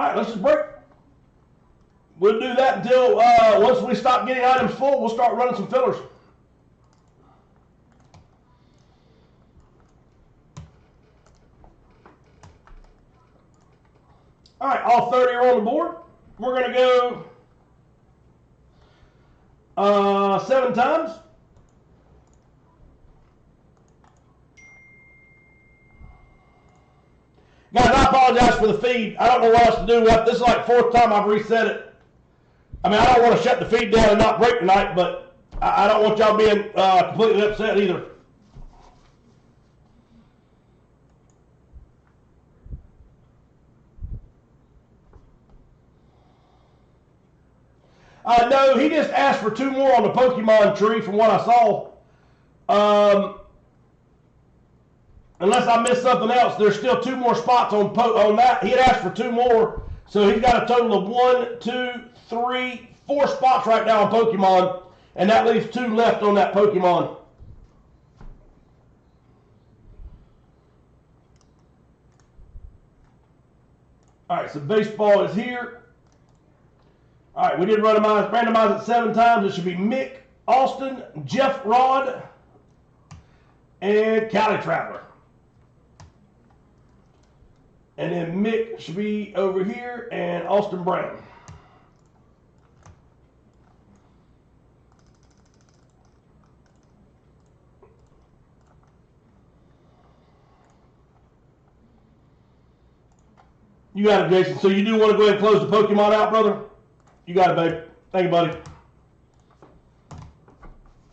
All right, let's just break. We'll do that until once we stop getting items full, we'll start running some fillers. All right, all 30 are on the board. We're going to go 7 times. Guys, I apologize for the feed. I don't know what else to do. This is like 4th time I've reset it. I mean, I don't want to shut the feed down and not break tonight, but I don't want y'all being completely upset either. No, he just asked for 2 more on the Pokemon tree from what I saw. Unless I missed something else, there's still 2 more spots on that. He had asked for 2 more, so he's got a total of 1, 2, 3, 4 spots right now on Pokemon, and that leaves 2 left on that Pokemon. All right, so baseball is here. All right, we did randomize it 7 times. It should be Mick, Austin, Jeff Rod, and Cali Traveler. And then Mick should be over here, and Austin Brown. You got it, Jason. So you do want to go ahead and close the Pokemon out, brother? You got it, babe. Thank you, buddy.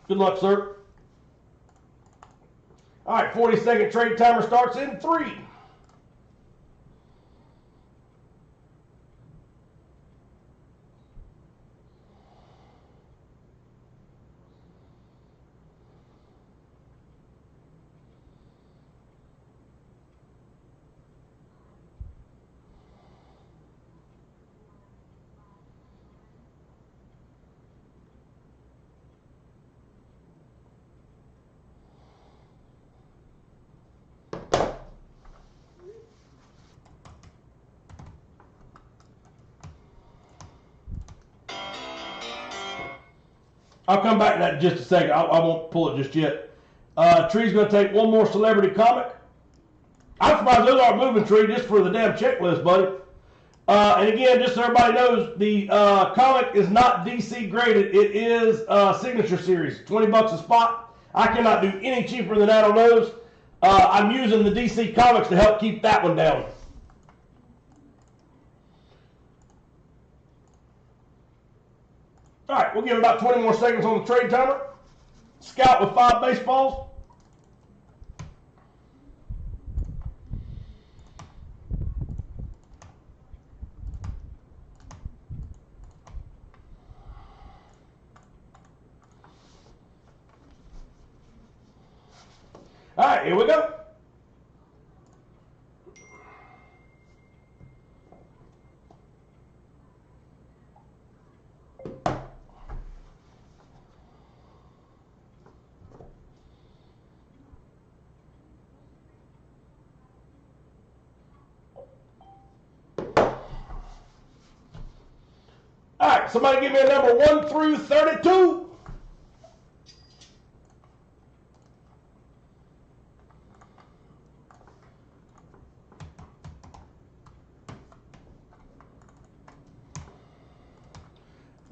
Good luck, sir. All right, 40-second trade timer starts in 3. I'll come back to that in just a second. I won't pull it just yet. Tree's going to take 1 more celebrity comic. I'm surprised those aren't moving, Tree, just for the damn checklist, buddy. And again, just so everybody knows, the comic is not DC graded. It is Signature Series, $20 a spot. I cannot do any cheaper than that on those. I'm using the DC Comics to help keep that one down. All right, we'll give about 20 more seconds on the trade timer. Scout with 5 baseballs. All right, here we go. All right, somebody give me a number 1 through 32.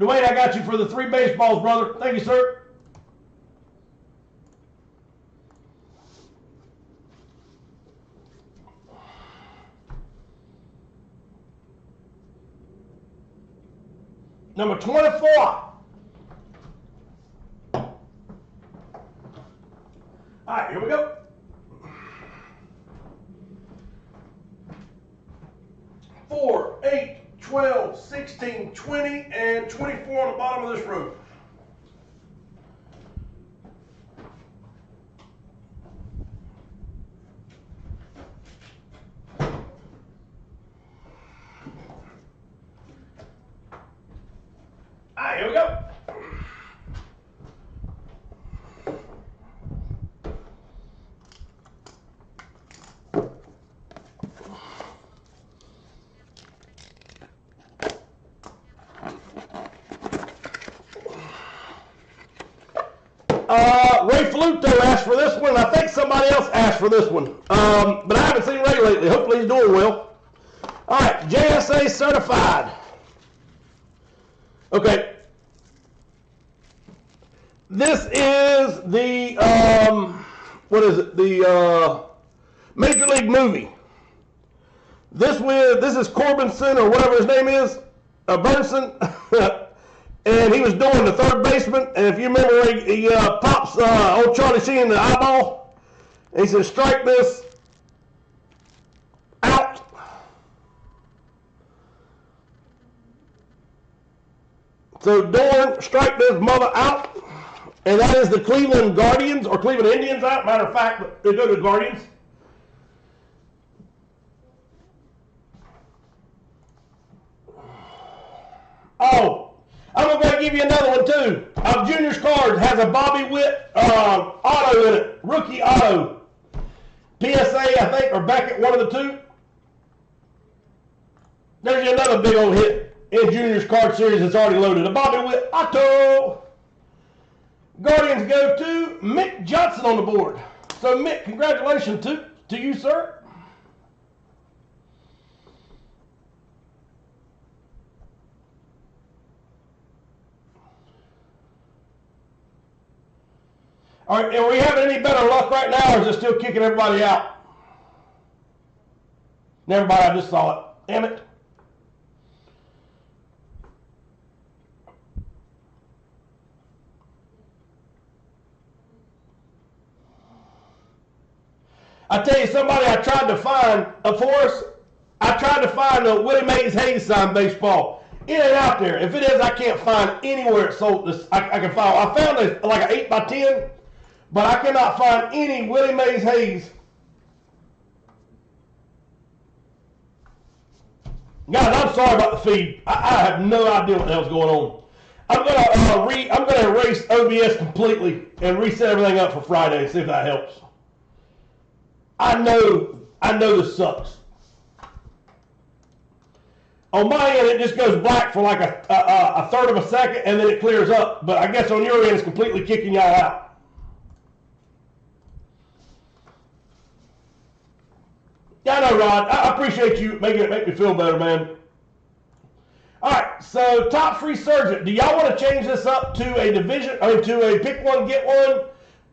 Dwayne, I got you for the 3 baseballs, brother. Thank you, sir. Number 24. All right, here we go. 4, 8, 12, 16, 20, and 24 on the bottom of this row. All right, here we go. Ray Fluto asked for this one. I think somebody else asked for this one. But I haven't seen Ray lately. Hopefully he's doing well. All right, JSA certified. Okay. This is the, what is it? The Major League Movie. This is Corbinson, or whatever his name is, Burnson. And he was doing the third baseman. And if you remember, he pops old Charlie Sheen in the eyeball. And he says, strike this out. So Dorn, strike this mother out. And that is the Cleveland Guardians, or Cleveland Indians out. Matter of fact, they go to the Guardians. Oh, I'm going to give you another one too. Junior's card has a Bobby Witt auto in it, rookie auto. PSA, I think, or Beckett, one of the two. There's another big old hit in Junior's card series that's already loaded. A Bobby Witt auto. Guardians go to Mick Johnson on the board. So Mick, congratulations to you, sir. All right, are we having any better luck right now, or is it still kicking everybody out? Never mind, I just saw it. Damn it. I tell you, somebody I tried to find for us, I tried to find a Willie Mays Hayes signed baseball. It ain't out there. If it is, I can't find anywhere it sold this. I can find. I found like an 8x10, but I cannot find any Willie Mays Hayes. Guys, I'm sorry about the feed. I have no idea what the hell's going on. I'm gonna erase OBS completely and reset everything up for Friday. See if that helps. I know this sucks. On my end, it just goes black for like a third of a second, and then it clears up. But I guess on your end, it's completely kicking y'all out. Yeah, I know, Rod. I appreciate you making it make me feel better, man. All right, so top resurgent. Do y'all want to change this up to a division, or to a pick one, get one,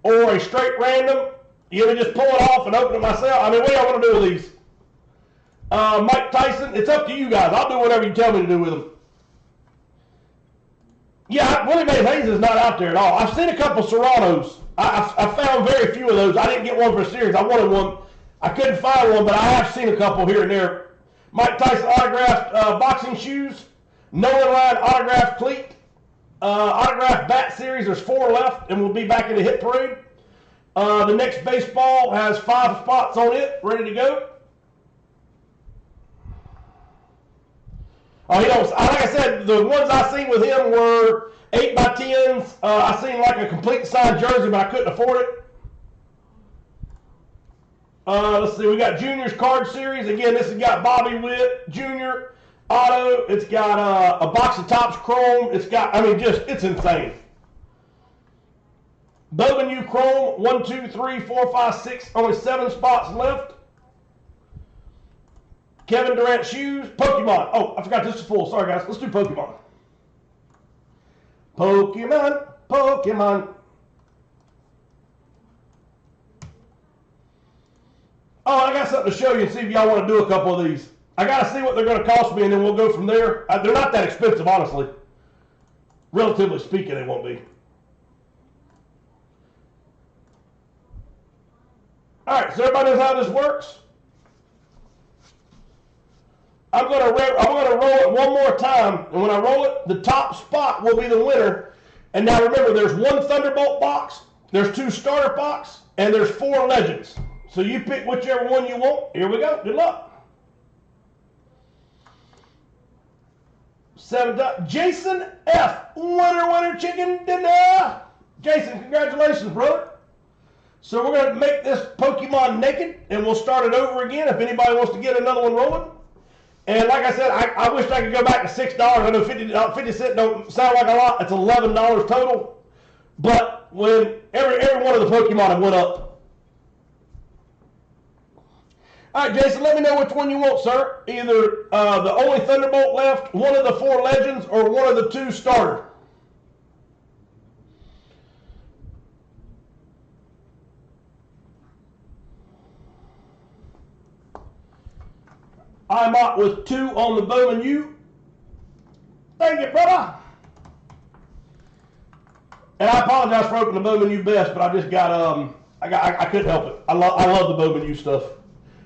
or a straight random? You ever just pull it off and open it myself? I mean, what do y'all want to do with these? Mike Tyson, it's up to you guys. I'll do whatever you tell me to do with them. Yeah, Willie Mays Hayes is not out there at all. I've seen a couple Serranos. I found very few of those. I didn't get one for a series. I wanted one. I couldn't find one, but I have seen a couple here and there. Mike Tyson autographed boxing shoes. Nolan Ryan autographed cleat. Autographed bat series. There's 4 left, and we'll be back in the hit parade. The next baseball has 5 spots on it, ready to go. Oh, he don't. Like I said, the ones I seen with him were 8x10s. I seen like a complete signed jersey, but I couldn't afford it. Let's see, we got Junior's card series. Again, this has got Bobby Witt Jr. auto. It's got a box of Topps Chrome. It's got, I mean, it's insane. Bowman U Chrome, 1, 2, 3, 4, 5, 6, only 7 spots left. Kevin Durant shoes, Pokemon. Oh, I forgot this is full. Sorry, guys. Let's do Pokemon. Pokemon. Oh, I got something to show you and see if y'all want to do a couple of these. I got to see what they're going to cost me, and then we'll go from there. They're not that expensive, honestly. Relatively speaking, they won't be. All right, so everybody knows how this works. I'm going to roll it one more time, and when I roll it, the top spot will be the winner. And now remember, there's 1 Thunderbolt box, there's 2 starter box, and there's 4 legends. So you pick whichever one you want. Here we go. Good luck. 7. Jason F. Winner, chicken dinner. Jason, congratulations, brother. So we're going to make this Pokemon naked, and we'll start it over again if anybody wants to get another one rolling. And like I said, I wish I could go back to $6. I know 50 cents don't sound like a lot. It's $11 total. But when every one of the Pokemon have went up. All right, Jason, let me know which one you want, sir. Either the only Thunderbolt left, one of the 4 Legends, or one of the 2 starter. I'm out with 2 on the Bowman U. Thank you, brother. And I apologize for opening the Bowman U best, but I just got I couldn't help it. I love the Bowman U stuff.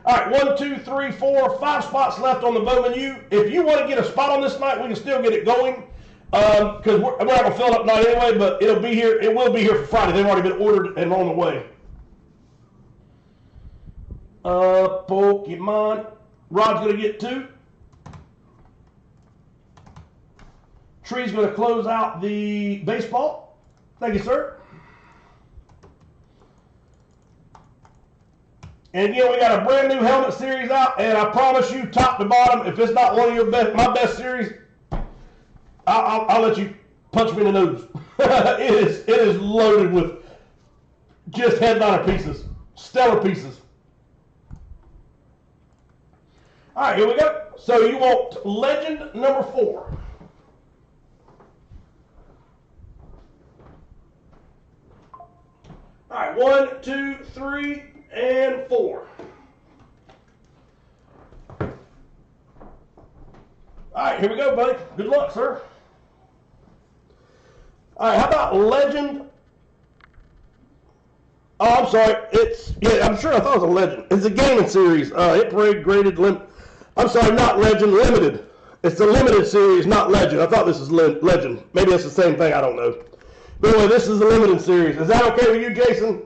All right, 1, 2, 3, 4, 5 spots left on the Bowman U. If you want to get a spot on this night, we can still get it going because we're not gonna fill it up tonight anyway. But it'll be here. It will be here for Friday. They've already been ordered and on the way. Pokemon. Rod's gonna get 2. Tree's gonna close out the baseball. Thank you, sir. And again, we got a brand new helmet series out, and I promise you, top to bottom, if it's not one of your my best series, I'll let you punch me in the nose. It is loaded with just headliner pieces, stellar pieces. All right, here we go. So you want Legend number 4. All right, 1, 2, 3, and 4. All right, here we go, buddy. Good luck, sir. All right, how about Legend? Oh, I'm sorry. I'm sure I thought it was a Legend. It's a gaming series. Hit Parade graded I'm sorry, not Legend, limited. It's a limited series, not Legend. I thought this was Legend. Maybe it's the same thing. I don't know. But anyway, this is a limited series. Is that okay with you, Jason?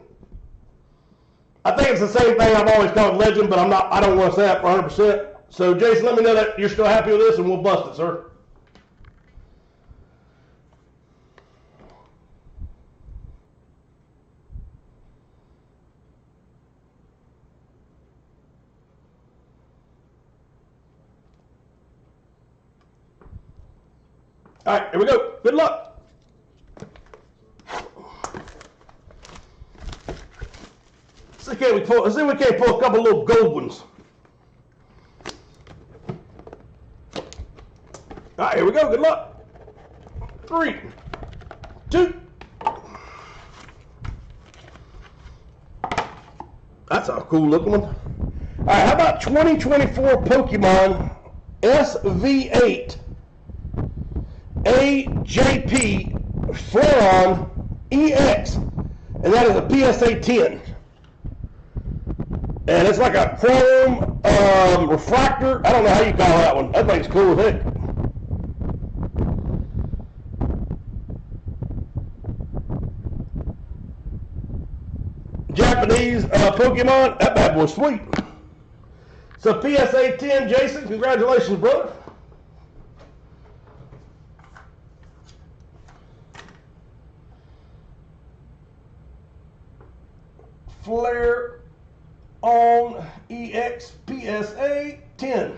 I think it's the same thing. I've always called Legend, but I don't want to say that for 100%. So, Jason, let me know that you're still happy with this, and we'll bust it, sir. All right, here we go. Good luck. Let's see if we can't pull a couple little gold ones. All right, here we go. Good luck. 3, 2. That's a cool looking one. All right, how about 2024 Pokemon SV8 AJP Flareon EX, and that is a PSA 10. And it's like a chrome refractor. I don't know how you call that one. That thing's cool as heck. Japanese Pokemon. That bad boy's sweet. So PSA 10, Jason. Congratulations, brother. Flare on EX PSA 10.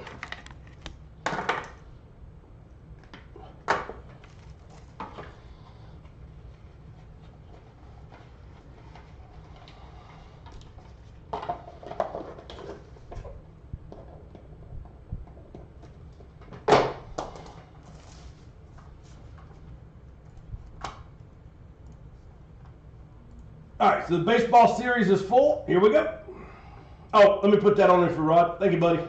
All right, so the baseball series is full. Here we go. Oh, let me put that on there for Rod. Thank you, buddy.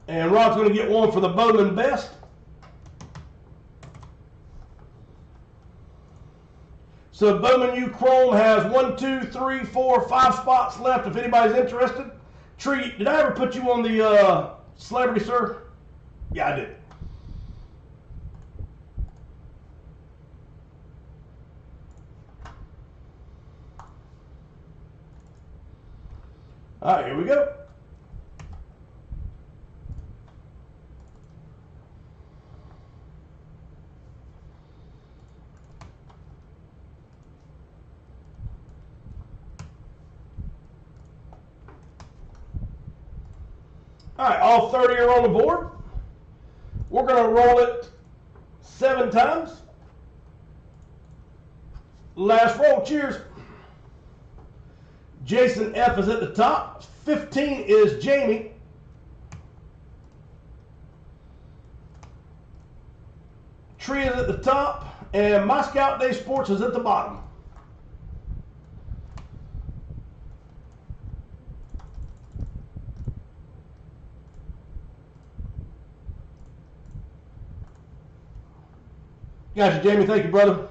And Rod's going to get one for the Bowman Best. So Bowman U Chrome has 1, 2, 3, 4, 5 spots left if anybody's interested. Tree, did I ever put you on the celebrity, sir? Yeah, I did. All right, here we go. All right, all 30 are on the board. We're going to roll it 7 times. Last roll. Cheers. Jason F is at the top. 15 is Jamie. Tree is at the top. And My Scout Day Sports is at the bottom. Gotcha, Jamie. Thank you, brother.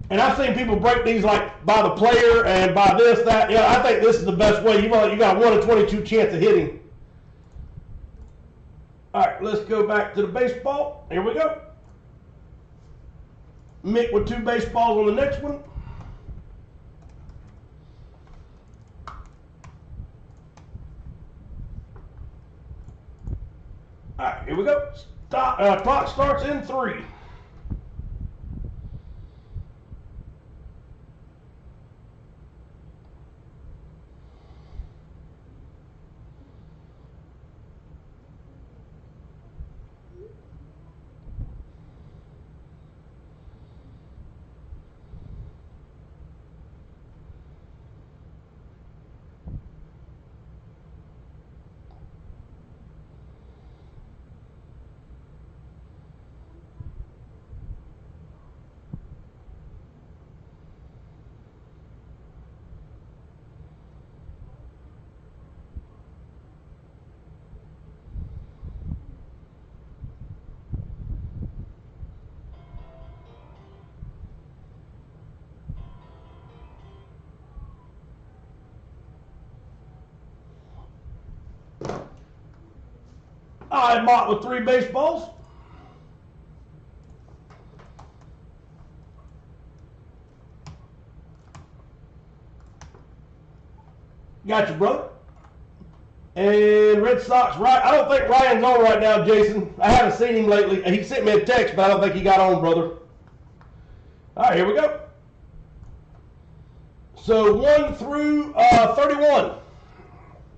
And I've seen people break these like by the player and by this, that. Yeah, I think this is the best way. You got a 1 in 22 chance of hitting. All right, let's go back to the baseball. Here we go. Mick with 2 baseballs on the next one. All right, here we go. Clock starts in 3. All right, Mott with 3 baseballs. Gotcha, brother. And Red Sox, right? I don't think Ryan's on right now, Jason. I haven't seen him lately. He sent me a text, but I don't think he got on, brother. All right, here we go. So 1 through 31.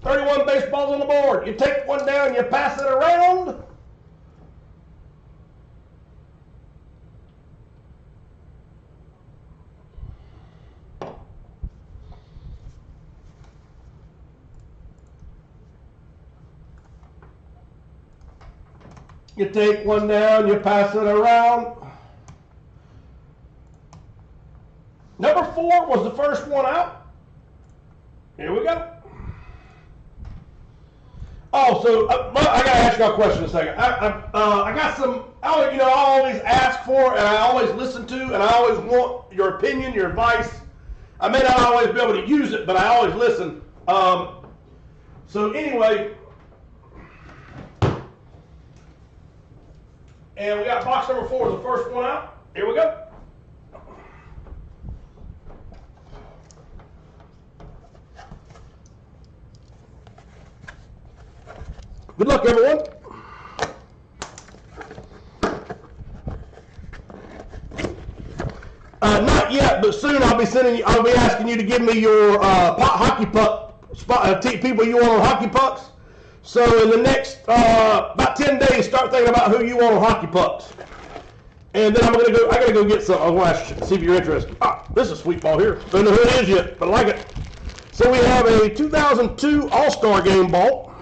31 baseballs on the board. You take one down, you pass it around. You take one down, you pass it around. Number 4 was the first one out. Here we go. Oh, so I got to ask y'all a question in a second. I got some, I always ask for and I always listen to and I always want your opinion, your advice. I may not always be able to use it, but I always listen. So anyway, and we got box number 4 is the first one out. Here we go. Good luck, everyone. Not yet, but soon I'll be asking you to give me your hockey puck people you want on hockey pucks. So in the next about 10 days, start thinking about who you want on hockey pucks. And then I gotta go get some. I want to see if you're interested. This is a sweet ball here. Don't know who it is yet, but I like it. So we have a 2002 All-Star Game ball.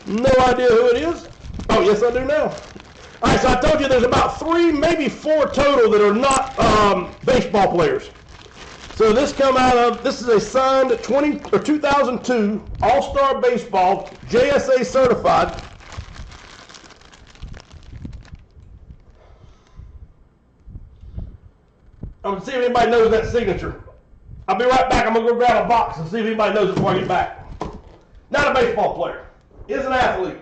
No idea who it is. Oh, yes, I do now. All right, so I told you there's about 3, maybe 4 total that are not baseball players. So this is a signed 2002 All-Star Baseball, JSA certified. I'm going to see if anybody knows that signature. I'll be right back. I'm going to go grab a box and see if anybody knows it before I get back. Not a baseball player. Is an athlete.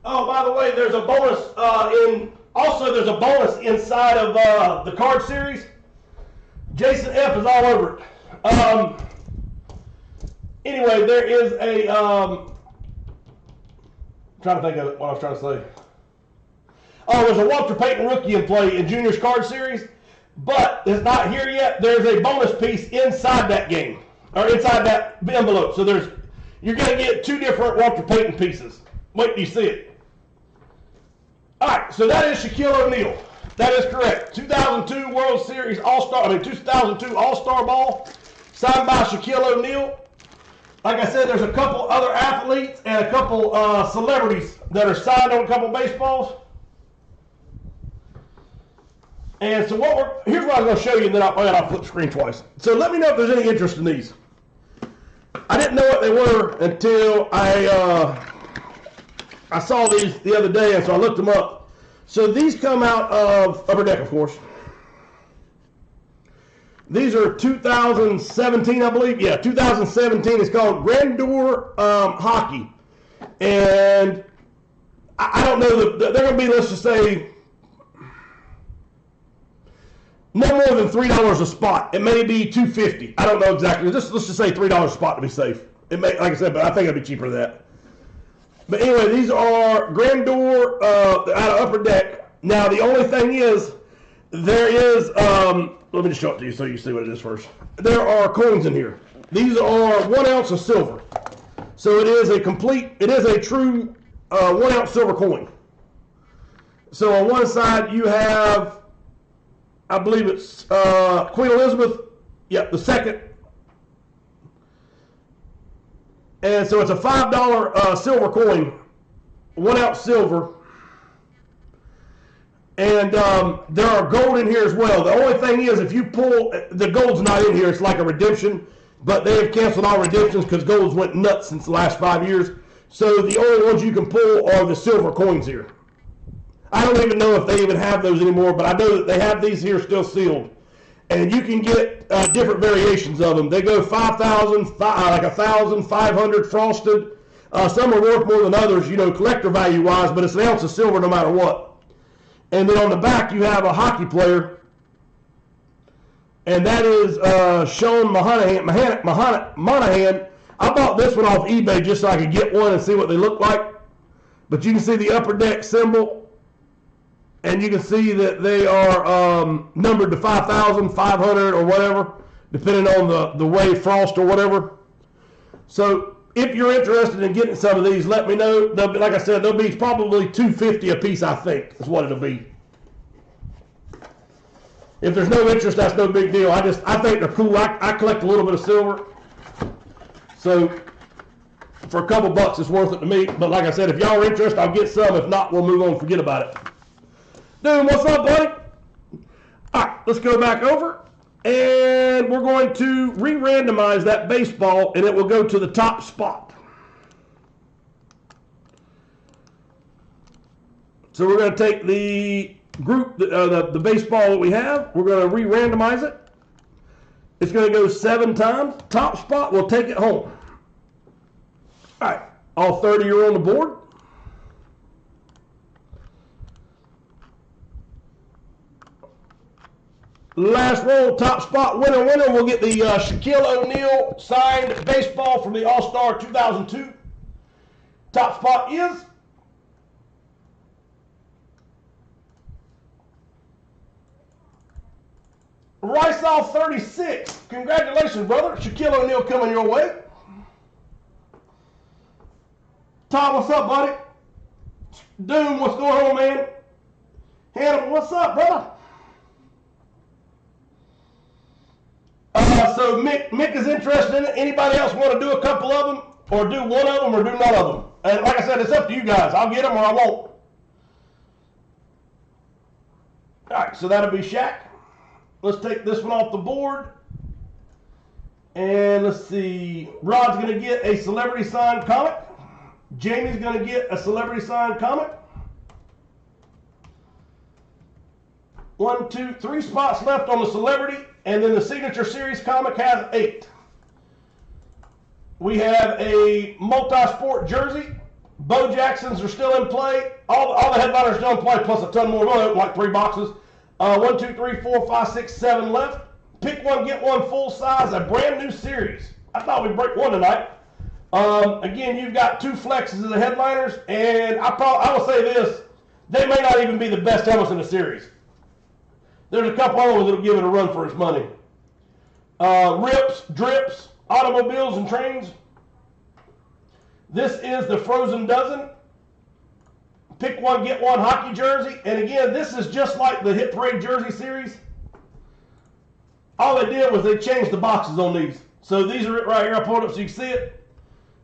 Oh, by the way, there's a bonus there's a bonus inside of the card series. Jason F is all over it. Anyway, there is a, I'm trying to think of what I was trying to say. Oh, there's a Walter Payton rookie in play in Junior's card series, but it's not here yet. There's a bonus piece inside that game, or inside that envelope. So you're going to get 2 different Walter Payton pieces. Wait till you see it. All right, so that is Shaquille O'Neal. That is correct. 2002 World Series All-Star, 2002 All-Star Ball, signed by Shaquille O'Neal. Like I said, there's a couple other athletes and a couple celebrities that are signed on a couple baseballs. And so here's what I was going to show you, and then I'll flip screen twice. So let me know if there's any interest in these. I didn't know what they were until I saw these the other day, and so I looked them up. So these come out of Upper Deck, of course. These are 2017, I believe. Yeah, 2017. It's called Grandeur Hockey. And I don't know, they're going to be, let's just say, no more than $3 a spot. It may be $2.50. I don't know exactly. Let's just say $3 a spot to be safe. It may, like I said, but I think it'll be cheaper than that. But anyway, these are Grandeur out of Upper Deck. Now the only thing is, there is. Let me just show it to you so you see what it is first. There are coins in here. These are 1 ounce of silver. So it is a true 1 ounce silver coin. So on one side you have, I believe it's Queen Elizabeth, the second. And so it's a $5 silver coin, 1 ounce silver. And there are gold in here as well. The only thing is, if you pull, the gold's not in here. It's like a redemption, but they have canceled all redemptions because gold's went nuts since the last 5 years. So the only ones you can pull are the silver coins here. I don't even know if they even have those anymore, but I know that they have these here still sealed. And you can get different variations of them. They go 5,000, like 1,500 frosted. Some are worth more than others, collector value wise, but it's an ounce of silver no matter what. And then on the back, you have a hockey player, and that is Sean Monahan. I bought this one off eBay just so I could get one and see what they look like. But you can see the Upper Deck symbol, and you can see that they are numbered to 5,500 or whatever, depending on the way frost or whatever. So if you're interested in getting some of these, let me know. Like I said, they'll be probably $2.50 a piece, I think, is what it'll be. If there's no interest, that's no big deal. I think they're cool. I collect a little bit of silver. So for a couple bucks, it's worth it to me. But like I said, if y'all are interested, I'll get some. If not, we'll move on and forget about it. Dude, what's up, buddy? All right, let's go back over. And we're going to re-randomize that baseball, and it will go to the top spot. So we're going to take the group, the baseball that we have. We're going to re-randomize it. It's going to go 7 times. Top spot will take it home. All right, all 30 are on the board. Last roll, top spot, winner. We'll get the Shaquille O'Neal signed baseball from the All-Star 2002. Top spot is Rice-Off 36. Congratulations, brother. Shaquille O'Neal coming your way. Tom, what's up, buddy? Doom, what's going on, man? Hannibal, what's up, brother? So Mick is interested in it. Anybody else want to do a couple of them, or do one of them, or do none of them? And like I said, it's up to you guys. I'll get them or I won't. All right, so that'll be Shaq. Let's take this one off the board. And let's see. Rod's going to get a celebrity signed comic. Jamie's going to get a celebrity signed comic. 1, 2, 3 spots left on the celebrity. And then the Signature Series comic has 8. We have a multi-sport jersey. Bo Jacksons are still in play. All the headliners are still in play, plus a ton more. We'll open like 3 boxes. 1, 2, 3, 4, 5, 6, 7 left. Pick one, get one full size, a brand new series. I thought we'd break one tonight. Again, you've got 2 flexes as the headliners, and I will say this: they may not even be the best helmets in the series. There's a couple other ones that'll give it a run for its money. Rips, drips, automobiles, and trains. This is the Frozen Dozen. Pick one, get one hockey jersey. And again, this is just like the Hit Parade jersey series. All they did was they changed the boxes on these. So these are it right here. I pulled it up so you can see it.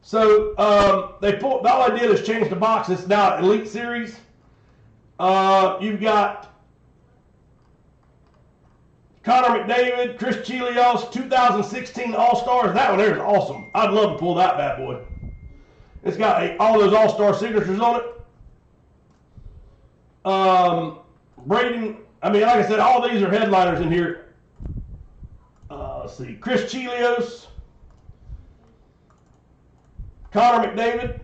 So all I did is change the box. It's now Elite Series. You've got Connor McDavid, Chris Chelios, 2016 All-Stars. That one there is awesome. I'd love to pull that bad boy. It's got all those All-Star signatures on it. Braden, I mean, like I said, all these are headliners in here. Let's see, Chris Chelios, Connor McDavid,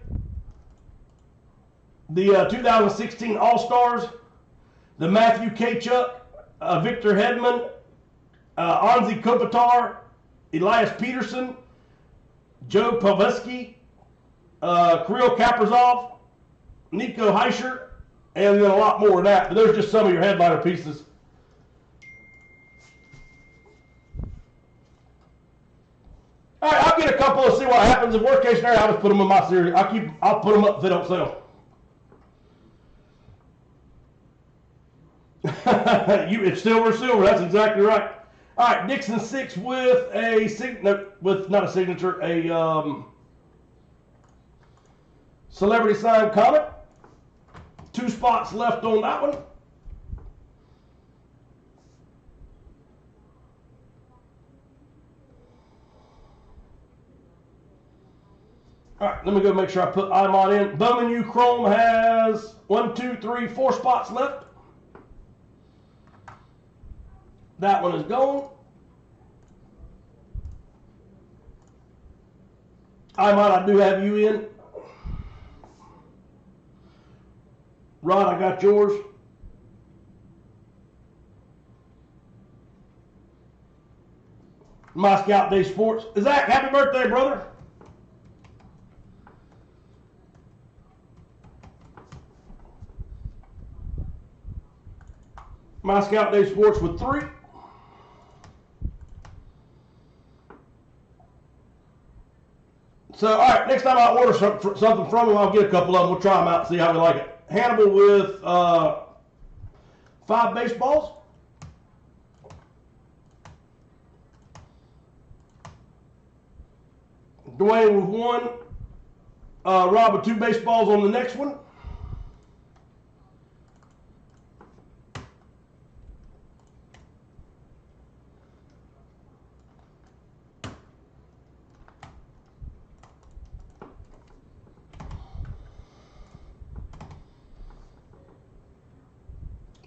the 2016 All-Stars, the Matthew Tkachuk, Victor Hedman, Anze Kopitar, Elias Peterson, Joe Pavelski, Kirill Kaprizov, Nico Hischier, and then a lot more of that. But those are just some of your headliner pieces. All right, I'll get a couple and see what happens. In worst case scenario, I'll just put them in my series. I'll put them up if they don't sell. It's silver. That's exactly right. All right, Dixon 6 with not a signature, a celebrity signed comic. 2 spots left on that one. All right, let me go make sure I put IMOD in. Bowman U Chrome has 1, 2, 3, 4 spots left. That one is gone. IMOD, I do have you in. Rod, I got yours. My Scout Day Sports. Zach, happy birthday, brother. My Scout Day Sports with 3. So, all right, next time I order something from them, I'll get a couple of them. We'll try them out and see how we like it. Hannibal with 5 baseballs. Dwayne with 1. Rob with 2 baseballs on the next one.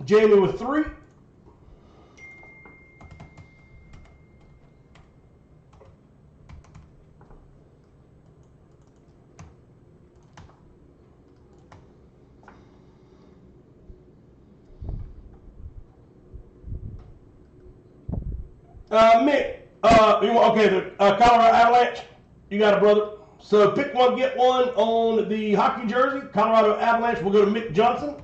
Jamie with 3. Mick, the Colorado Avalanche, you got it, brother. So pick one, get one on the hockey jersey. Colorado Avalanche, we'll go to Mick Johnson.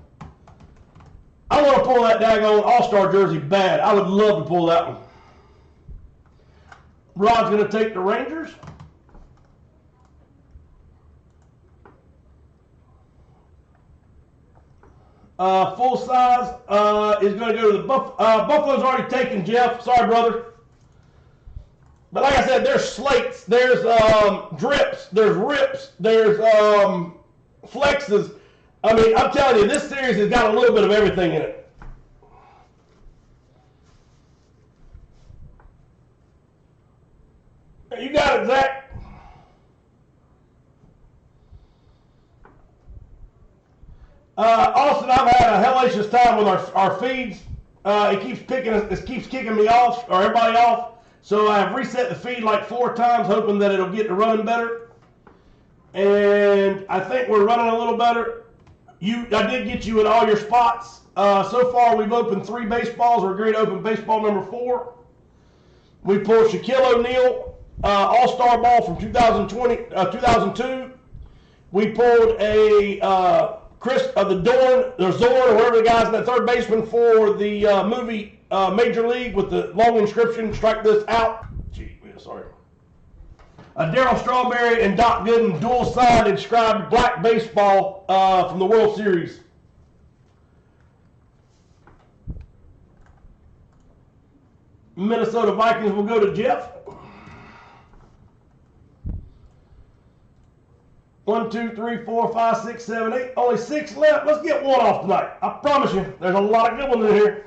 I want to pull that daggone All-Star jersey bad. I would love to pull that one. Rod's going to take the Rangers. Full size is going to go to the Buffalo's already taken, Jeff. Sorry, brother. But like I said, there's slates, there's drips, there's rips, there's flexes. I mean, I'm telling you, this series has got a little bit of everything in it. You got it, Zach. Austin, I've had a hellacious time with our feeds. It keeps kicking me off, or everybody off. So I've reset the feed like 4 times, hoping that it'll get to running better. And I think we're running a little better. I did get you in all your spots. So far, we've opened 3 baseballs. We're going to open baseball number 4. We pulled Shaquille O'Neal, All-Star Ball from 2002. We pulled a the Zorn, or whatever the guy's in that third baseman for the movie Major League with the long inscription, "Strike this out." Gee, sorry. A Darryl Strawberry and Doc Gooden dual signed inscribed black baseball from the World Series. Minnesota Vikings will go to Jeff. 1, 2, 3, 4, 5, 6, 7, 8. Only 6 left. Let's get one off tonight. I promise you, there's a lot of good ones in here.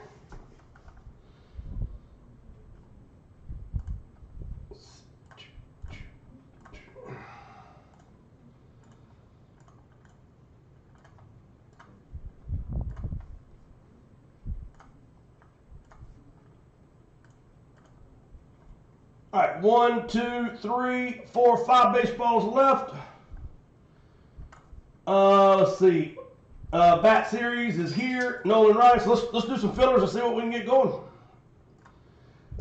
All right, 1, 2, 3, 4, 5 baseballs left. Let's see. Bat Series is here. Nolan Ryan. So let's do some fillers and see what we can get going.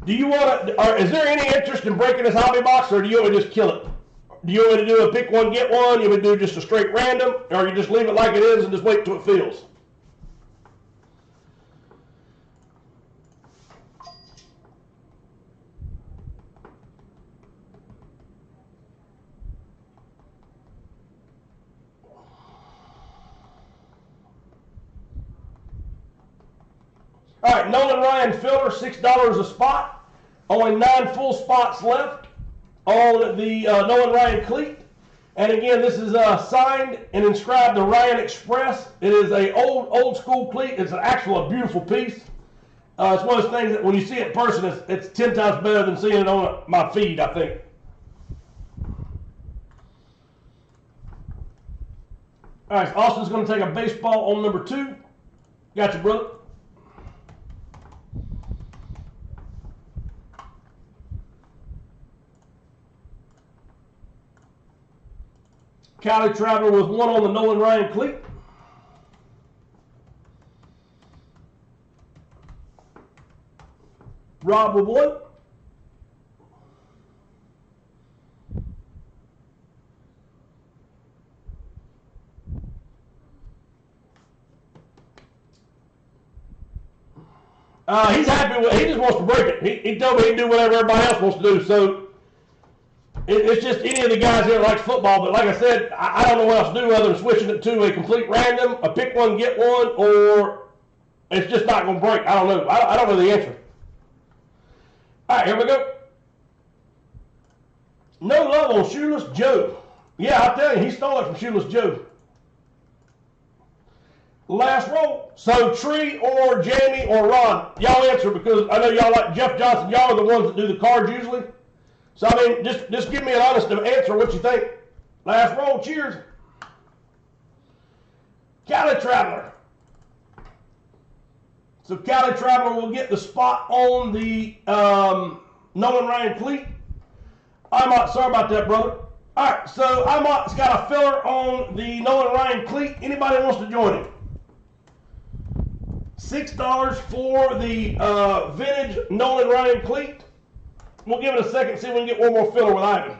Do you want to? Is there any interest in breaking this hobby box, or do you want me to just kill it? Do you want me to do a pick one, get one? You want me to do just a straight random, or you just leave it like it is and just wait till it fills? All right, Nolan Ryan filler, $6 a spot. Only 9 full spots left on the Nolan Ryan cleat. And again, this is signed and inscribed the Ryan Express. It is a old school cleat. It's a beautiful piece. It's one of those things that when you see it in person, it's 10 times better than seeing it on my feed, I think. All right, so Austin's going to take a baseball on number 2. Got you, brother. Cali Traveler with 1 on the Nolan Ryan cleat. Rob with 1. He's happy with it. He just wants to break it. He told me he'd do whatever everybody else wants to do. So it's just any of the guys here likes football, but like I said, I don't know what else to do other than switching it to a complete random, a pick one, get one, or it's just not going to break. I don't know. I don't know the answer. All right, here we go. No love on Shoeless Joe. Yeah, I'll tell you, he stole it from Shoeless Joe. Last roll. So Tree or Jamie or Ron, y'all answer because I know y'all like Jeff Johnson. Y'all are the ones that do the cards usually. So, I mean, just give me an honest answer what you think. Last roll, cheers. Cali Traveler. So, Cali Traveler will get the spot on the Nolan Ryan cleat. Sorry about that, brother. All right, so Amont's got a filler on the Nolan Ryan cleat. Anybody wants to join him? $6 for the vintage Nolan Ryan cleat. We'll give it a second, see if we can get one more filler with Ivan.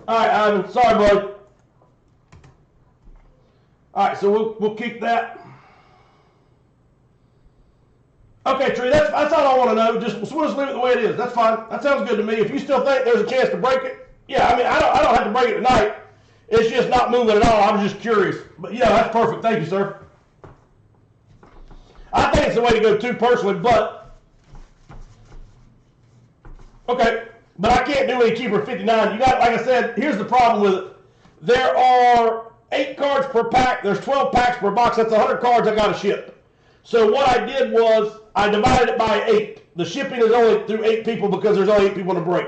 All right, Ivan, sorry, bud. All right, so we'll keep that. Okay, Tree, that's all I want to know. We'll just leave it the way it is. That's fine. That sounds good to me. If you still think there's a chance to break it, yeah, I mean, I don't have to break it tonight. It's just not moving at all. I was just curious. But yeah, that's perfect. Thank you, sir. I think it's the way to go too, personally, but okay. But I can't do any cheaper than 59. You got, like I said, here's the problem with it. There are 8 cards per pack. There's 12 packs per box. That's 100 cards I got to ship. So what I did was I divided it by 8. The shipping is only through 8 people because there's only 8 people in the break.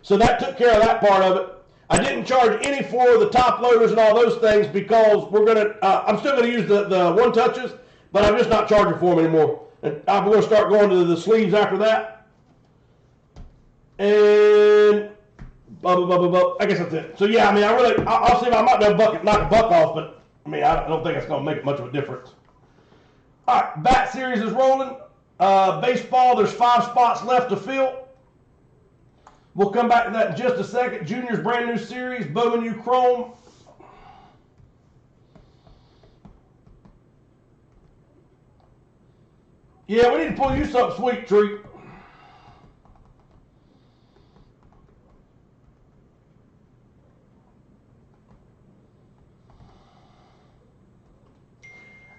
So that took care of that part of it. I didn't charge any for the top loaders and all those things because we're gonna. I'm still gonna use the one touches, but I'm just not charging for them anymore. And I'm gonna start going to the sleeves after that. And blah, blah, blah, blah, blah. I guess that's it. So yeah, I mean, I'll see if I might be able to knock a buck off, but I mean, I don't think it's gonna make much of a difference. All right, bat series is rolling. Baseball, there's 5 spots left to fill. We'll come back to that in just a second. Juniors, brand new series, Bowman U Chrome. Yeah, we need to pull you something sweet, Tree.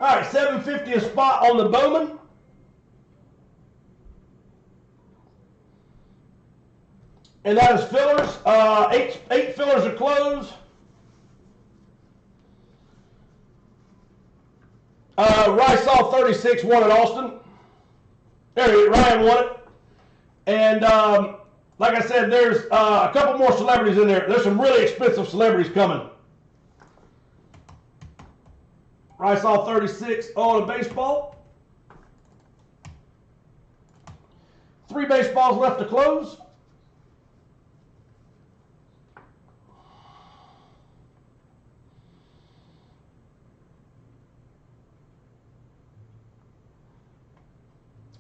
All right, $7.50 a spot on the Bowman. And that is fillers. Eight fillers are closed. Rysol 36 won at Austin. There he is, Ryan won it. And like I said, there's a couple more celebrities in there. There's some really expensive celebrities coming. Rysol 36 on a baseball. 3 baseballs left to close.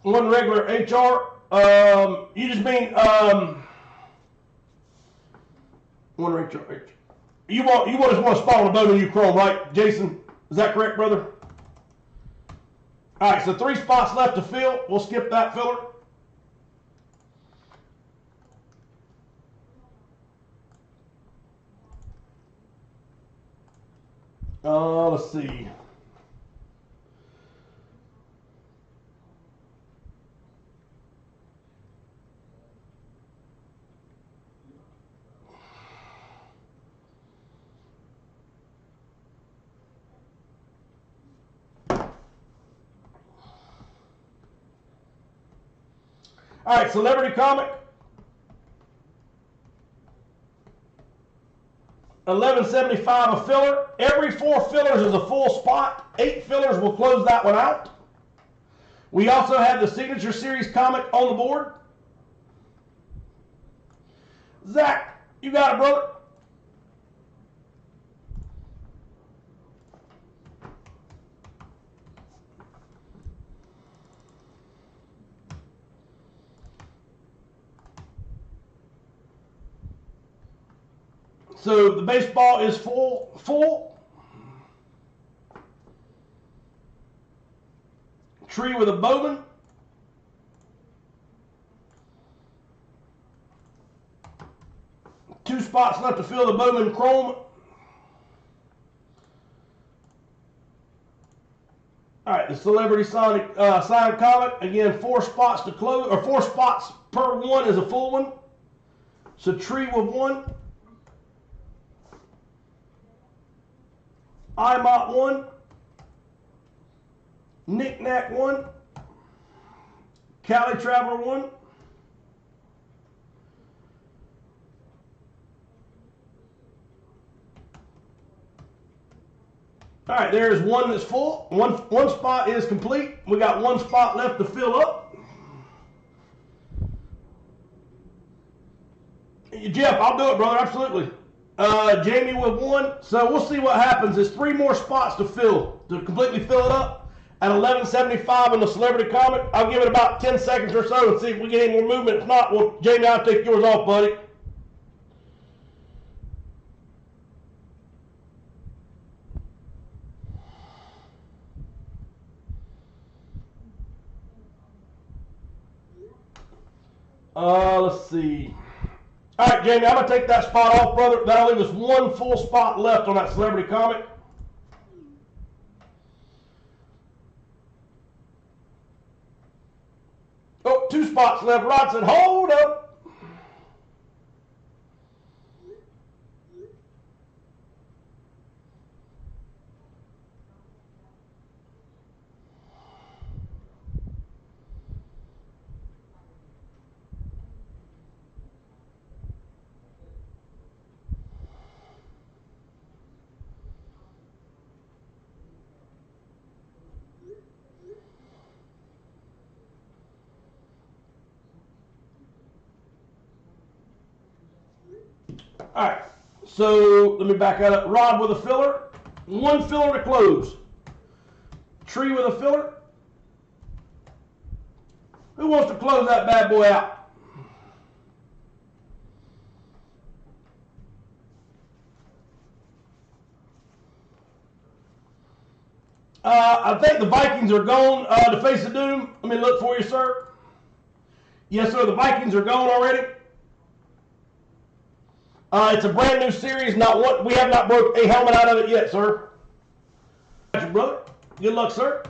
One regular HR. You just mean one HR. You just want to spot on the Bowman U Chrome, right, Jason? Is that correct, brother? All right, so 3 spots left to fill. We'll skip that filler. Let's see. All right, celebrity comic. $11.75 a filler. Every 4 fillers is a full spot. 8 fillers will close that one out. We also have the Signature Series comic on the board. Zach, you got it, brother. So the baseball is full. Tree with a Bowman. Two spots left to fill the Bowman Chrome. All right, the Celebrity signed comic. Again, 4 spots to close, or 4 spots per one is a full one. So Tree with 1. IMOT 1, Knick Knack 1, Cali Traveler 1, all right, there's 1 that's full. One spot is complete. We got 1 spot left to fill up. Jeff, I'll do it, brother, absolutely. Jamie with 1. So we'll see what happens. There's 3 more spots to fill, to completely fill it up. At $11.75 in the celebrity comic, I'll give it about 10 seconds or so and see if we get any more movement. If not, well, Jamie, I'll take yours off, buddy. Let's see. All right, Jamie, I'm going to take that spot off, brother. That'll leave us 1 full spot left on that celebrity comic. Oh, 2 spots left. Rodson, hold up. All right. So let me back that up. Rod with a filler. One filler to close. Tree with a filler. Who wants to close that bad boy out? I think the Vikings are gone to face the doom. Let me look for you, sir. Yes, sir. The Vikings are gone already. It's a brand new series. Not what we have not broke a helmet out of it yet, sir. Got you, brother. Good luck, sir.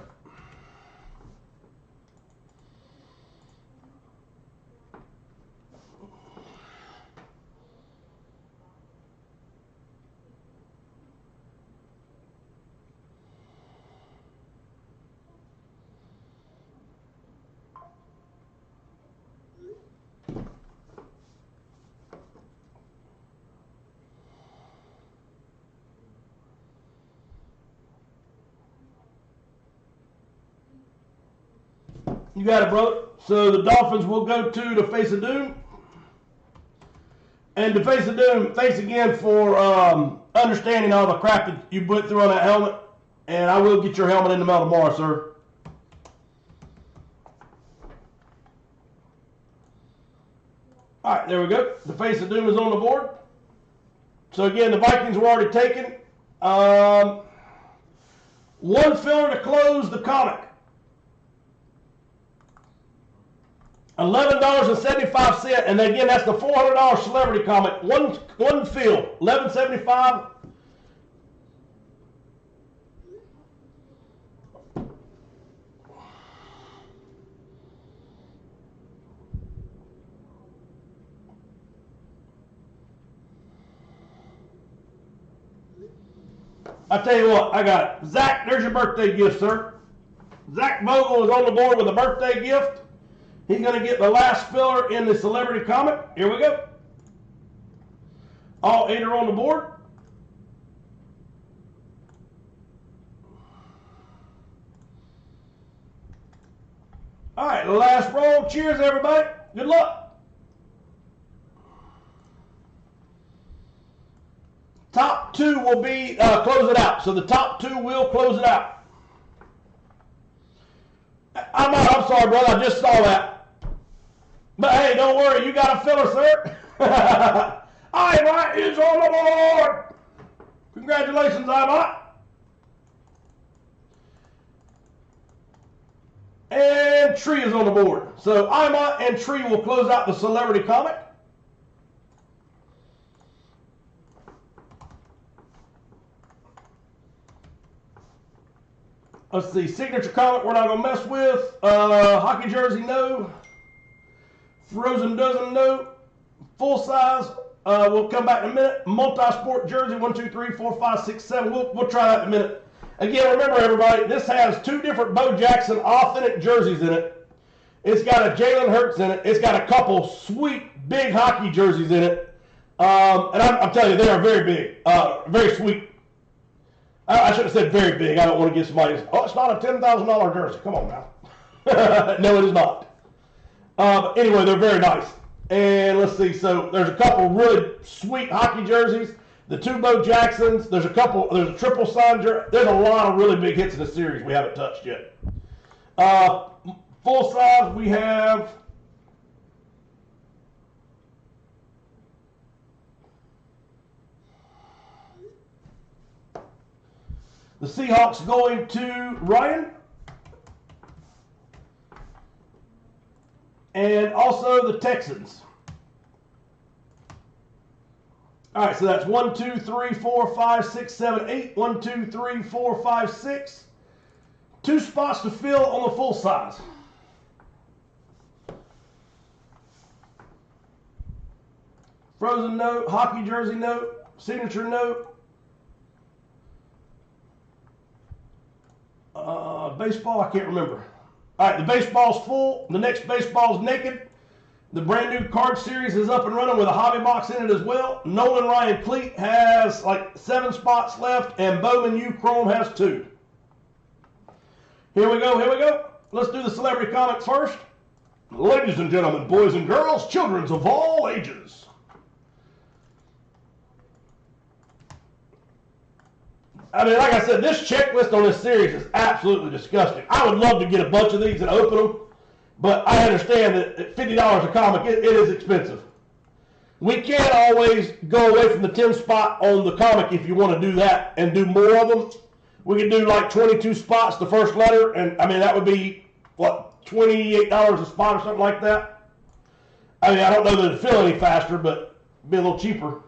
You got it, brother. So the Dolphins will go to face of doom. And to face of doom, thanks again for understanding all the crap that you put through on that helmet. And I will get your helmet in the mail tomorrow, sir. All right, there we go. The face of doom is on the board. So again, the Vikings were already taken. One filler to close the comic. $11.75, and again, that's the $400 celebrity comic. One fill, $11.75. I tell you what, I got it. Zach, there's your birthday gift, sir. Zach Vogel is on the board with a birthday gift. He's going to get the last filler in the celebrity comic. Here we go. All 8 are on the board. All right, the last roll. Cheers, everybody. Good luck. Top 2 will be close it out. So the top 2 will close it out. I'm sorry, brother. I just saw that. But hey, don't worry. You got a filler, sir. Imot is on the board. Congratulations, Imot. And Tree is on the board. So Imot and Tree will close out the celebrity comic. Let's see, signature comic we're not going to mess with. Hockey jersey, no. Frozen dozen, no. Full size, we'll come back in a minute. Multi-sport jersey, 1, 2, 3, 4, 5, 6, 7. We'll try that in a minute. Again, remember everybody, this has 2 different Bo Jackson authentic jerseys in it. It's got a Jalen Hurts in it. It's got a couple sweet, big hockey jerseys in it. And I'm telling you, they are very big, very sweet. I should have said very big. I don't want to get somebody, oh, it's not a $10,000 jersey. Come on now. No, it is not. But anyway, they're very nice. And let's see, so there's a couple really sweet hockey jerseys. The 2 Bo Jacksons. There's a triple sign jersey. There's a lot of really big hits in the series we haven't touched yet. Full size, we have the Seahawks going to Ryan. And also the Texans. All right, so that's 1, 2, 3, 4, 5, 6, 7, 8. 1, 2, 3, 4, 5, 6. 2 spots to fill on the full size. Frozen note, hockey jersey note, signature note. Baseball, I can't remember. All right, the baseball's full. The next baseball's naked. The brand new card series is up and running with a hobby box in it as well. Nolan Ryan Cleat has like 7 spots left, and Bowman U Chrome has 2. Here we go, here we go. Let's do the celebrity comics first. Ladies and gentlemen, boys and girls, children of all ages. I mean, like I said, this checklist on this series is absolutely disgusting. I would love to get a bunch of these and open them, but I understand that at $50 a comic, it is expensive. We can't always go away from the 10 spot on the comic if you want to do that and do more of them. We can do like 22 spots the first letter, and I mean, that would be, what, $28 a spot or something like that? I mean, I don't know that it'd fill any faster, but it'd be a little cheaper.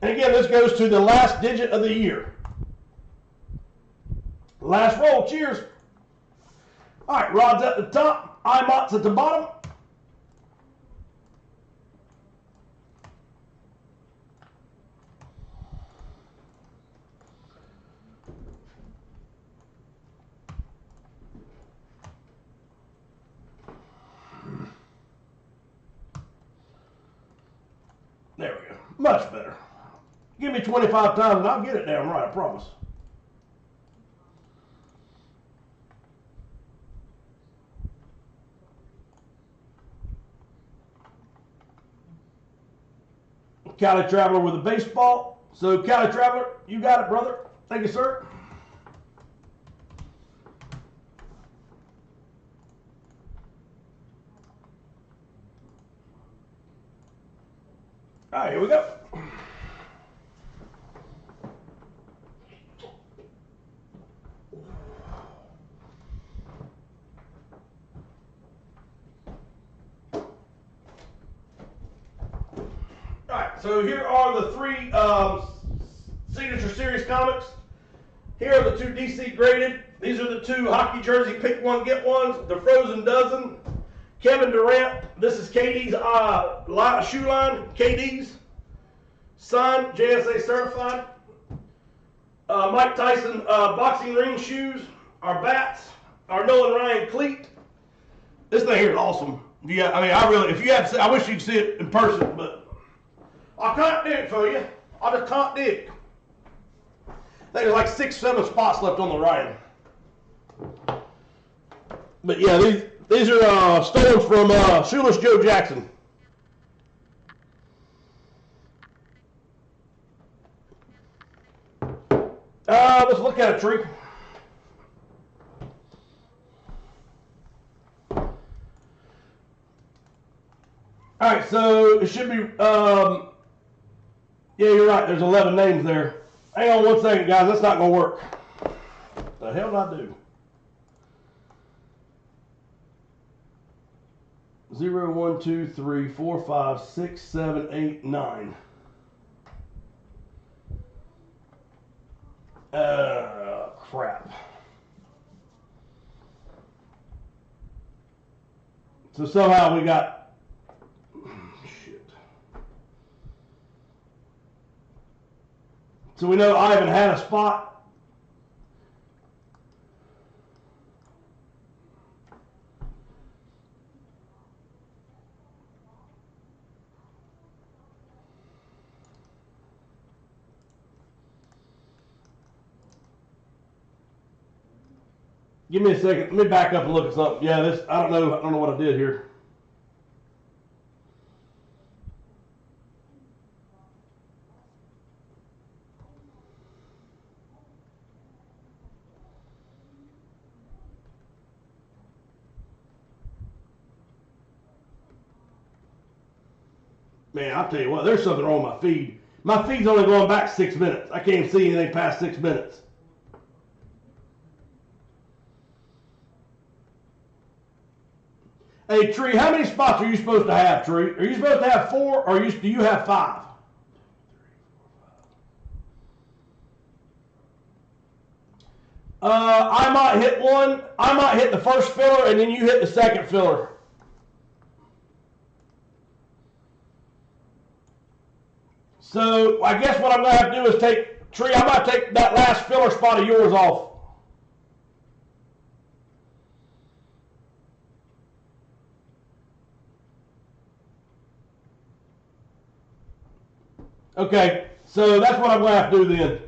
And again, this goes to the last digit of the year. Last roll, cheers. All right, Rod's at the top, IMOT's at the bottom. There we go, much better. Give me 25 times and I'll get it damn right, I promise. Cali Traveler with a baseball. So Cali Traveler, you got it, brother. Thank you, sir. All right, here we go. Alright, so here are the three Signature Series comics. Here are the two DC graded. These are the two hockey jersey pick one, get ones. The Frozen Dozen. Kevin Durant. This is KD's shoe line. KD's. Signed, JSA certified. Mike Tyson boxing ring shoes. Our bats. Our Nolan Ryan cleat. This thing here is awesome. Yeah, I mean, I wish you could see it in person, but I can't do it for you. I just can't do it. I think there's like 6, 7 spots left on the Ryan. But yeah, these are stones from Shoeless Joe Jackson. Let's look at it, Tree. All right, so it should be. Yeah, you're right. There's 11 names there. Hang on one second, guys. That's not going to work. What the hell did I do? 0, 1, 2, 3, 4, 5, 6, 7, 8, 9. Crap. So somehow we got. So we know Ivan had a spot. Give me a second. Let me back up and look at something. Yeah, this I don't know what I did here. Man, I'll tell you what, there's something wrong with my feed. My feed's only going back 6 minutes. I can't see anything past 6 minutes. Hey, Tree, how many spots are you supposed to have, Tree? Are you supposed to have 4 or do you have 5? I might hit one. I might hit the first filler and then you hit the second filler. So I guess what I'm going to have to do is take, Tree, I might take that last filler spot of yours off. Okay, so that's what I'm going to have to do then.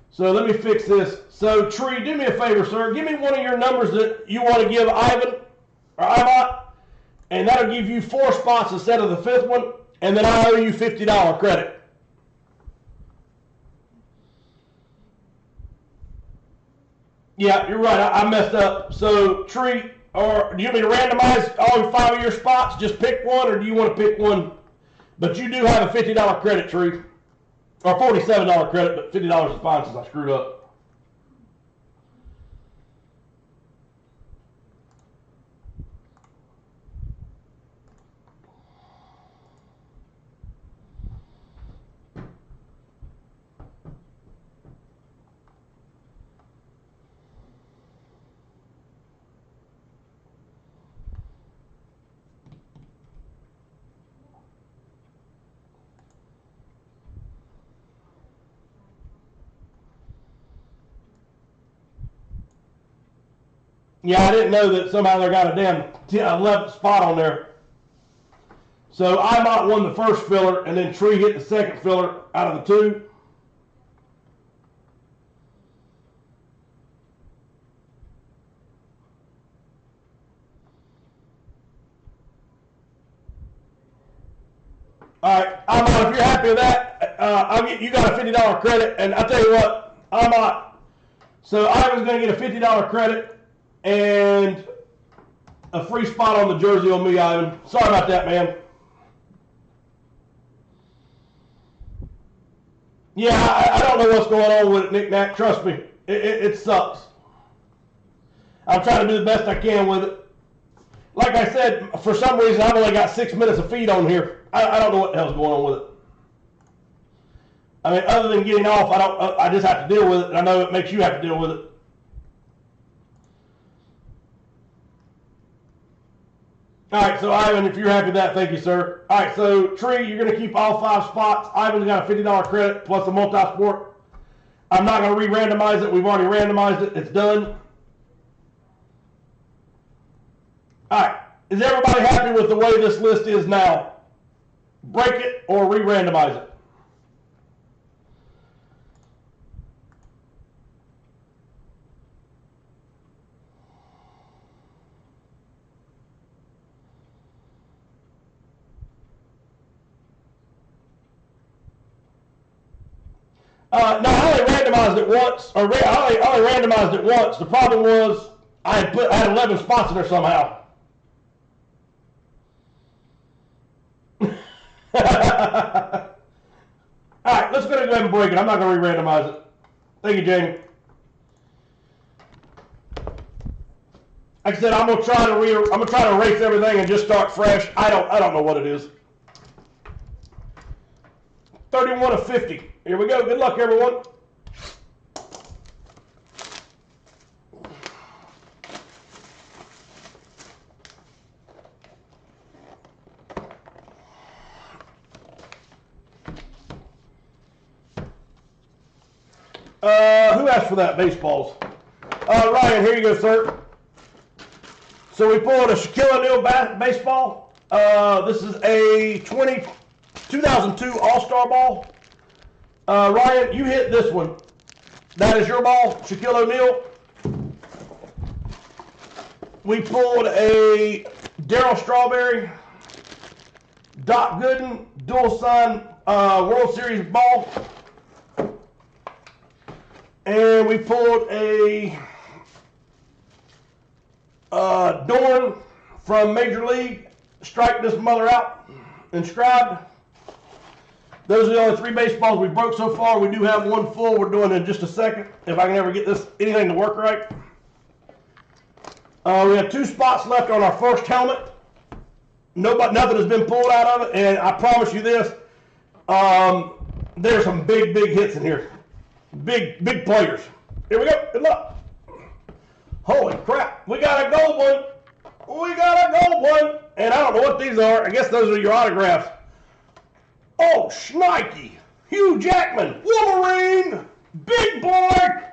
So let me fix this. So Tree, do me a favor, sir. Give me one of your numbers that you want to give Ivan, or Ivot, and that'll give you 4 spots instead of the 5th one. and then I owe you $50 credit. Yeah, you're right. I messed up. So, Tree, or do you want me to randomize all 5 of your spots? Just pick one, or do you want to pick one? But you do have a $50 credit, Tree. Or $47 credit, but $50 is fine since I screwed up. Yeah, I didn't know that somehow they got a damn 11th spot on there. So I might won the first filler, and then Tree hit the second filler out of the 2. All right, if you're happy with that, you got a $50 credit, and I'll tell you what, so Ivan's going to get a $50 credit and a free spot on the jersey on me, Ivan. Sorry about that, man. Yeah, I don't know what's going on with it, Nick Nack. Trust me, it sucks. I'm trying to do the best I can with it. Like I said, for some reason, I've only got 6 minutes of feed on here. I don't know what the hell's going on with it. I mean, other than getting off, I just have to deal with it. And I know it makes you have to deal with it. All right, so Ivan, if you're happy with that, thank you, sir. All right, so Tree, you're going to keep all 5 spots. Ivan's got a $50 credit plus a multi-sport. I'm not going to re-randomize it. We've already randomized it. It's done. All right, is everybody happy with the way this list is now? Break it or re-randomize it? No, I only randomized it once. I only randomized it once. The problem was I had 11 spots in there somehow. All right, let's go ahead and break it. I'm not going to re-randomize it. Thank you, Jamie. Like I said, I'm gonna try to erase everything and just start fresh. I don't know what it is. 31 of 50. Here we go. Good luck, everyone. Who asked for that? Baseballs. Ryan, here you go, sir. So we pulled a Shaquille O'Neal baseball. This is a 2002 All-Star ball. Ryan, you hit this one. That is your ball, Shaquille O'Neal. We pulled a Darryl Strawberry, Doc Gooden, dual sign World Series ball. And we pulled a Dorn from Major League. Strike this mother out. Inscribed. Those are the only 3 baseballs we broke so far. We do have one full. We're doing it in just a second. If I can ever get anything to work right. We have 2 spots left on our first helmet. Nothing has been pulled out of it. And I promise you this, there's some big hits in here. Big players. Here we go. Good luck. Holy crap. We got a gold one. And I don't know what these are. I guess those are your autographs. Oh, Schnikey. Hugh Jackman. Wolverine. Big boy.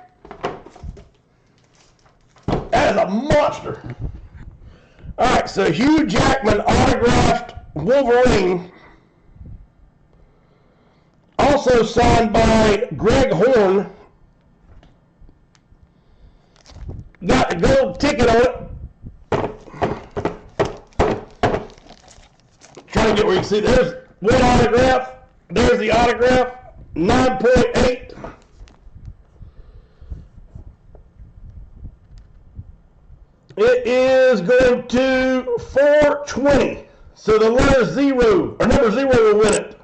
That is a monster. All right, so Hugh Jackman autographed Wolverine. Also signed by Greg Horn. Got the gold ticket on it. Trying to get where you can see. There's One autograph. There's the autograph. 9.8. It is going to 420. So the letter 0, or number 0 will win it.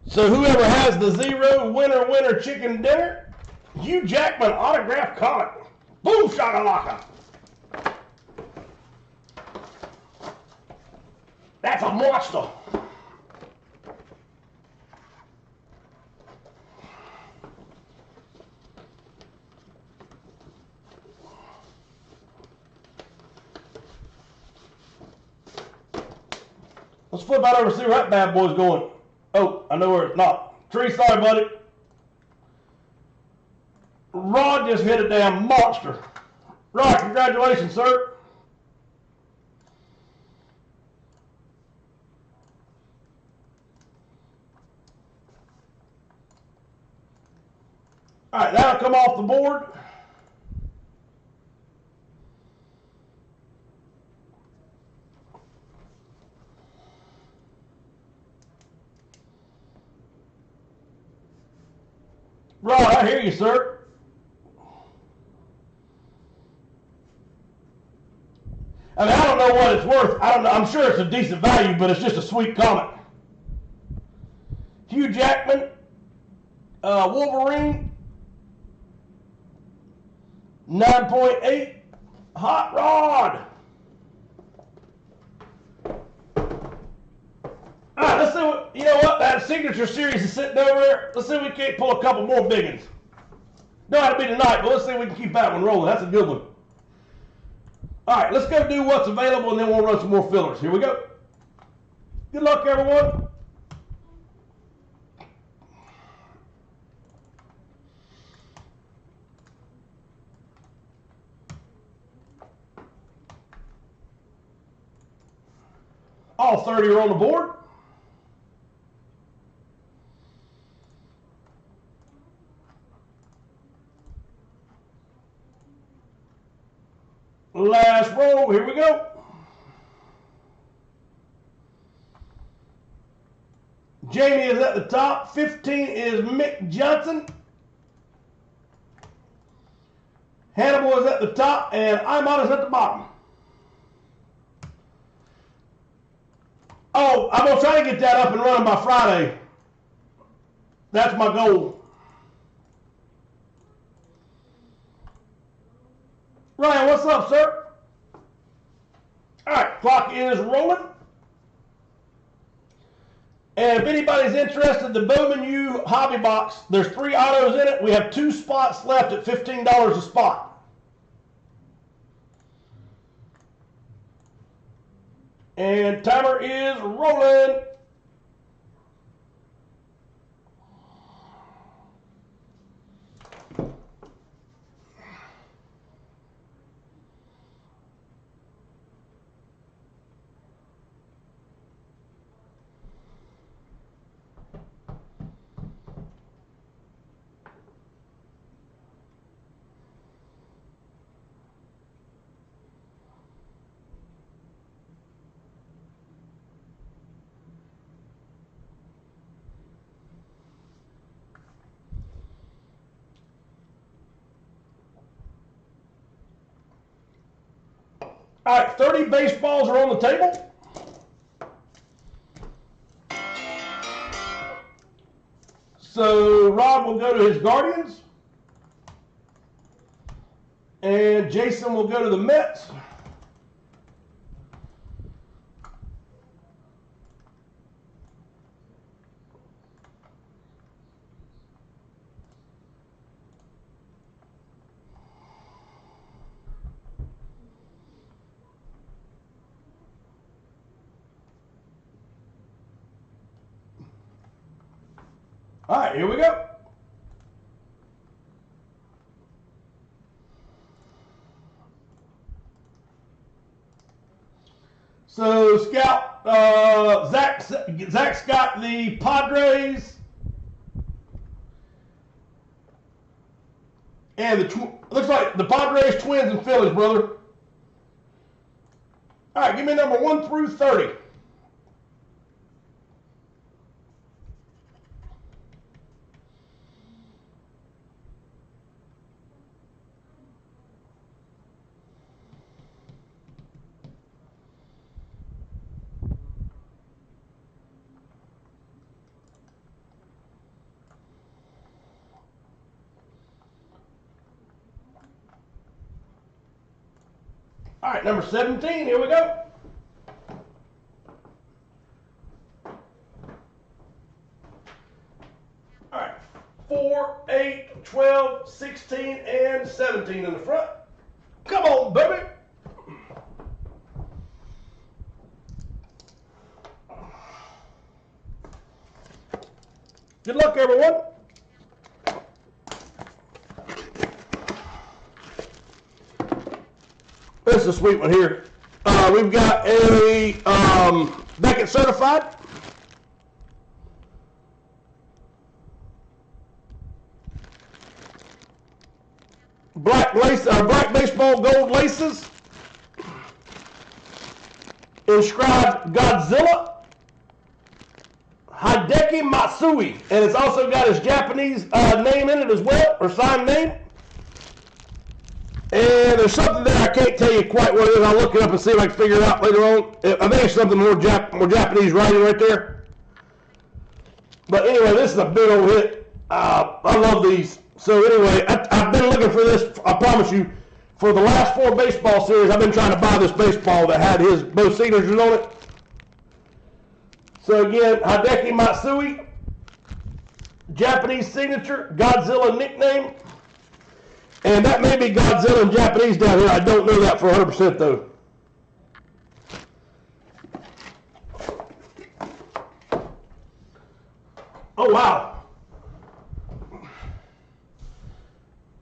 So whoever has the 0, winner, chicken dinner, Hugh Jackman autograph comic. Boom shakalaka. That's a monster. Let's flip out over and see where that bad boy's going. Oh, I know where it's not. Tree, sorry, buddy. Rod just hit a damn monster. Rod, congratulations, sir. All right, that'll come off the board. Rod, I hear you, sir. I mean, I don't know what it's worth. I don't know. I'm sure it's a decent value, but it's just a sweet comic. Hugh Jackman, Wolverine, 9.8, Hot Rod. All right, let's see what, you know what, that signature series is sitting over there. Let's see if we can't pull a couple more big ones. Don't have to be tonight, but let's see if we can keep that one rolling. That's a good one. All right, let's go do what's available, and then we'll run some more fillers. Here we go. Good luck, everyone. All 30 are on the board. Last row, here we go. Jamie is at the top. 15 is Mick Johnson. Hannibal is at the top, and Imon is at the bottom. Oh, I'm going to try to get that up and running by Friday. That's my goal. Ryan, what's up, sir? All right, clock is rolling. And if anybody's interested in the Bowman U hobby box, there's 3 autos in it. We have 2 spots left at $15 a spot. And timer is rolling. All right, 30 baseballs are on the table. So Rob will go to his Guardians. And Jason will go to the Mets. All right, here we go. So Scout, Zach's got the Padres and looks like the Padres, Twins, and Phillies, brother. All right, give me number 1 through 30. All right, number 17, here we go. All right, 4, 8, 12, 16, and 17 in the front. Come on, baby. Good luck, everyone. This is a sweet one here. We've got a Beckett certified. Black lace, black baseball gold laces. Inscribed Godzilla. Hideki Matsui, and it's also got his Japanese name in it as well, or signed name. And there's something there I can't tell you quite what it is. I'll look it up and see if I can figure it out later on. I think it's something more Japanese writing right there. But anyway, this is a big old hit. I love these. So anyway, I've been looking for this, I promise you, for the last 4 baseball series. I've been trying to buy this baseball that had his both signatures on it. So again, Hideki Matsui, Japanese signature, Godzilla nickname. And that may be Godzilla in Japanese down here. I don't know that for 100% though. Oh, wow.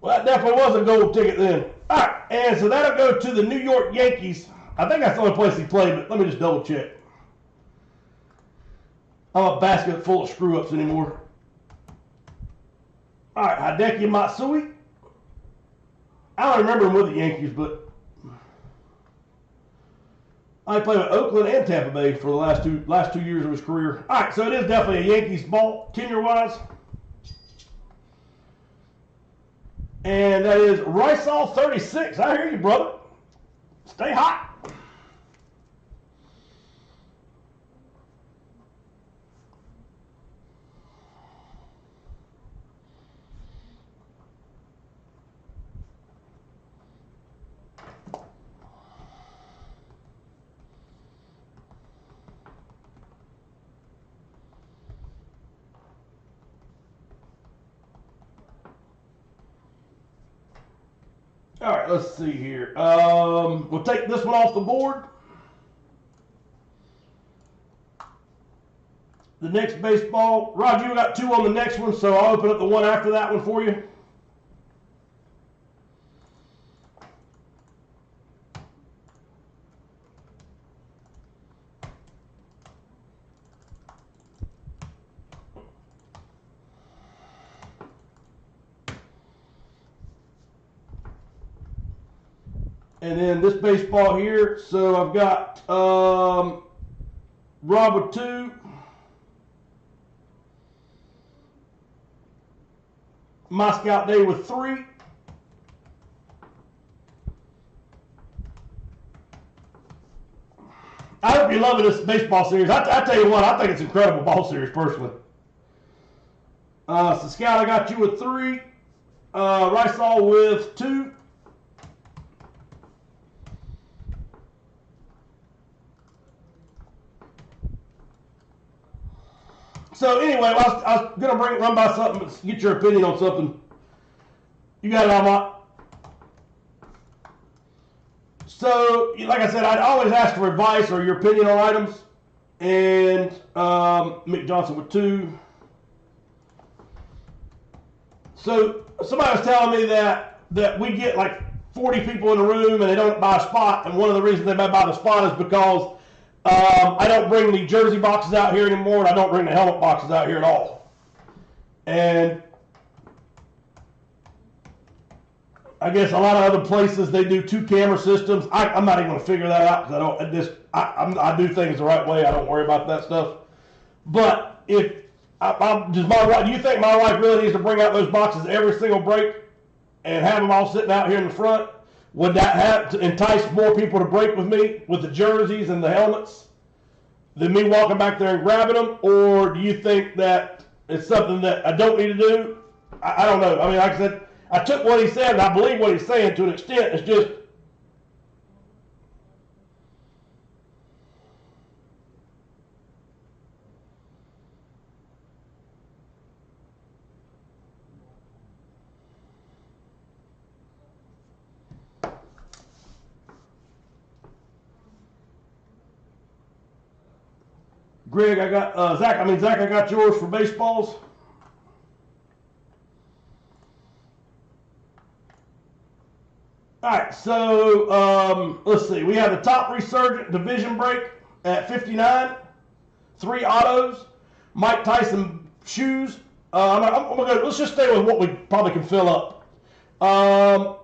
Well, that definitely was a gold ticket then. All right, and so that'll go to the New York Yankees. I think that's the only place he played, but let me just double check. I'm a basket full of screw-ups anymore. All right, Hideki Matsui. I don't remember him with the Yankees, but I played with Oakland and Tampa Bay for the last two years of his career. All right, so it is definitely a Yankees ball, tenure-wise. And that is Rysall 36. I hear you, brother. Stay hot. All right, let's see here. We'll take this one off the board. The next baseball. Roger, you got 2 on the next one, so I'll open up the one after that one for you. And then this baseball here, so I've got Rob with 2. My Scout Day with 3. I hope you're loving this baseball series. I tell you what, I think it's an incredible ball series personally. So Scout, I got you with 3. Rysall with 2. So anyway, I was going to run by something, get your opinion on something. You got it, Almont. So, like I said, I'd always ask for advice or your opinion on items. And Mick Johnson with 2. So somebody was telling me that we get like 40 people in the room and they don't buy a spot. And one of the reasons they might buy the spot is because I don't bring the jersey boxes out here anymore, and I don't bring the helmet boxes out here at all. And I guess a lot of other places they do 2 camera systems. I'm not even going to figure that out because I do things the right way. I don't worry about that stuff. But if does my wife, do you think my wife really needs to bring out those boxes every single break and have them all sitting out here in the front? Would that have to entice more people to break with me with the jerseys and the helmets than me walking back there and grabbing them? Or do you think that it's something that I don't need to do? I don't know. I mean, like I said, I took what he said and I believe what he's saying to an extent. It's just, Greg, I got Zach, I got yours for baseballs. All right, so let's see. We have the top resurgent division break at 59. 3 autos. Mike Tyson shoes. I'm gonna go, let's just stay with what we probably can fill up.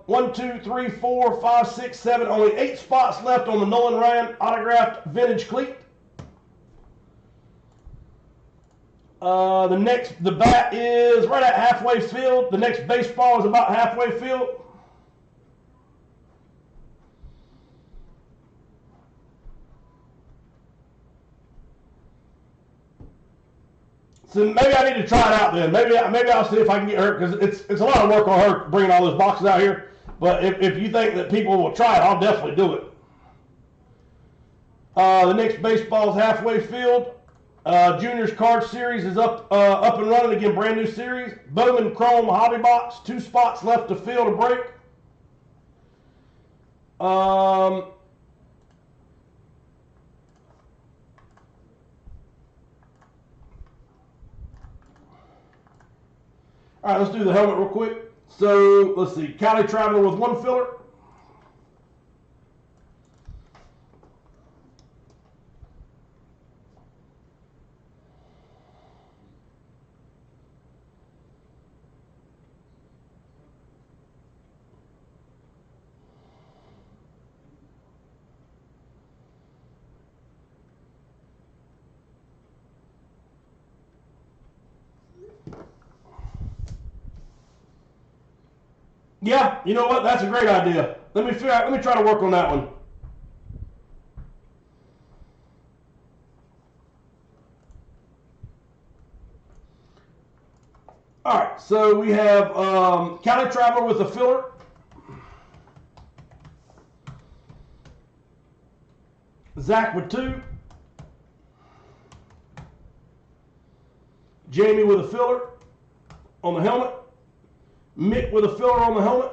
1, 2, 3, 4, 5, 6, 7. Only 8 spots left on the Nolan Ryan autographed vintage cleat. The bat is right at halfway filled. The next baseball is about halfway filled. So maybe I need to try it out then. Maybe I'll see if I can get her, because it's a lot of work on her bringing all those boxes out here. But if you think that people will try it, I'll definitely do it. The next baseball is halfway filled. Juniors card series is up and running again, brand new series. Bowman Chrome Hobby Box, 2 spots left to fill to break. All right, let's do the helmet real quick. So let's see, Cali Traveler with 1 filler. Yeah, you know what? That's a great idea. Let me try to work on that one. All right, so we have Cali Traveler with a filler. Zach with 2. Jamie with a filler on the helmet. Mick with a filler on the helmet.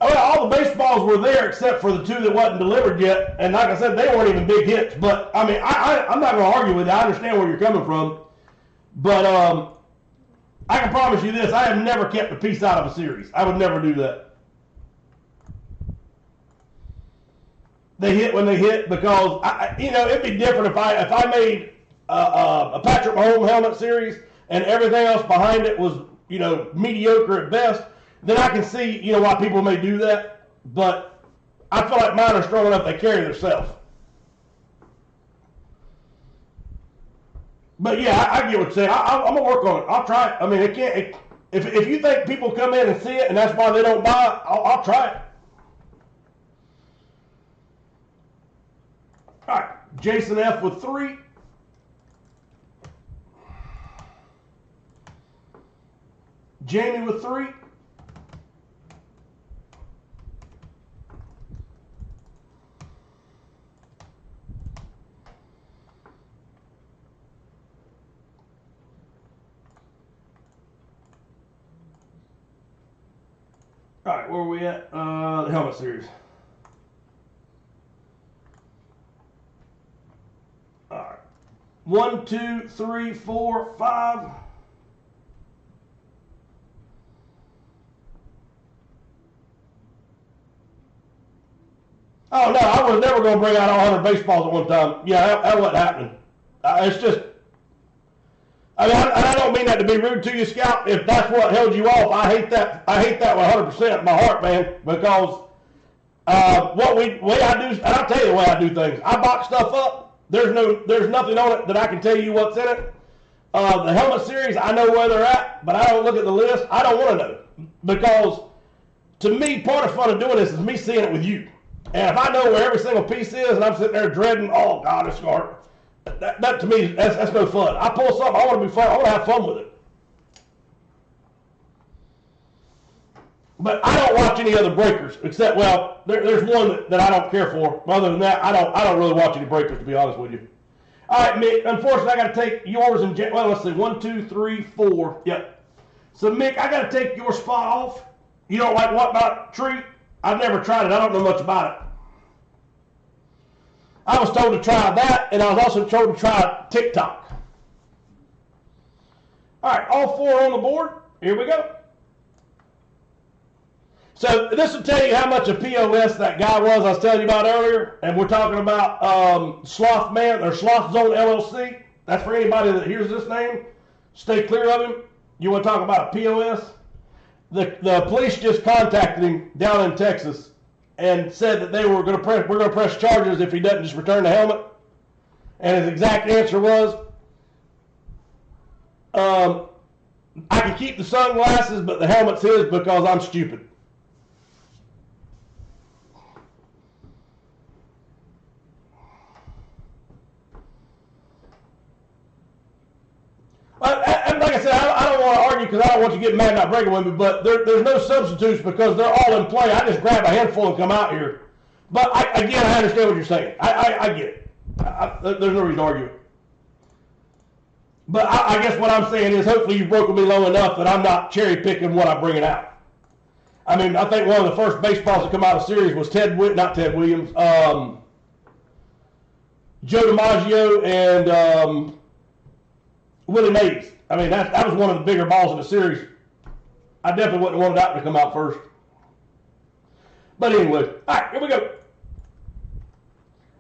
Oh, yeah, all the baseballs were there except for the 2 that wasn't delivered yet. And like I said, they weren't even big hits. But, I mean, I'm not going to argue with you. I understand where you're coming from. But I can promise you this. I have never kept a piece out of a series. I would never do that. They hit when they hit, because it'd be different if I made a Patrick Mahomes helmet series and everything else behind it was mediocre at best. Then I can see why people may do that. But I feel like mine are strong enough they carry themselves. But yeah, I get what you're saying. I'm gonna work on it. I'll try it. I mean, if you think people come in and see it and that's why they don't buy it, I'll try it. All right, Jason F with 3. Jamie with 3. All right, where are we at? The helmet series. All right. 1, 2, 3, 4, 5. Oh no, I was never going to bring out all 100 baseballs at one time. Yeah, that wasn't happening. It's just, I mean, I don't mean that to be rude to you, Scout. If that's what held you off, I hate that. I hate that 100% in my heart, man. Because way I do, and I'll tell you the way I do things. I box stuff up. There's nothing on it that I can tell you what's in it. The helmet series, I know where they're at, but I don't look at the list. I don't want to know because to me, part of the fun of doing this is me seeing it with you. And if I know where every single piece is, and I'm sitting there dreading, oh God, it's hard. That to me, that's no fun. I pull something, I want to be fun. I want to have fun with it. But I don't watch any other breakers except, well, there's one that I don't care for. Other than that, I don't really watch any breakers, to be honest with you. All right, Mick. Unfortunately, I got to take yours and well, let's see, 1, 2, 3, 4. Yep. So Mick, I got to take your spot off. You don't like what about treat? I've never tried it. I don't know much about it. I was told to try that, and I was also told to try TikTok. All right, all 4 on the board. Here we go. So this will tell you how much a POS that guy was I was telling you about earlier. And we're talking about Sloth Man or Sloth Zone LLC. That's for anybody that hears this name. Stay clear of him. You want to talk about a POS? The police just contacted him down in Texas and said that we're going to press charges if he doesn't just return the helmet. And his exact answer was, I can keep the sunglasses, but the helmet's his because I'm stupid. Like I said, I don't want to argue because I don't want you getting mad and not breaking with me, but there's no substitutes because they're all in play. I just grab a handful and come out here. But I understand what you're saying. I get it. There's no reason to argue it. But I guess what I'm saying is hopefully you've broken me low enough that I'm not cherry picking what I'm bringing out. I mean, I think one of the first baseballs to come out of the series was not Ted Williams, Joe DiMaggio and Willie Mays. I mean, that was one of the bigger balls in the series. I definitely wouldn't have wanted that to come out first. But anyway, all right, here we go.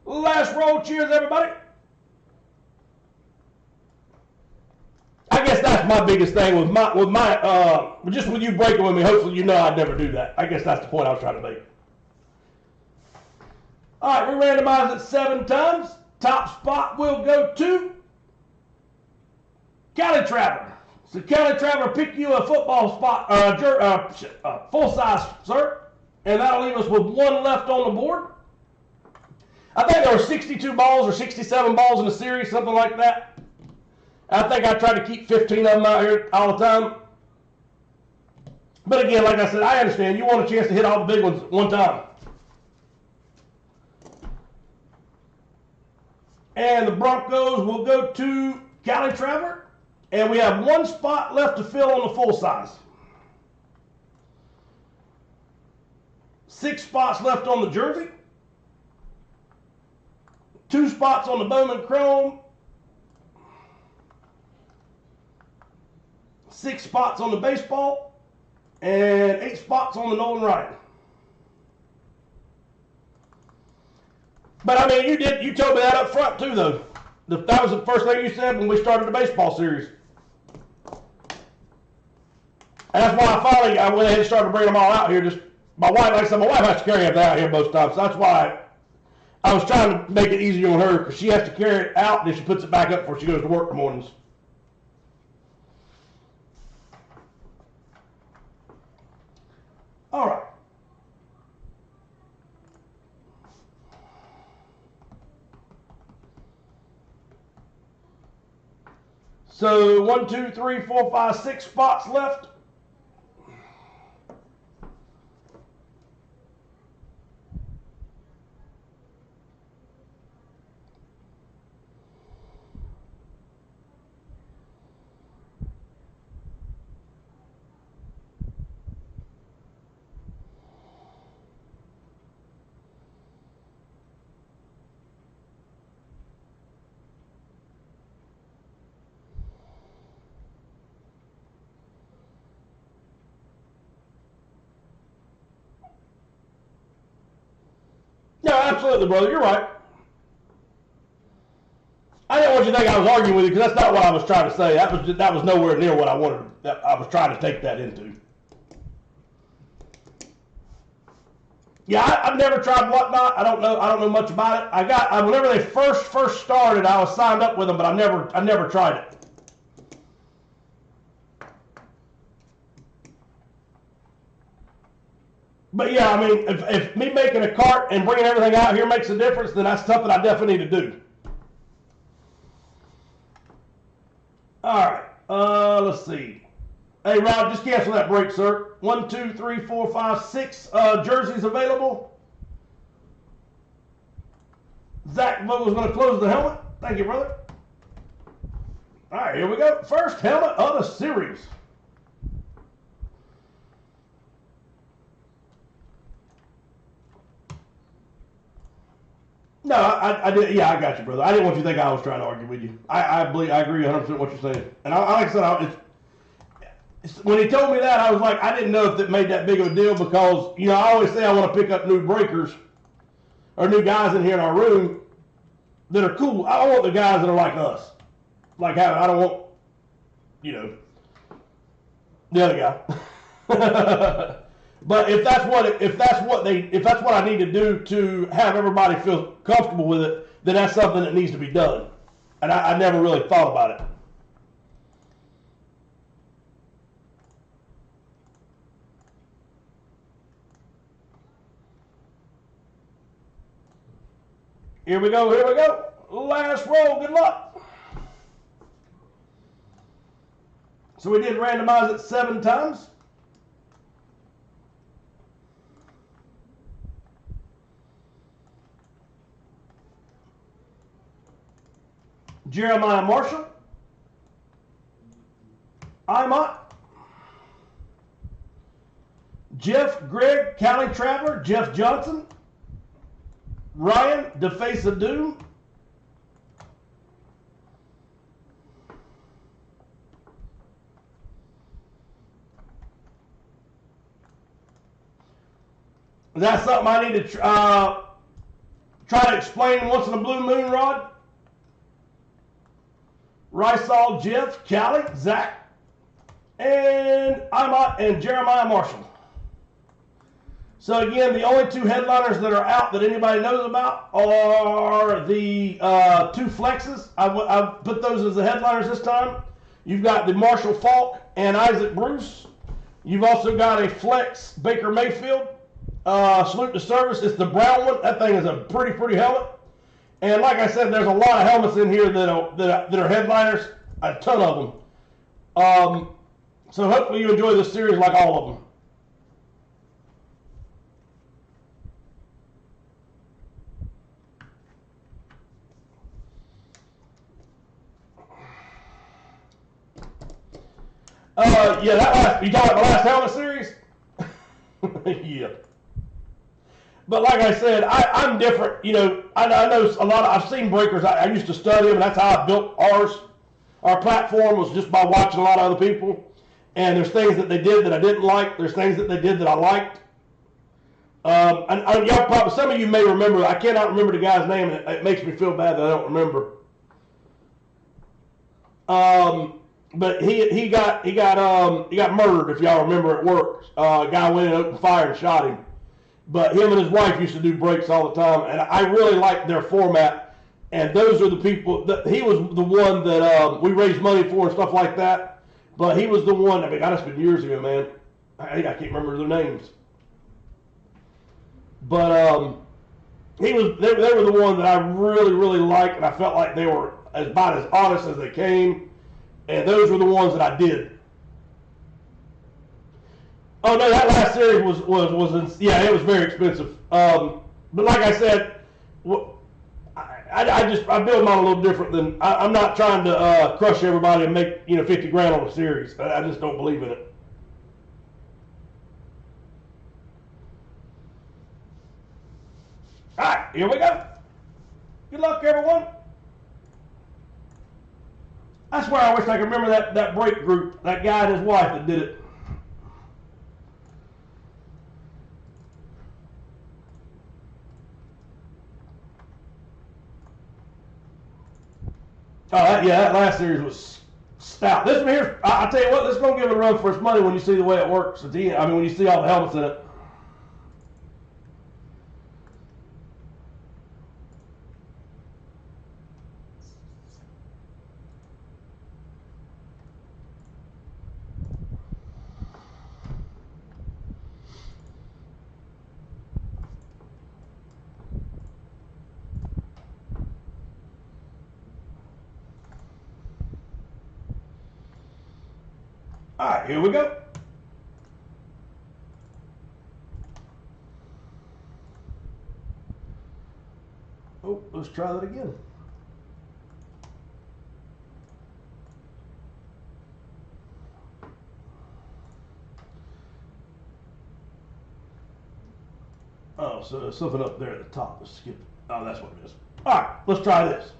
Last roll. Cheers, everybody. I guess that's my biggest thing with my just with you breaking with me. Hopefully, you know I'd never do that. I guess that's the point I was trying to make. All right, we randomized it 7 times. Top spot will go to Cali Traveler. So Cali Traveler, pick you a football spot, full size, sir. And that'll leave us with 1 left on the board. I think there were 62 balls or 67 balls in the series, something like that. I think I try to keep 15 of them out here all the time. But again, like I said, I understand. You want a chance to hit all the big ones one time. And the Broncos will go to Cali Traveler. And we have 1 spot left to fill on the full size. 6 spots left on the jersey. 2 spots on the Bowman Chrome. 6 spots on the baseball. And 8 spots on the Nolan Ryan. But I mean, you told me that up front too, though. That was the first thing you said when we started the baseball series. And that's why I went ahead and started bringing them all out here. Just my wife, like I said, my wife has to carry them out here most times. So that's why I was trying to make it easier on her because she has to carry it out and then she puts it back up before she goes to work in the mornings. All right. So 1, 2, 3, 4, 5, 6 spots left. No, absolutely, brother. You're right. I didn't want you to think I was arguing with you because that's not what I was trying to say. That was nowhere near what I wanted. That I was trying to take that into. Yeah, I've never tried Whatnot. I don't know much about it. Whenever they first started, I was signed up with them, but I never tried it. But yeah, I mean, if me making a cart and bringing everything out here makes a difference, then that's something I definitely need to do. All right, let's see. Hey, Rod, just cancel that break, sir. 1, 2, 3, 4, 5, 6 jerseys available. Zach was going to close the helmet. Thank you, brother. All right, here we go. First helmet of the series. No, I did. Yeah, I got you, brother. I didn't want you to think I was trying to argue with you. I agree 100% with what you're saying. And like I said, when he told me that, I was like, I didn't know if it made that big of a deal because, you know, I always say I want to pick up new breakers or new guys in here in our room that are cool. I want the guys that are like us. Like, I don't want, you know, the other guy. But if that's what I need to do to have everybody feel comfortable with it, then that's something that needs to be done. And I never really thought about it. Here we go. Last roll. Good luck. So we did randomize it 7 times. Jeremiah Marshall, Imot, Jeff Greg, Cali Traveler, Jeff Johnson, Ryan, The Face of Doom, that's something I need to try to explain once in a blue moon, Rod. Rysal, Jeff, Cali, Zach, and Imot and Jeremiah Marshall. So again, the only 2 headliners that are out that anybody knows about are the 2 flexes. I've put those as the headliners this time. You've got the Marshall Falk and Isaac Bruce. You've also got a flex Baker Mayfield. Salute to service. It's the brown one. That thing is a pretty helmet. And like I said, there's a lot of helmets in here that are headliners, a ton of them. So hopefully you enjoy this series like all of them. Yeah, you talking about the last helmet series? Yeah. But like I said, I'm different. You know, I know a lot of, I've seen breakers. I used to study them, and that's how I built ours. Our platform was just by watching a lot of other people. And there's things that they did that I didn't like. There's things that they did that I liked. And y'all probably, some of you may remember, I cannot remember the guy's name, and it makes me feel bad that I don't remember. But he got murdered, if y'all remember, at work. A guy went in and opened fire and shot him. But him and his wife used to do breaks all the time, and I really liked their format. And those are the people that he was the one that we raised money for and stuff like that. But he was the one. I mean, God, it's been years ago, man. I can't remember their names. But they were the one that I really liked, and I felt like they were about as honest as they came. And those were the ones that I did. Oh no, that last series was yeah, it was very expensive. But like I said, I build mine a little different than I'm not trying to crush everybody and make 50 grand on a series. I just don't believe in it. All right, here we go. Good luck, everyone. I swear I wish I could remember that break group, that guy and his wife that did it. Yeah, that last series was stout. This one here, I tell you what, this is going to give it a run for its money when you see the way it works at the end. I mean, when you see all the helmets in it. All right, here we go. Oh, let's try that again. Oh, so there's something up there at the top. Let's skip it. Oh, that's what it is. All right, let's try this.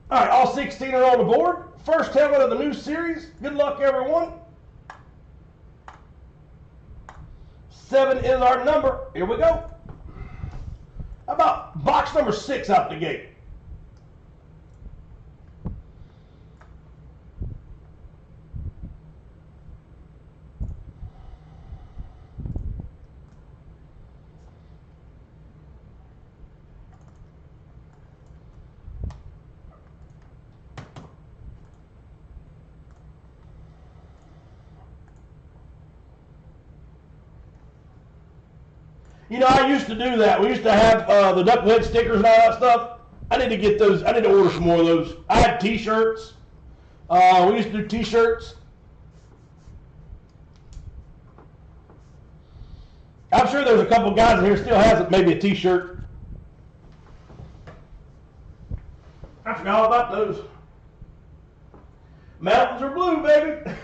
All right, all 16 are on the board. First helmet of the new series. Good luck, everyone. 7 is our number. Here we go. How about box number 6 out the gate? You know, I used to do that. We used to have the knucklehead stickers and all that stuff. I need to get those. I need to order some more of those. I had T-shirts. We used to do T-shirts. I'm sure there's a couple guys in here still has maybe a T-shirt. I forgot all about those. Mountains are blue, baby.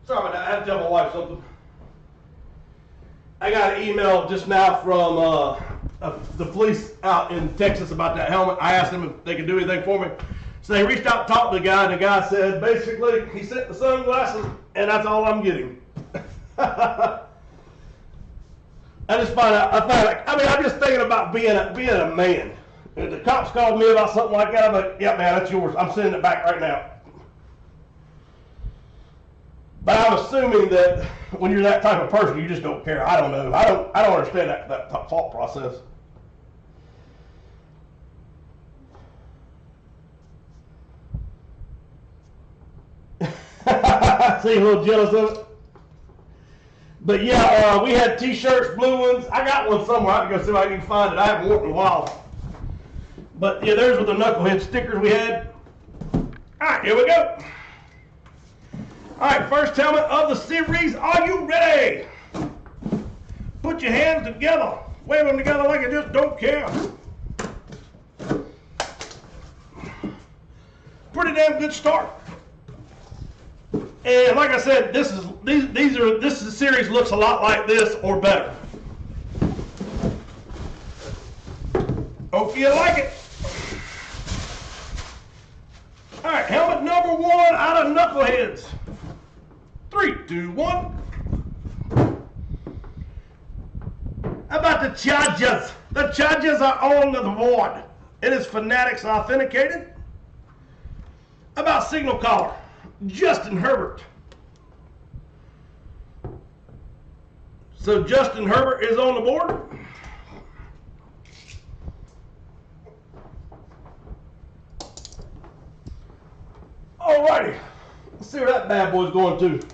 Sorry about that. I had to tell my wife something. I got an email just now from the police out in Texas about that helmet. I asked them if they could do anything for me. So they reached out and talked to the guy, and the guy said, basically, he sent the sunglasses, and that's all I'm getting. I just find out, I'm just thinking about being a man. If the cops called me about something like that, I'm like, yeah, man, that's yours. I'm sending it back right now. But I'm assuming that when you're that type of person, you just don't care. I don't know. I don't understand that thought process. See, a little jealous of it. But yeah, we had T-shirts, blue ones. I got one somewhere. I have to go see if I can find it. I haven't worn it in a while. But yeah, there's with the knucklehead stickers we had. All right, here we go. All right, first helmet of the series. Are you ready? Put your hands together. Wave them together like you just don't care. Pretty damn good start. And like I said, this series looks a lot like this or better. Hope you like it. All right, helmet number 1 out of Knuckleheads. 3, 2, 1. How about the Chargers? The Chargers are on the board. It is Fanatics authenticated. How about signal caller? Justin Herbert. So Justin Herbert is on the board. Alrighty, let's see where that bad boy's going to.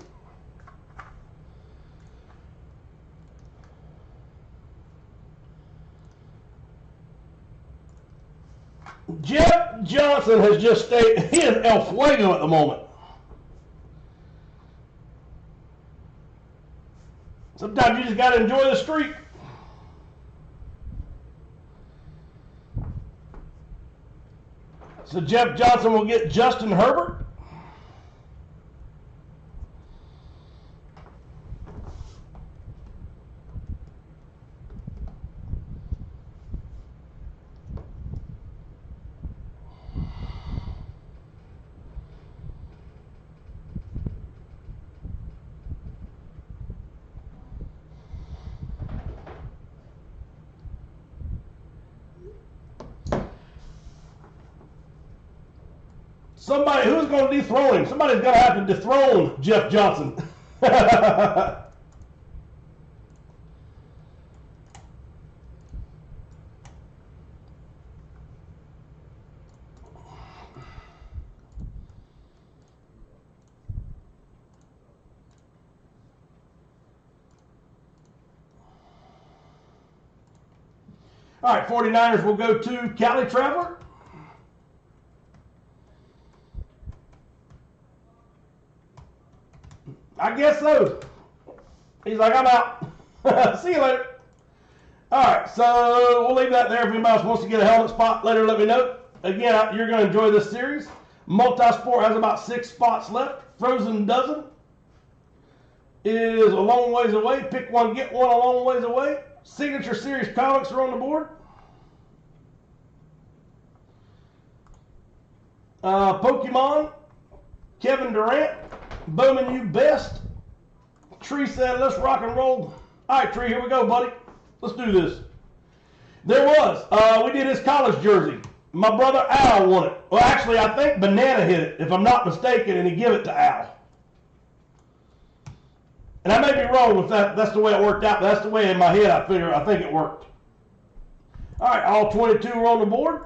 Jeff Johnson has just stayed. He is El Fuego at the moment. Sometimes you just got to enjoy the streak. So Jeff Johnson will get Justin Herbert. Somebody, who's going to dethrone him? Somebody's going to have to dethrone Jeff Johnson. All right, 49ers will go to Cali Traveler. I guess so. He's like, I'm out. See you later. All right, so we'll leave that there. If anybody else wants to get a helmet spot later, let me know. Again, you're going to enjoy this series. Multisport has about 6 spots left. Frozen Dozen is a long ways away. Pick one, get one a long ways away. Signature Series comics are on the board. Pokemon, Kevin Durant, Bowman U best. Tree said, let's rock and roll. All right, Tree, here we go, buddy. Let's do this. There was. We did his college jersey. My brother Al won it. Well, actually, I think Banana hit it, if I'm not mistaken, and he gave it to Al. And I may be wrong with that. That's the way it worked out. But that's the way in my head I think it worked. All right, all 22 are on the board.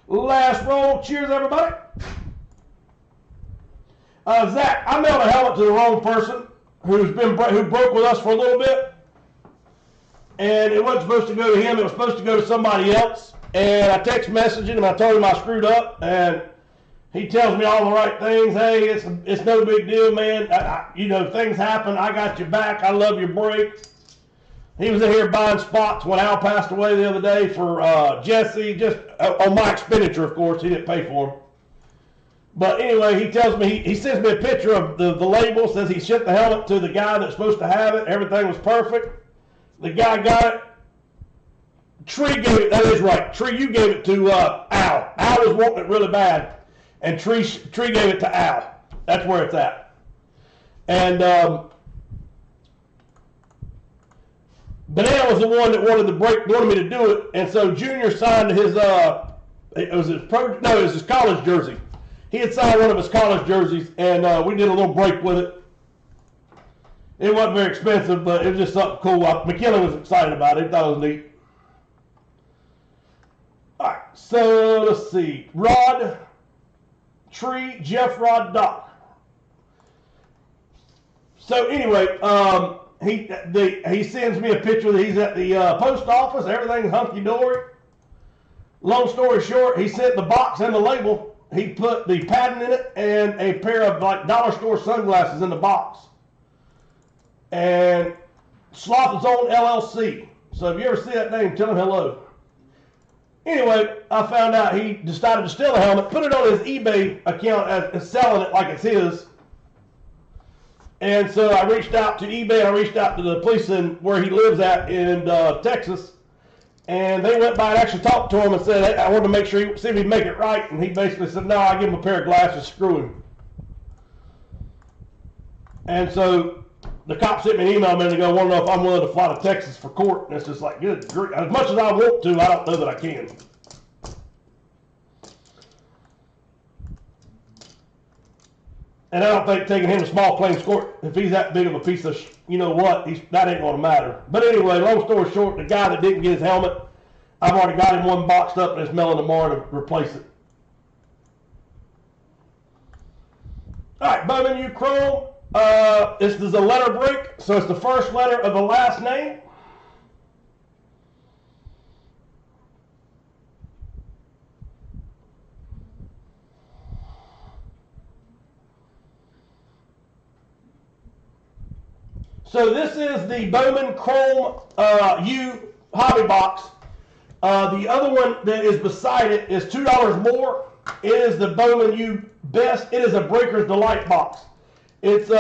Last roll. Cheers, everybody. Zach, I mailed a helmet to the wrong person who broke with us for a little bit. And it wasn't supposed to go to him. It was supposed to go to somebody else. And I text messaged him and I told him I screwed up. And he tells me all the right things. Hey, it's no big deal, man. Things happen. I got your back. I love your break. He was in here buying spots when Al passed away the other day for Jesse, just on my expenditure, of course. He didn't pay for him. But anyway, he tells me, he sends me a picture of the label, says he shipped the helmet to the guy that's supposed to have it. Everything was perfect. The guy got it. Tree gave it, that is right. Tree, you gave it to Al. Al was wanting it really bad. And Tree gave it to Al. That's where it's at. And Banana was the one that wanted me to do it. And so Junior signed his, it was his college jersey. He had signed one of his college jerseys, and we did a little break with it. It wasn't very expensive, but it was just something cool. McKinley was excited about it. He thought it was neat. All right, so let's see. Rod, Tree, Jeff, Rod, Doc. So anyway, he sends me a picture that he's at the post office. Everything's hunky-dory. Long story short, he sent the box and the label. He put the patent in it and a pair of dollar store sunglasses in the box. And Sloth is on LLC. So if you ever see that name, tell him hello. Anyway, I found out he decided to steal a helmet, put it on his eBay account as selling it like it's his. And so I reached out to eBay. I reached out to the police where he lives at in Texas. And they went by and actually talked to him and said, hey, I wanted to make sure, see if he'd make it right. And he basically said, no, I give him a pair of glasses, screw him. And so the cop sent me an email a minute ago, wanting to know if I'm willing to fly to Texas for court. And it's just like, good grief. As much as I want to, I don't know that I can. And I don't think taking him to small claims court, if he's that big of a piece of, you know what, that ain't going to matter. But anyway, long story short, the guy that didn't get his helmet, I've already got him one boxed up and it's mailing tomorrow to replace it. All right, Bowman U Chrome. This is a letter break, so it's the first letter of the last name. So this is the Bowman Chrome U hobby box. The other one that is beside it is $2 more. It is the Bowman U Best. It is a Breaker's Delight box. It's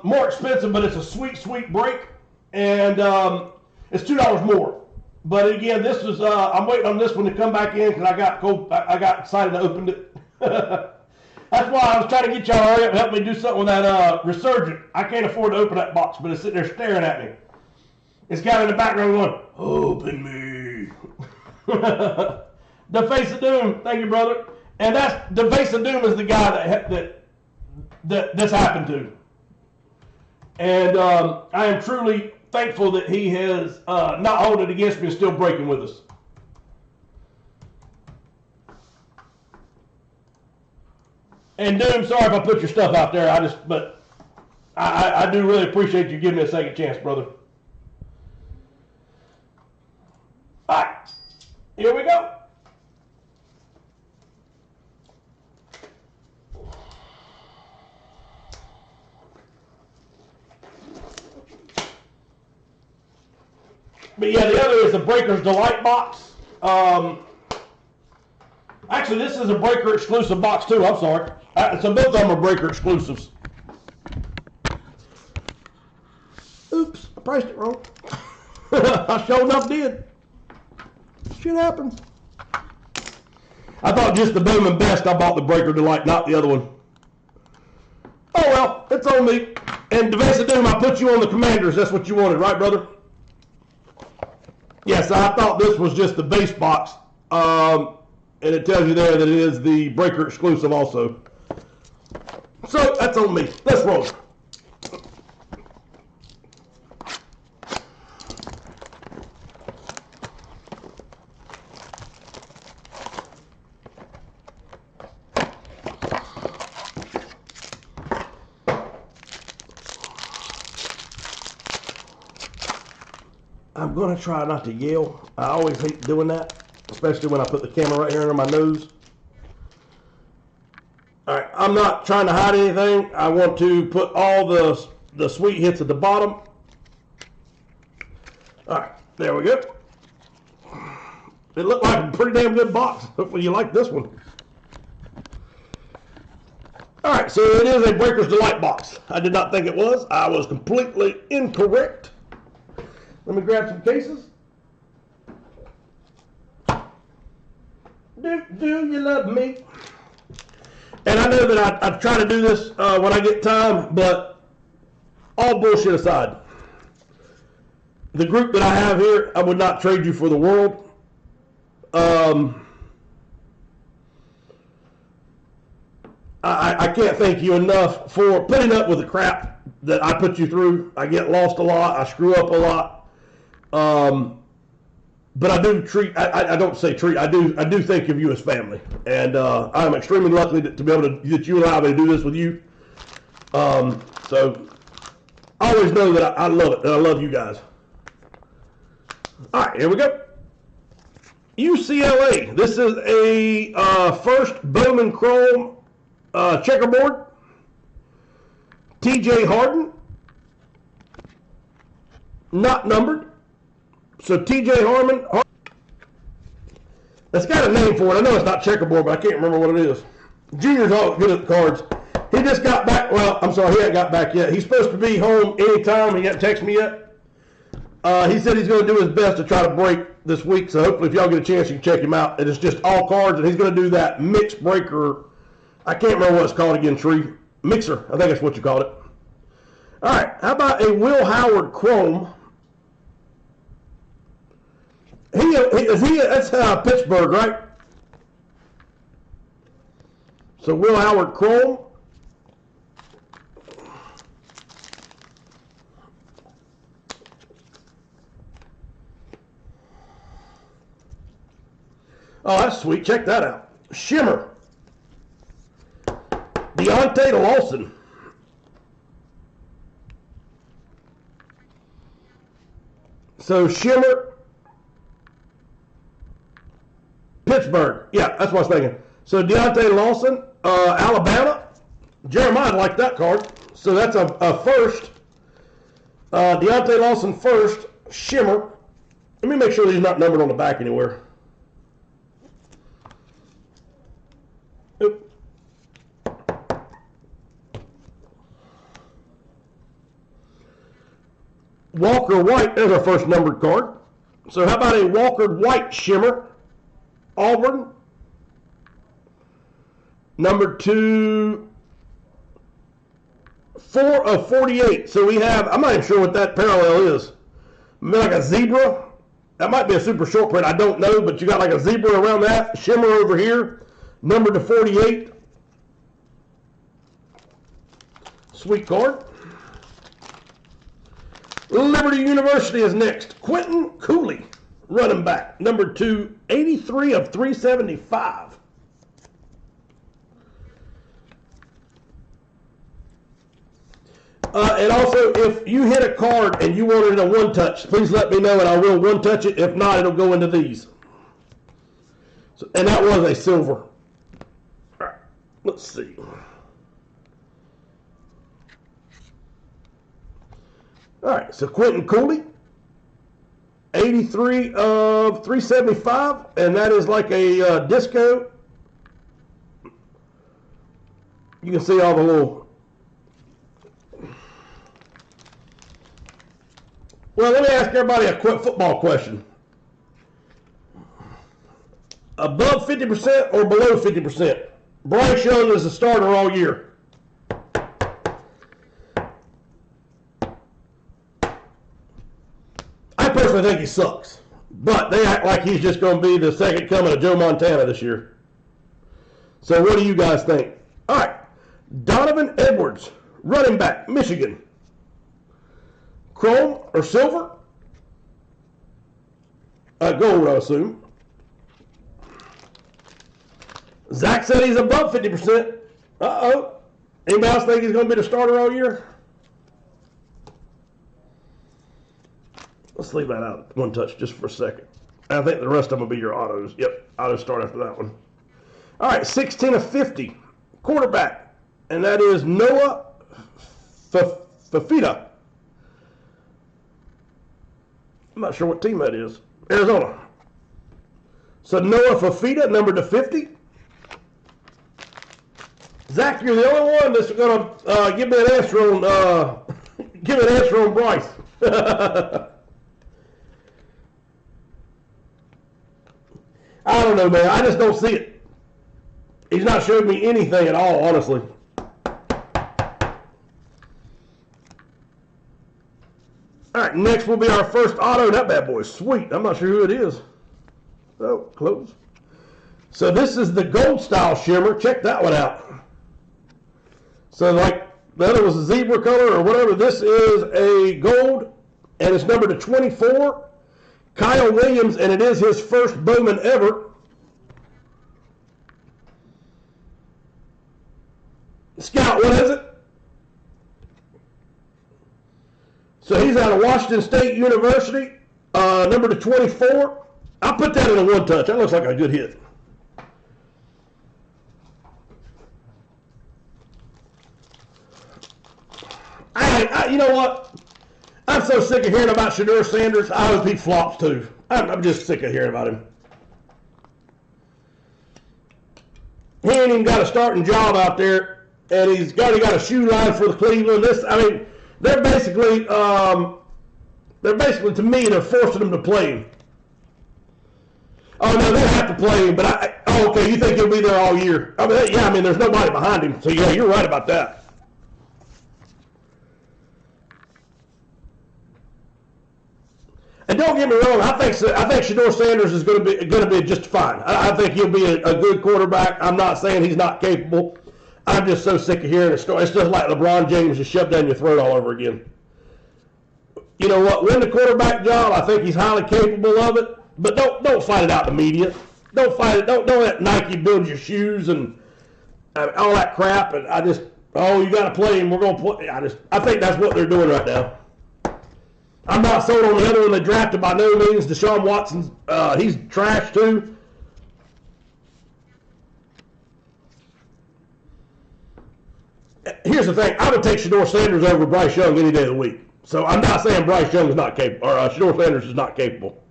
more expensive, but it's a sweet, sweet break. And it's $2 more. But again, this was I'm waiting on this one to come back in because I got excited to open it. That's why I was trying to get y'all to hurry up and help me do something with that Resurgent. I can't afford to open that box, but it's sitting there staring at me. It's kind of in the background going, open me. The Face of Doom, thank you, brother. And that's the Face of Doom is the guy that this happened to. And I am truly thankful that he has not holding it against me and still breaking with us. And Doom, sorry if I put your stuff out there. But I do really appreciate you giving me a second chance, brother. All right, here we go. But yeah, the other is a Breaker's Delight box. Actually, this is a Breaker exclusive box too. I'm sorry. So both of them are Breaker exclusives. Oops, I priced it wrong. I sure enough did. Shit happens. I thought just the Bowman Best. I bought the Breaker Delight, not the other one. Oh well, it's on me. And the Face of Doom, I put you on the Commanders. That's what you wanted, right, brother? Yes, I thought this was just the base box. And it tells you there that it is the Breaker exclusive also. So that's on me. Let's roll. I'm going to try not to yell. I always hate doing that, especially when I put the camera right here under my nose. All right, I'm not trying to hide anything. I want to put all the sweet hits at the bottom. All right, there we go. It looked like a pretty damn good box. Hopefully you like this one. All right, so it is a Breaker's Delight box. I did not think it was. I was completely incorrect. Let me grab some cases. Do you love me? And I know that I try to do this when I get time, but all bullshit aside, the group that I have here, I would not trade you for the world. I can't thank you enough for putting up with the crap that I put you through. I get lost a lot. I screw up a lot. But I do treat, I don't say treat, I do think of you as family. And I'm extremely lucky to be able to, that you allow me to do this with you. So I always know that I love it, and I love you guys. All right, here we go. UCLA. This is a first Bowman Chrome checkerboard. TJ Harden. Not numbered. So TJ Harmon. It's got a name for it. I know it's not checkerboard, but I can't remember what it is. Junior's all good at the cards. He just got back. Well, I'm sorry, he hasn't got back yet. He's supposed to be home anytime. He hasn't texted me yet. He said he's going to do his best to try to break this week, so hopefully if y'all get a chance, you can check him out. And it's just all cards, and he's going to do that mixed breaker. I can't remember what it's called again, Tree. Mixer, I think that's what you called it. All right, how about a Will Howard Chrome? That's Pittsburgh, right? So Will Howard Chrome. Oh, that's sweet. Check that out. Shimmer. Deontay Lawson. So Shimmer. Pittsburgh. Yeah, that's what I was thinking. So Deontay Lawson, Alabama. Jeremiah liked that card. So that's a first. Deontay Lawson first, Shimmer. Let me make sure he's not numbered on the back anywhere. Oop. Walker White, there's our first numbered card. So how about a Walker White Shimmer? Auburn. Number 2, 4 of 48. So we have, I'm not even sure what that parallel is. Maybe like a zebra. That might be a super short print. I don't know, but you got like a zebra around that. Shimmer over here. Number to 48. Sweet card. Liberty University is next. Quentin Cooley, running back. Number 2, 83 of 375. And also, if you hit a card and you want it in a one-touch, please let me know and I will one-touch it. If not, it'll go into these. So, and that was a silver. All right, let's see. All right, so Quentin Cooley, 83 of 375, and that is like a disco. You can see all the little... Well, let me ask everybody a quick football question. Above 50% or below 50%? Bryce Young is the starter all year. I personally think he sucks, but they act like he's just going to be the second coming of Joe Montana this year. So what do you guys think? All right, Donovan Edwards, running back, Michigan. Chrome or silver? Gold, I assume. Zach said he's above 50%. Uh-oh. Anybody else think he's going to be the starter all year? Let's leave that out one touch just for a second. I think the rest of them will be your autos. Yep, autos start after that one. All right, 16 of 50. Quarterback. And that is Noah Fafita. I'm not sure what team that is. Arizona. So Noah Fafita, number to 50. Zach, you're the only one that's going to give me an answer on give an answer on Bryce. I don't know, man. I just don't see it. He's not showed me anything at all, honestly. All right, next will be our first auto. That bad boy is sweet. I'm not sure who it is. Oh, close. So this is the gold style shimmer. Check that one out. So like the other was a zebra color or whatever. This is a gold, and it's numbered to 24. Kyle Williams, and it is his first Bowman ever. Scout, what is it? So he's out of Washington State University, number to 24. I'll put that in a one touch. That looks like a good hit. You know what? I'm so sick of hearing about Shedeur Sanders. I hope he flops too. I'm just sick of hearing about him. He ain't even got a starting job out there, and he's got a shoe line for the Cleveland. They're basically to me, they're forcing him to play him. Oh no, they have to play him, but okay, you think he'll be there all year? There's nobody behind him, so yeah, you're right about that. And don't get me wrong, I think Shedeur Sanders is going to be just fine. I think he'll be a good quarterback. I'm not saying he's not capable. I'm just so sick of hearing the story. It's just like LeBron James just shoved down your throat all over again. You know what? Win the quarterback job. I think he's highly capable of it. But don't fight it out in the media. Don't fight it. Don't let Nike build your shoes and all that crap. And you got to play him. We're going to play. I think that's what they're doing right now. I'm not sold on the other one they drafted by no means. Deshaun Watson, he's trash too. Here's the thing. I would take Shedeur Sanders over Bryce Young any day of the week. So I'm not saying Bryce Young is not capable, or Shedeur Sanders is not capable.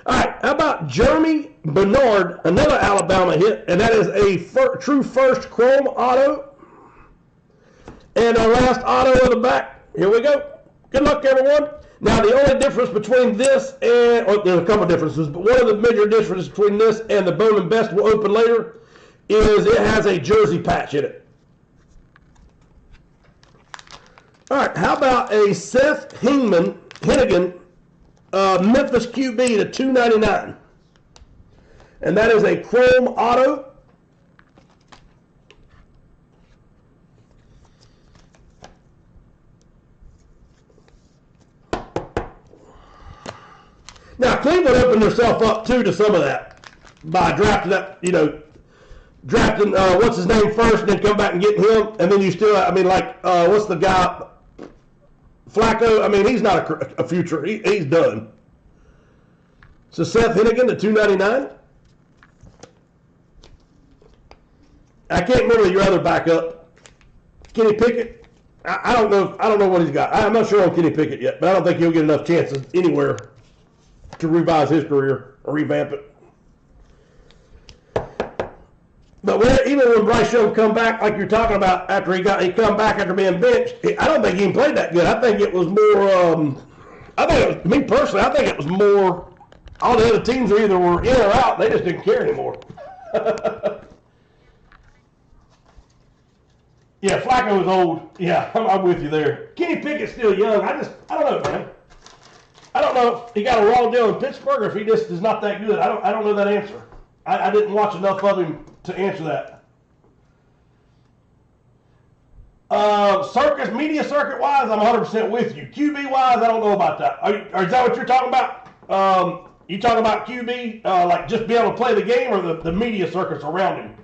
All right, how about Jeremy Bernard, another Alabama hit, and that is a true first chrome auto. And our last auto in the back. Here we go. Good luck, everyone. Now, the only difference between this and, or there's a couple of differences, but one of the major differences between this and the Bowman Best we'll open later is it has a jersey patch in it. All right, how about a Seth Hennigan Memphis QB to $2.99, and that is a chrome auto. Now Cleveland opened themselves up too to some of that by drafting that, drafting what's his name first, and then come back and get him, and then you still, what's the guy? Flacco, he's not a future. He's done. So Seth Hennigan to $2.99. I can't remember your other backup. Kenny Pickett. I don't know what he's got. I'm not sure on Kenny Pickett yet, but I don't think he'll get enough chances anywhere to revise his career or revamp it. But even when Bryce Young come back, like you're talking about, after he come back after being benched, I don't think he even played that good. I think it was more. I think it was more. All the other teams either were in or out. They just didn't care anymore. Yeah, Flacco was old. Yeah, I'm with you there. Kenny Pickett's still young. I don't know, man. I don't know if he got a raw deal in Pittsburgh or if he just is not that good. I don't know that answer. I didn't watch enough of him to answer that. Media circuit wise, I'm 100% with you. QB wise, I don't know about that. Is that what you're talking about? You talking about QB, like just be able to play the game, or the media circuits around him?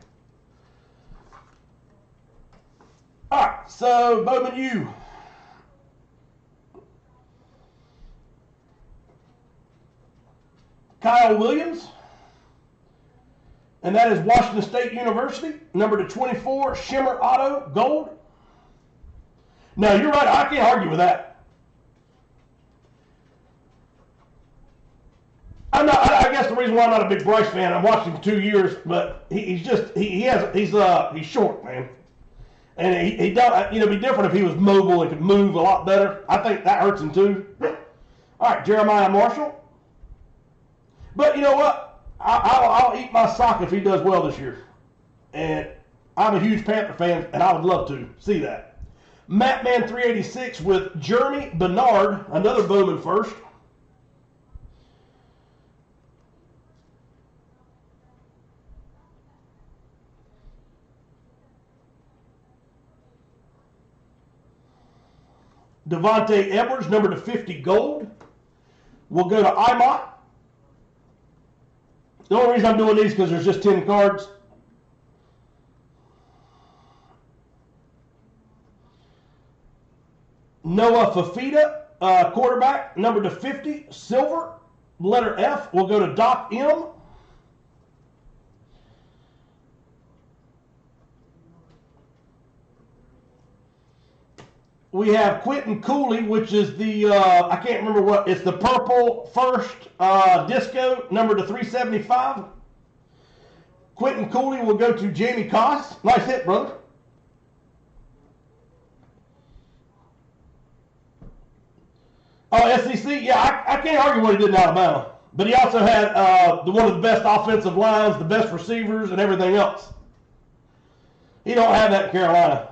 All right, so Bowman U. Kyle Williams. And that is Washington State University, number to 24, Shimmer Auto, gold. Now, you're right. I can't argue with that. I guess the reason why I'm not a big Bryce fan, I've watched him for 2 years, but he's short, man. And he does, it'd be different if he was mobile and could move a lot better. I think that hurts him too. All right, Jeremiah Marshall. But you know what? I'll eat my sock if he does well this year. And I'm a huge Panther fan, and I would love to see that. Mattman 386 with Jeremy Bernard, another Bowman first. Devontae Edwards, number to 50, gold. We'll go to IMOT. The only reason I'm doing these is because there's just 10 cards. Noah Fafita, quarterback, number to 50, silver. Letter F. We'll go to Doc M. We have Quentin Cooley, which is the, I can't remember what, it's the purple first disco, number to 375. Quentin Cooley will go to Jamie Koss. Nice hit, brother. Oh, SEC? Yeah, I can't argue what he did in Alabama. But he also had one of the best offensive lines, the best receivers, and everything else. He don't have that in Carolina.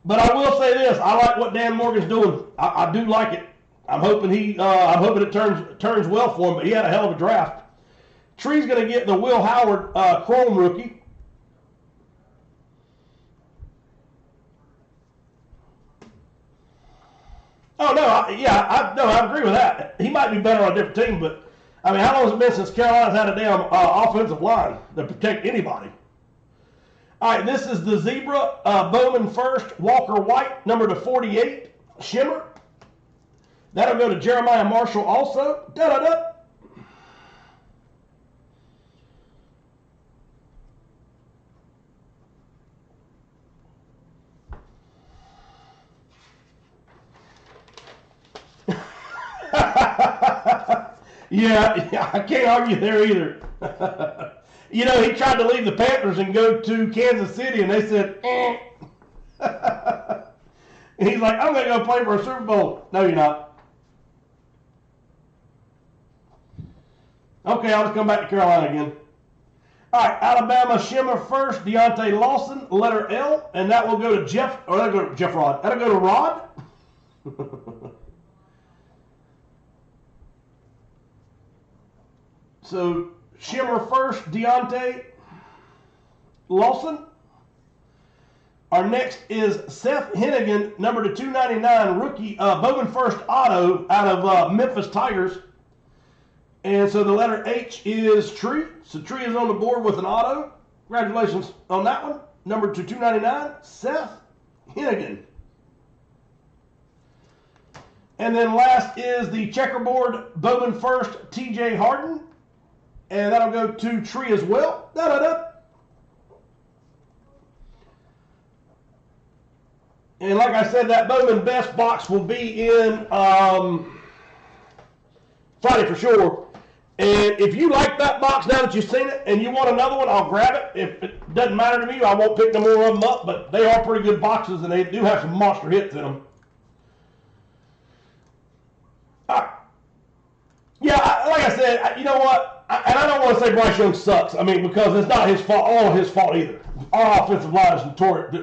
But I will say this: I like what Dan Morgan's doing. I do like it. I'm hoping it turns well for him. But he had a hell of a draft. Tree's going to get the Will Howard Chrome rookie. Oh no, I agree with that. He might be better on a different team, but I mean, how long has it been since Carolina's had a damn offensive line to protect anybody? All right, this is the Zebra Bowman first, Walker White, number to 48, Shimmer. That'll go to Jeremiah Marshall also. Da-da-da. Yeah, I can't argue there either. You know, he tried to leave the Panthers and go to Kansas City, and they said, eh. And he's like, I'm going to go play for a Super Bowl. No, you're not. Okay, I'll just come back to Carolina again. All right, Alabama Shimmer first, Deontay Lawson, letter L, and that will go to Jeff, or that'll go to Jeff Rod. That'll go to Rod. So, Shimmer first, Deontay Lawson. Our next is Seth Hennigan, number to 299, rookie, Bowman first auto out of Memphis Tigers. And so the letter H is Tree. So Tree is on the board with an auto. Congratulations on that one. Number to 299, Seth Hennigan. And then last is the checkerboard Bowman first, TJ Harden. And that'll go to Tree as well. Da-da-da. And like I said, that Bowman Best box will be in Friday for sure. And if you like that box now that you've seen it and you want another one, I'll grab it. If it doesn't matter to me, I won't pick no more of them up. But they are pretty good boxes, and they do have some monster hits in them. Yeah, like I said, you know what? And I don't want to say Bryce Young sucks. I mean, because it's not his fault, all his fault either. Our offensive line is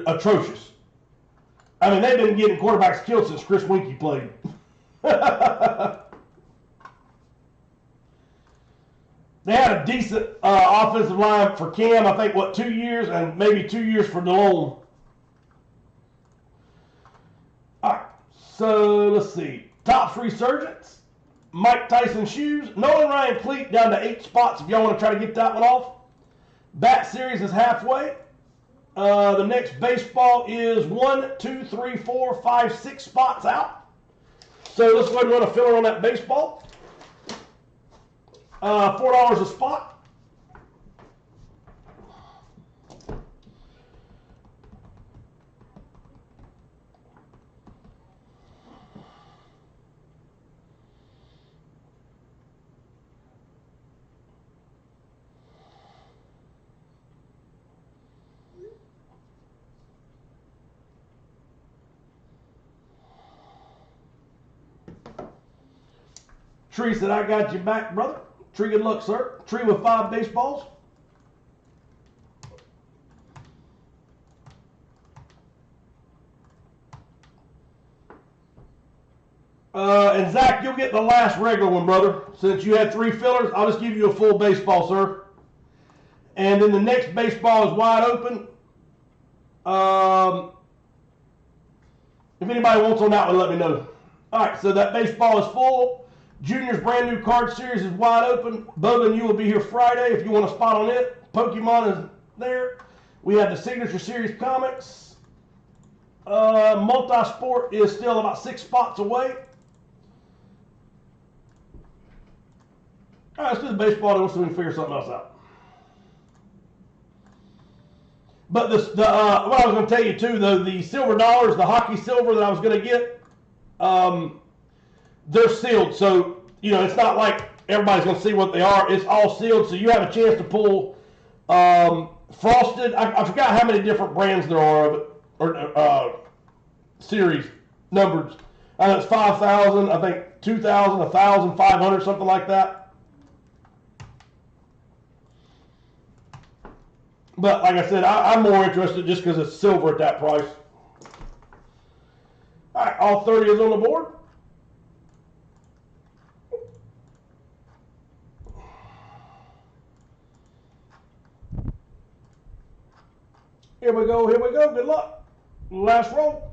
atrocious. I mean, they've been getting quarterbacks killed since Chris Winkie played. They had a decent offensive line for Cam, I think, 2 years, and maybe 2 years for DeLone. All right, so let's see. Topps Resurgence, Mike Tyson Shoes, Nolan Ryan Cleat down to 8 spots if y'all want to try to get that one off. Bat Series is halfway. The next baseball is 1, 2, 3, 4, 5, 6 spots out. So let's go ahead and run a filler on that baseball. $4 a spot. Tree said, I got you back, brother. Tree, good luck, sir. Tree with 5 baseballs. And Zach, you'll get the last regular one, brother. Since you had 3 fillers, I'll just give you a full baseball, sir. And then the next baseball is wide open. If anybody wants on that one, let me know. All right, so that baseball is full. Junior's brand new card series is wide open. Bowman U will be here Friday if you want a spot on it. Pokemon is there. We have the Signature Series comics. Multi-Sport is still about 6 spots away. All right, let's do the baseball and so we can figure something else out. But what I was going to tell you too, though, the silver dollars, the hockey silver that I was going to get, they're sealed. So, you know, it's not like everybody's going to see what they are. It's all sealed, so you have a chance to pull frosted. I forgot how many different brands there are of it, or series numbers. I know it's 5,000, I think 2,000, 1,500, something like that. But like I said, I'm more interested just because it's silver at that price. All right, all 30 is on the board. Here we go, here we go. Good luck. Last roll.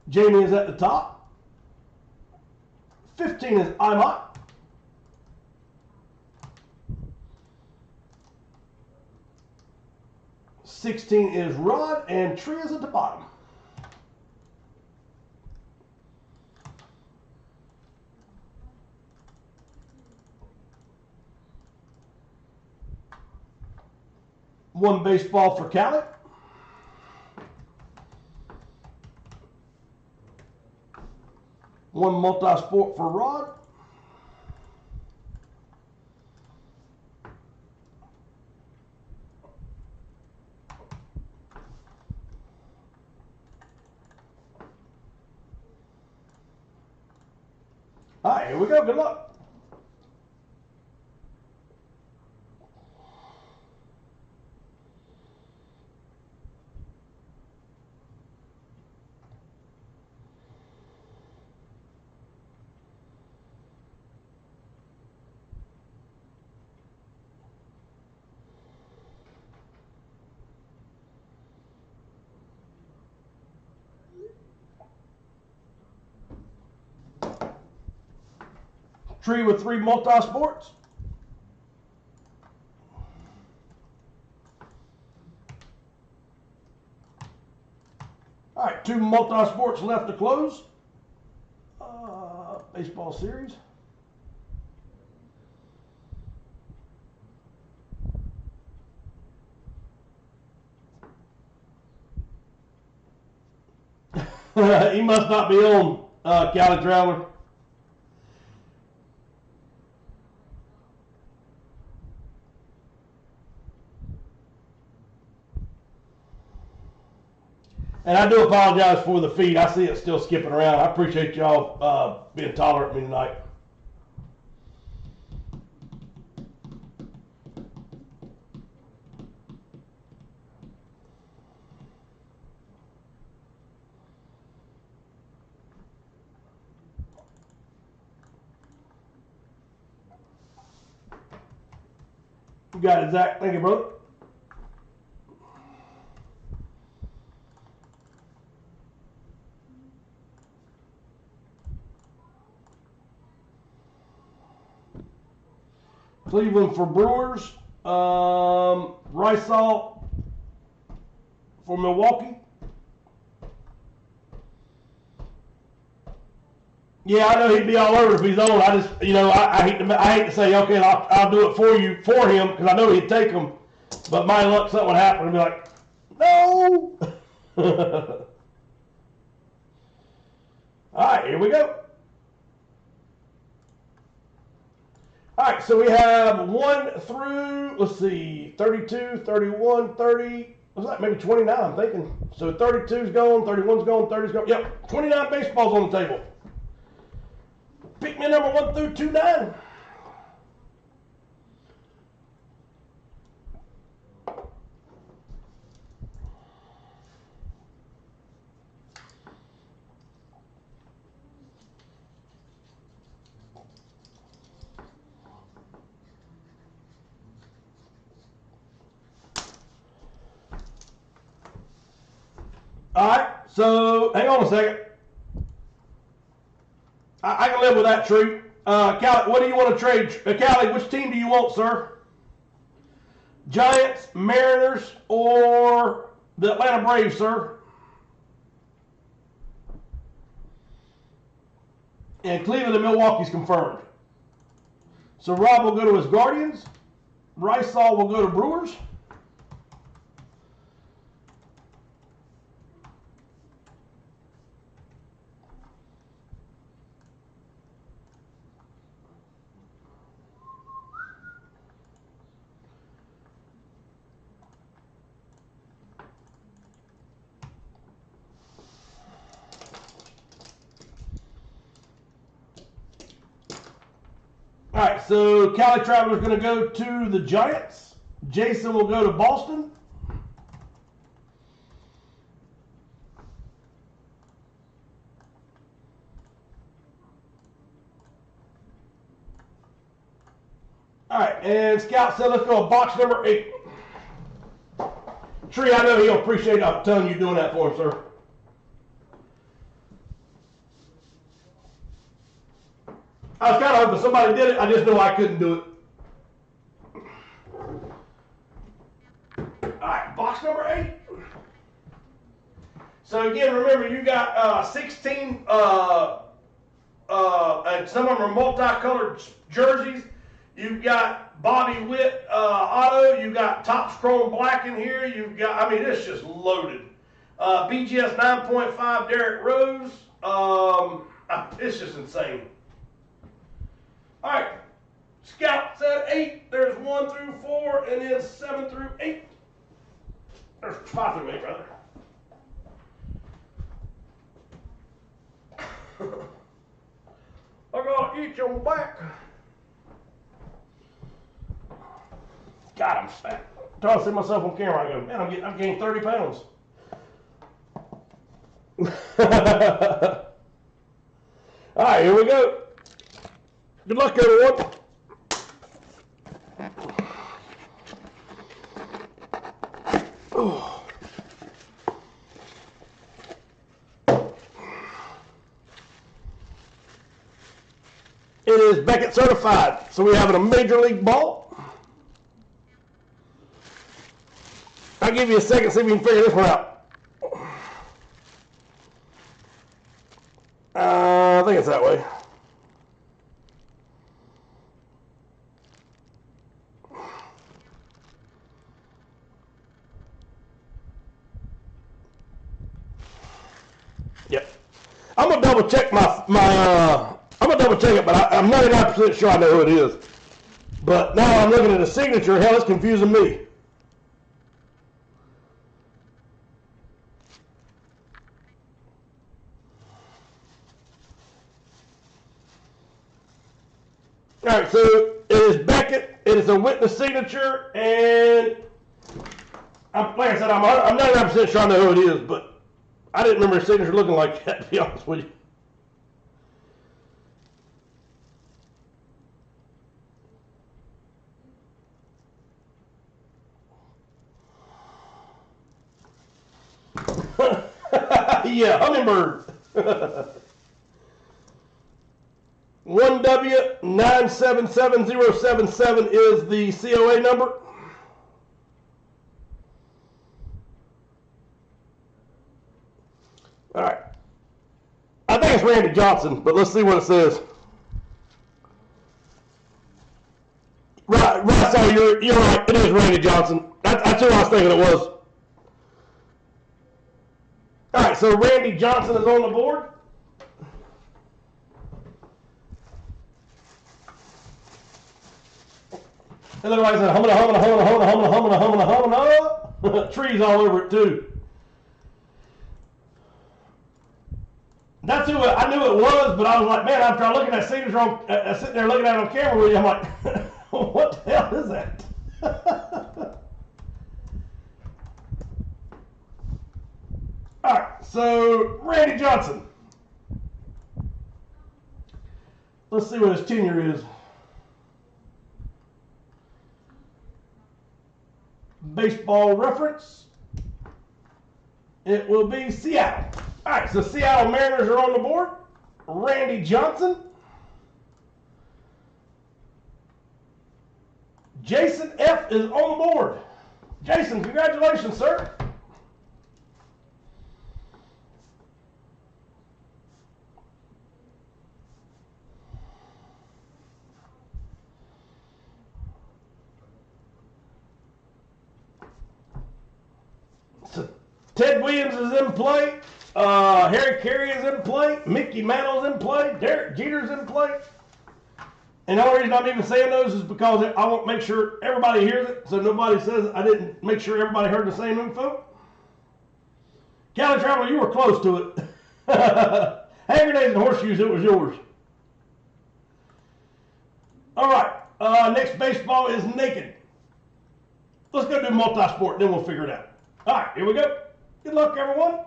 Jamie is at the top. 15 is Imot. 16 is Rod, and Tree is at the bottom. One baseball for Callie. One multi-sport for Rod. All right, here we go. Good luck. Tree with 3 multi-sports. All right, 2 multi-sports left to close. Baseball series. He must not be on, Cali Traveler. And I do apologize for the feed. I see it still skipping around. I appreciate y'all being tolerant of me tonight. You got it, Zach. Thank you, brother. Cleveland for Brewers. Rysall for Milwaukee. Yeah, I know he'd be all over if he's on. I just, I hate to say, okay, I'll do it for him because I know he'd take them. But my luck, something would happen and be like, no. All right, here we go. All right, so we have 1 through, let's see, 32, 31, 30, what's that, maybe 29, I'm thinking. So 32's gone, 31's gone, 30's gone. Yep, 29 baseballs on the table. Pick me number 1 through 29. All right, so hang on a second. I can live with that, Tree. Callie, what do you want to trade? Callie, which team do you want, sir? Giants, Mariners, or the Atlanta Braves, sir? And Cleveland and Milwaukee's confirmed. So Rob will go to his Guardians. Rysall will go to Brewers. All right, so Cali Traveler's going to go to the Giants. Jason will go to Boston. All right, and Scout said let's go to box number 8. Tree, I know he'll appreciate I'm telling you doing that for him, sir. I was kind of hoping somebody did it. I just knew I couldn't do it. All right, box number 8. So again, remember you got 16, and some of them are multicolored jerseys. You've got Bobby Witt auto. You've got Topps Chrome Black in here. You've got, I mean, it's just loaded. BGS 9.5 Derrick Rose. It's just insane. All right, Scout said 8. There's 1 through 4, and then 7 through 8. There's 5 through 8, rather. Oh God. I'll get your back. God, I'm fat. I'm trying to see myself on camera. I go, man, I've gained 30 pounds. All right, here we go. Good luck, everyone. Oh. It is Beckett certified, so we have a major league ball. I'll give you a second, see if we can figure this one out. I think it's that way. Yep. I'm gonna double check I'm gonna double check it, but I'm 99% sure I know who it is. But now I'm looking at the signature. Hell, it's confusing me. All right, so it is Beckett. It is a witness signature, and like I said, I'm 99% sure I know who it is, but I didn't remember his signature looking like that, to be honest with you. Yeah, Hummingbird. 1W977077 is the COA number. All right. I think it's Randy Johnson, but let's see what it says. Right, so you're right. It is Randy Johnson. That's who I was thinking it was. All right, so Randy Johnson is on the board. And everybody said, humming. Trees all over it, too. That's who I knew it was, but I was like, man, after I look at that signature sitting there looking at it on camera with you, I'm like, what the hell is that? All right, so Randy Johnson. Let's see what his tenure is. Baseball reference. It will be Seattle. All right, so Seattle Mariners are on the board. Randy Johnson. Jason F. is on the board. Jason, congratulations, sir. So Ted Williams is in play. Harry Carey is in play. Mickey Mantle's in play. Derek Jeter's in play. And the only reason I'm even saying those is because I want to make sure everybody hears it, so nobody says I didn't make sure everybody heard the same info. Cali Traveler, you were close to it. Hand grenades and horseshoes, it was yours. All right, next baseball is naked. Let's go do multi-sport, then we'll figure it out. All right, here we go. Good luck, everyone.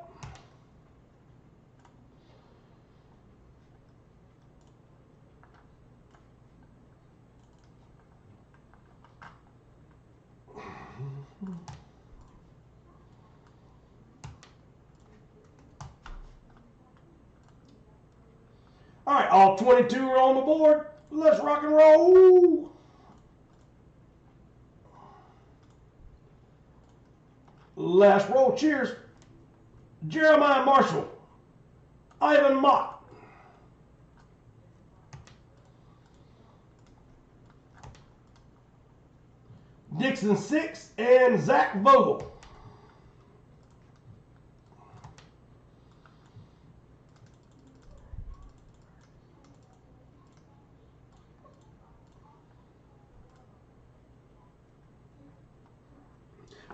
All right, all 22 are on the board. Let's rock and roll. Last roll, cheers. Jeremiah Marshall, Ivan Mott, Dixon 6, and Zach Vogel.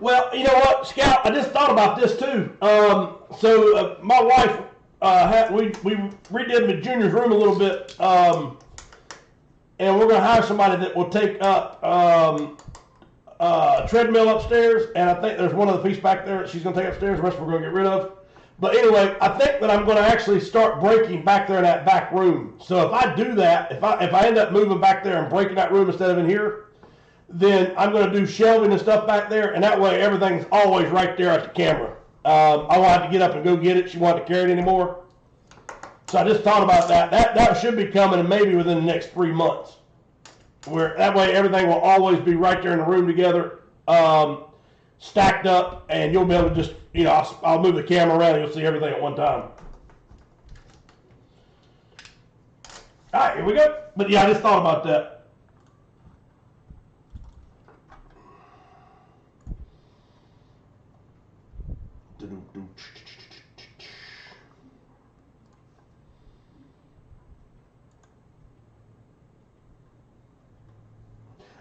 Well, you know what, Scout? I just thought about this too. My wife we redid the junior's room a little bit and we're going to hire somebody that will take up treadmill upstairs, and I think there's one other piece back there that she's going to take upstairs. The rest we're going to get rid of. But anyway, I think that I'm going to actually start breaking back there in that back room. So if I do that, if I end up moving back there and breaking that room instead of in here, then I'm going to do shelving and stuff back there, and that way everything's always right there at the camera. I won't have to get up and go get it. She won't have to carry it anymore. So I just thought about that. That should be coming maybe within the next 3 months. Where that way everything will always be right there in the room together, stacked up, and you'll be able to just, I'll move the camera around and you'll see everything at one time. All right, here we go. But yeah, I just thought about that.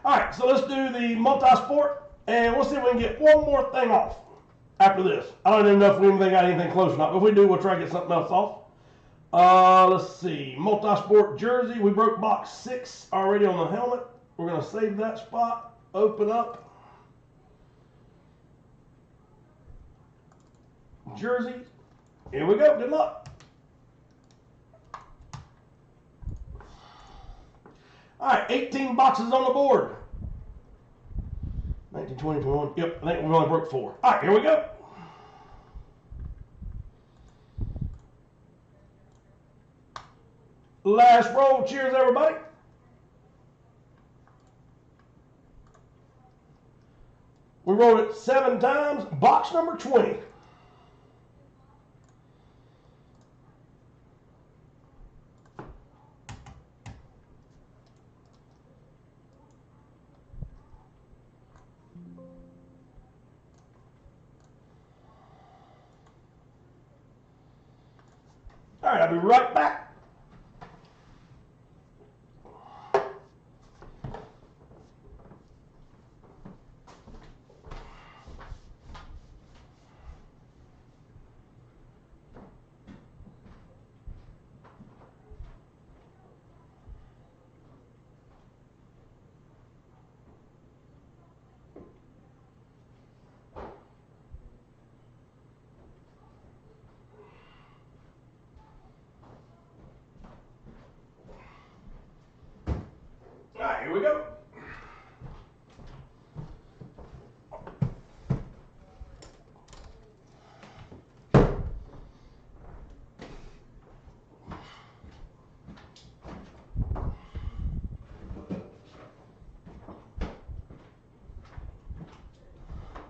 All right, so let's do the multi-sport, and we'll see if we can get one more thing off after this. I don't even know if we even got anything close or not, but if we do, we'll try to get something else off. Let's see, multi-sport jersey. We broke box 6 already on the helmet. We're going to save that spot, open up. Jersey. Here we go. Good luck. All right, 18 boxes on the board. 19, 20, 21. Yep, I think we only broke 4. All right, here we go. Last roll. Cheers, everybody. We rolled it 7 times. Box number 20. All right, I'll be right back. All right, here we go.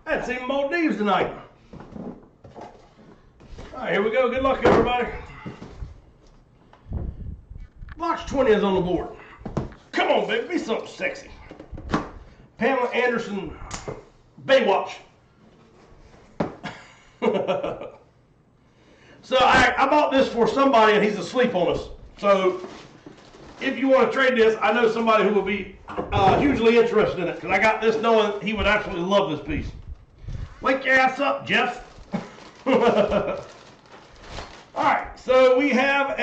I hadn't seen Maldives tonight. All right, here we go. Good luck, everybody. Box 20 is on the board. Come on, baby, be something sexy. Pamela Anderson, Baywatch. So I bought this for somebody, and he's asleep on us. So if you want to trade this, I know somebody who will be hugely interested in it, because I got this knowing he would absolutely love this piece. Wake your ass up, Jeff. All right, so we have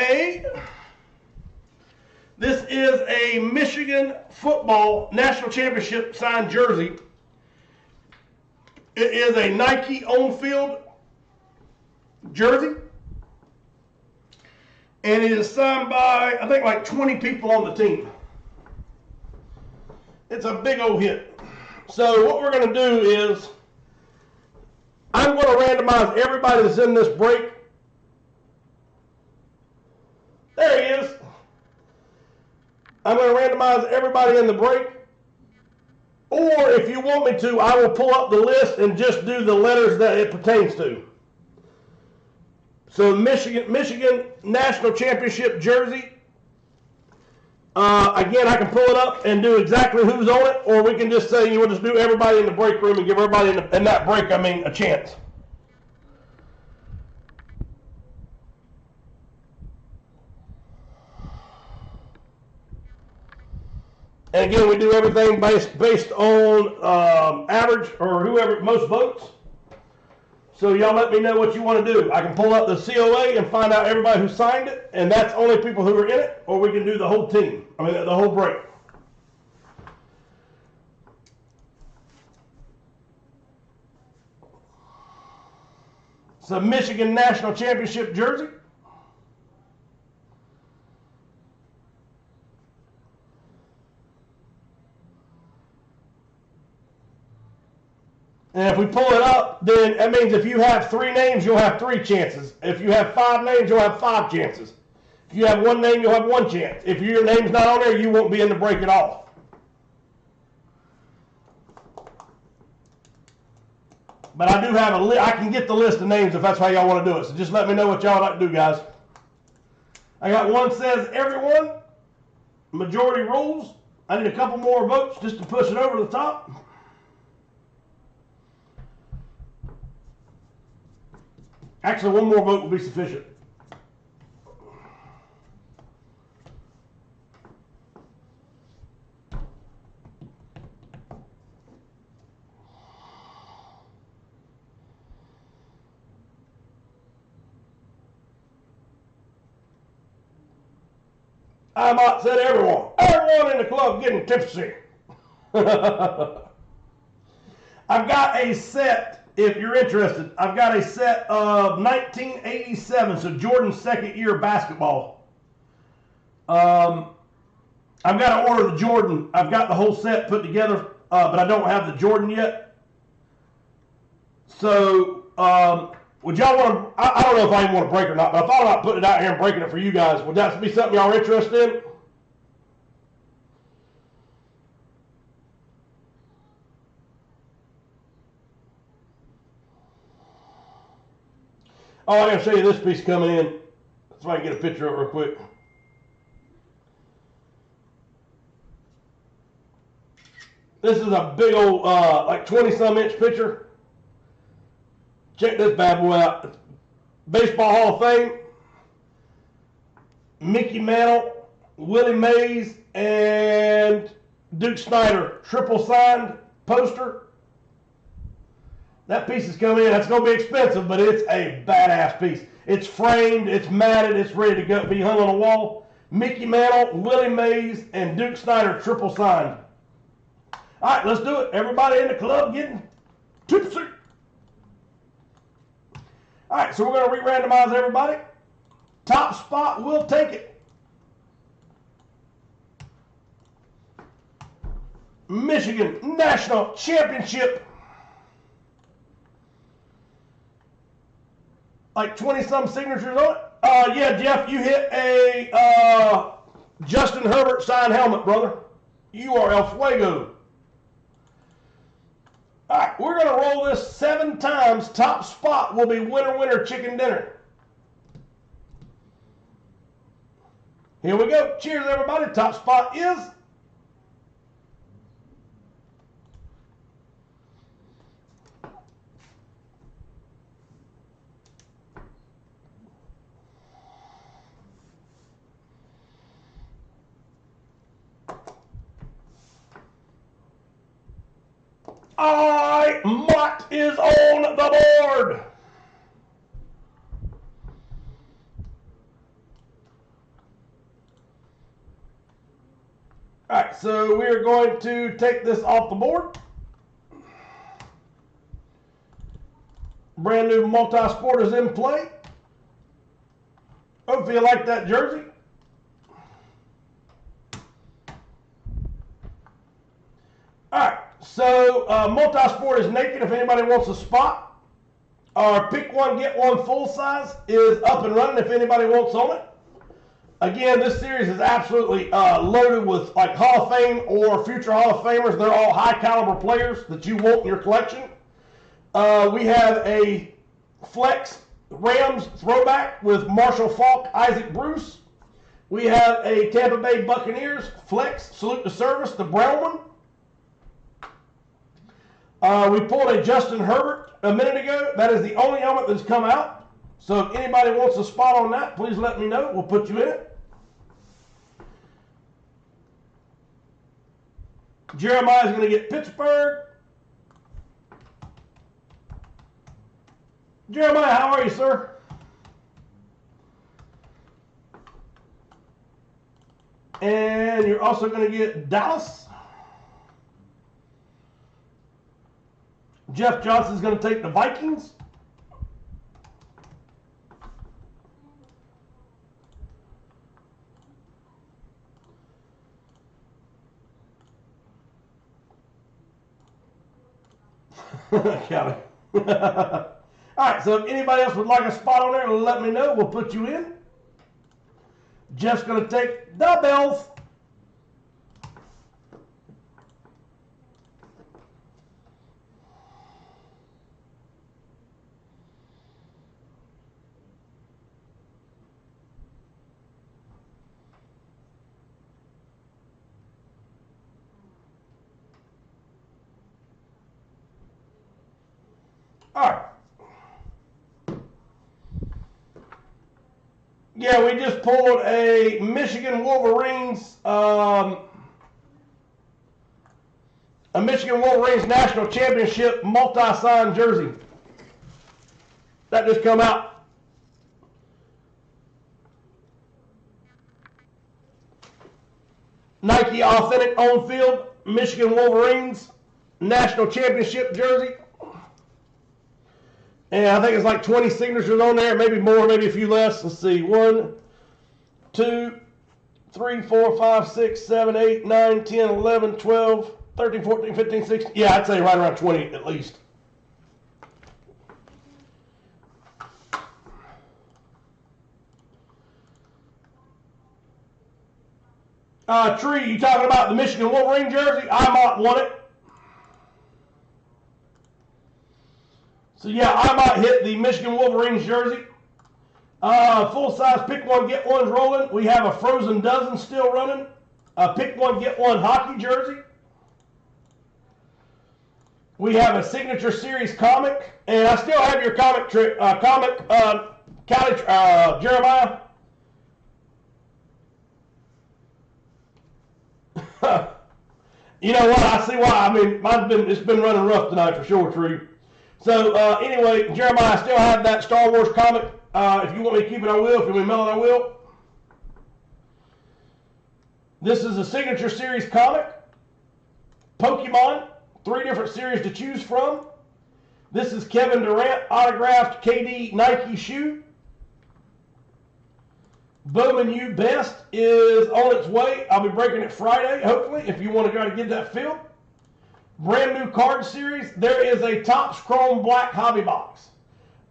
this is a Michigan football national championship signed jersey. It is a Nike on-field jersey. And it is signed by, I think, like 20 people on the team. It's a big old hit. So what we're going to do is, I'm going to randomize everybody that's in this break. There he is. I'm going to randomize everybody in the break. Or if you want me to, I will pull up the list and just do the letters that it pertains to. So Michigan National Championship jersey. Again, I can pull it up and do exactly who's on it, or we can just say, you will just do everybody in the break room and give everybody in that break, a chance. And again, we do everything based on average, or whoever most votes. So y'all let me know what you want to do. I can pull up the COA and find out everybody who signed it, and that's only people who are in it, or we can do the whole team. The whole break. It's a Michigan National Championship jersey. And if we pull it up, then that means if you have 3 names, you'll have 3 chances. If you have 5 names, you'll have 5 chances. If you have 1 name, you'll have 1 chance. If your name's not on there, you won't be in the break at all. But I do have I can get the list of names if that's how y'all want to do it. So just let me know what y'all like to do, guys. I got one says everyone. Majority rules. I need a couple more votes just to push it over the top. Actually, 1 more vote will be sufficient. I might said everyone. Everyone in the club getting tipsy. I've got a set, if you're interested, I've got a set of 1987, so Jordan's 2nd year basketball. I've got to order the Jordan. I've got the whole set put together, but I don't have the Jordan yet. So, would y'all want to, I don't know if I even want to break or not, but I thought about putting it out here and breaking it for you guys. Would that be something y'all are interested in? Oh, I got to show you this piece coming in so I can get a picture of it real quick. This is a big old, like 20-some inch picture. Check this bad boy out. Baseball Hall of Fame. Mickey Mantle, Willie Mays, and Duke Snyder. Triple signed poster. That piece is coming in. That's going to be expensive, but it's a badass piece. It's framed, it's matted, it's ready to go, be hung on a wall. Mickey Mantle, Willie Mays, and Duke Snyder triple signed. All right, let's do it. Everybody in the club getting tipsy. All right, so we're going to re-randomize everybody. Top spot will take it. Michigan National Championship. Like 20-some signatures on it. Yeah, Jeff, you hit a Justin Herbert signed helmet, brother. You are El Fuego. All right, we're going to roll this 7 times. Top spot will be winner, winner, chicken dinner. Here we go. Cheers, everybody. Top spot is... Mott is on the board. All right, so we are going to take this off the board. Brand new multi-sport is in play. Hope you like that jersey. All right. So, multi-sport is naked if anybody wants a spot. Our pick one, get one full size is up and running if anybody wants on it. Again, this series is absolutely loaded with like Hall of Fame or future Hall of Famers. They're all high caliber players that you want in your collection. We have a Flex Rams throwback with Marshall Faulk, Isaac Bruce. We have a Tampa Bay Buccaneers Flex, salute to service, the brown one. We pulled a Justin Herbert a minute ago. That is the only helmet that's come out. So if anybody wants a spot on that, please let me know. We'll put you in it. Jeremiah's going to get Pittsburgh. Jeremiah, how are you, sir? And you're also going to get Dallas. Jeff Johnson's going to take the Vikings. County. All right, so if anybody else would like a spot on there, let me know. We'll put you in. Jeff's going to take the bells. All right. Yeah, we just pulled a Michigan Wolverines, National Championship multi-sign jersey. That just come out. Nike Authentic On Field Michigan Wolverines National Championship jersey. And I think it's like 20 signatures on there, maybe more, maybe a few less. Let's see. 1, 2, 3, 4, 5, 6, 7, 8, 9, 10, 11, 12, 13, 14, 15, 16. Yeah, I'd say right around 20 at least. Tree, you talking about the Michigan Wolverine jersey? I might want it. So yeah, I might hit the Michigan Wolverines jersey. Full size pick one, get one's rolling. We have a Frozen Dozen still running. Pick one, get one hockey jersey. We have a Signature Series comic, and I still have your comic, Jeremiah. You know what? I see why. I mean, it's been running rough tonight for sure, Tree. So anyway, Jeremiah, I still have that Star Wars comic. If you want me to keep it, I will. If you want me to mail it, I will. This is a Signature Series comic. Pokemon, 3 different series to choose from. This is Kevin Durant autographed KD Nike shoe. Bowman U Best is on its way. I'll be breaking it Friday, hopefully, if you want to try to get that filled. Brand new card series. There is a Topps Chrome Black hobby box.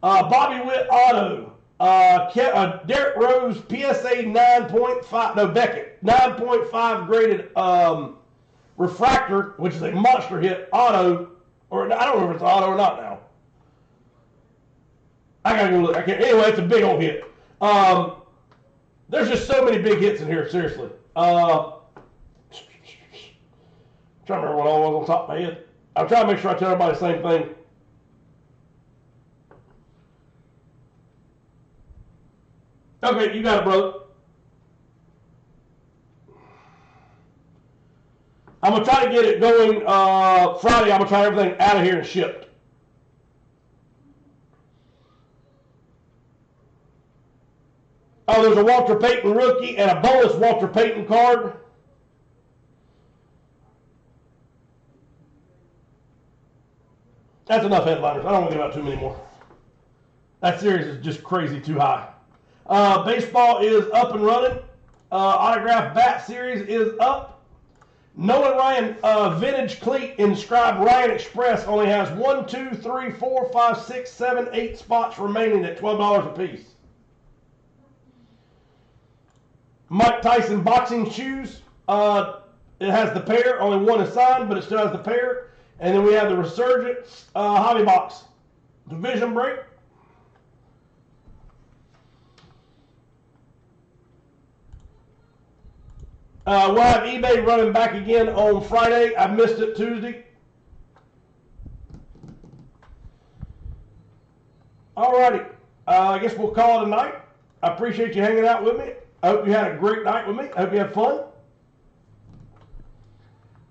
Bobby Witt Auto. Derrick Rose PSA 9.5. No, Beckett 9.5 graded refractor, which is a monster hit auto. Or I don't know if it's auto or not now. I gotta go look. I can't. Anyway, it's a big old hit. There's just so many big hits in here. Seriously. Trying to remember what all was on top of my head. I'm trying to make sure I tell everybody the same thing. Okay, you got it, brother. I'm going to try to get it going Friday. I'm going to try everything out of here and shipped. Oh, there's a Walter Payton rookie and a bonus Walter Payton card. That's enough headliners. I don't want to give out too many more. That series is just crazy too high. Baseball is up and running. Autograph bat series is up. Nolan Ryan vintage cleat inscribed Ryan Express only has 1, 2, 3, 4, 5, 6, 7, 8 spots remaining at $12 a piece. Mike Tyson boxing shoes. It has the pair. Only one is signed, but it still has the pair. And then we have the Resurgence hobby box division break. We'll have eBay running back again on Friday. I missed it Tuesday. Alrighty. I guess we'll call it a night. I appreciate you hanging out with me. I hope you had a great night with me. I hope you had fun.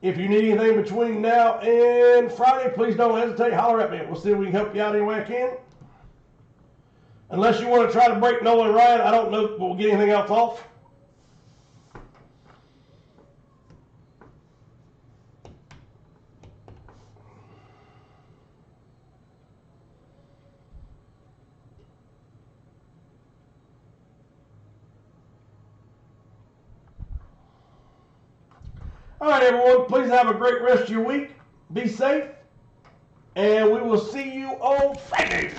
If you need anything between now and Friday, please don't hesitate. Holler at me. We'll see if we can help you out any way I can. Unless you want to try to break Nolan Ryan, I don't know if we'll get anything else off. All right, everyone. Please have a great rest of your week. Be safe. And we will see you on Friday.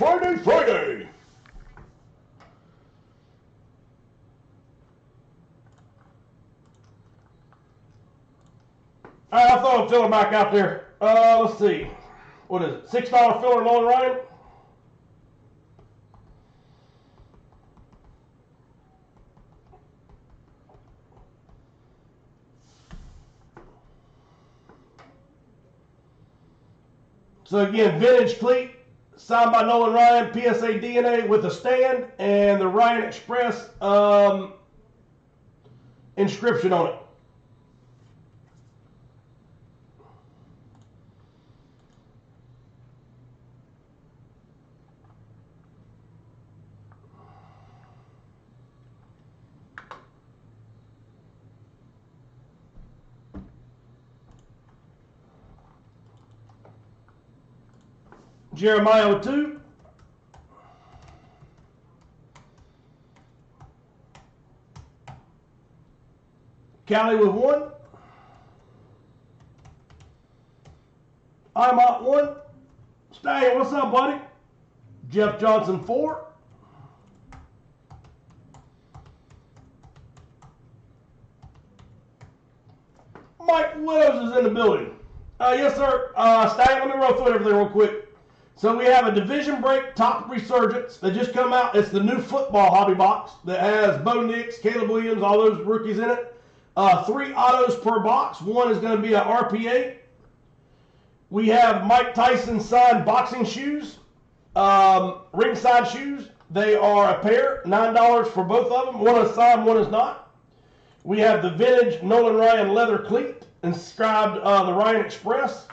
All right, I throw a filler back out there. Let's see. What is it? $6 filler, Nolan Ryan. So again, vintage cleat, signed by Nolan Ryan, PSA DNA with a stand, and the Ryan Express inscription on it. Jeremiah with 2. Callie with 1. I'm at 1. Stallion, what's up, buddy? Jeff Johnson 4. Mike Widows is in the building. Yes, sir. Stallion, let me roll through everything real quick. So we have a division break top resurgence that just come out. It's the new football hobby box that has Bo Nix, Caleb Williams, all those rookies in it. 3 autos per box. One is going to be an RPA. We have Mike Tyson signed boxing shoes, ringside shoes. They are a pair, $9 for both of them. One is signed, one is not. We have the vintage Nolan Ryan leather cleat, inscribed the Ryan Express.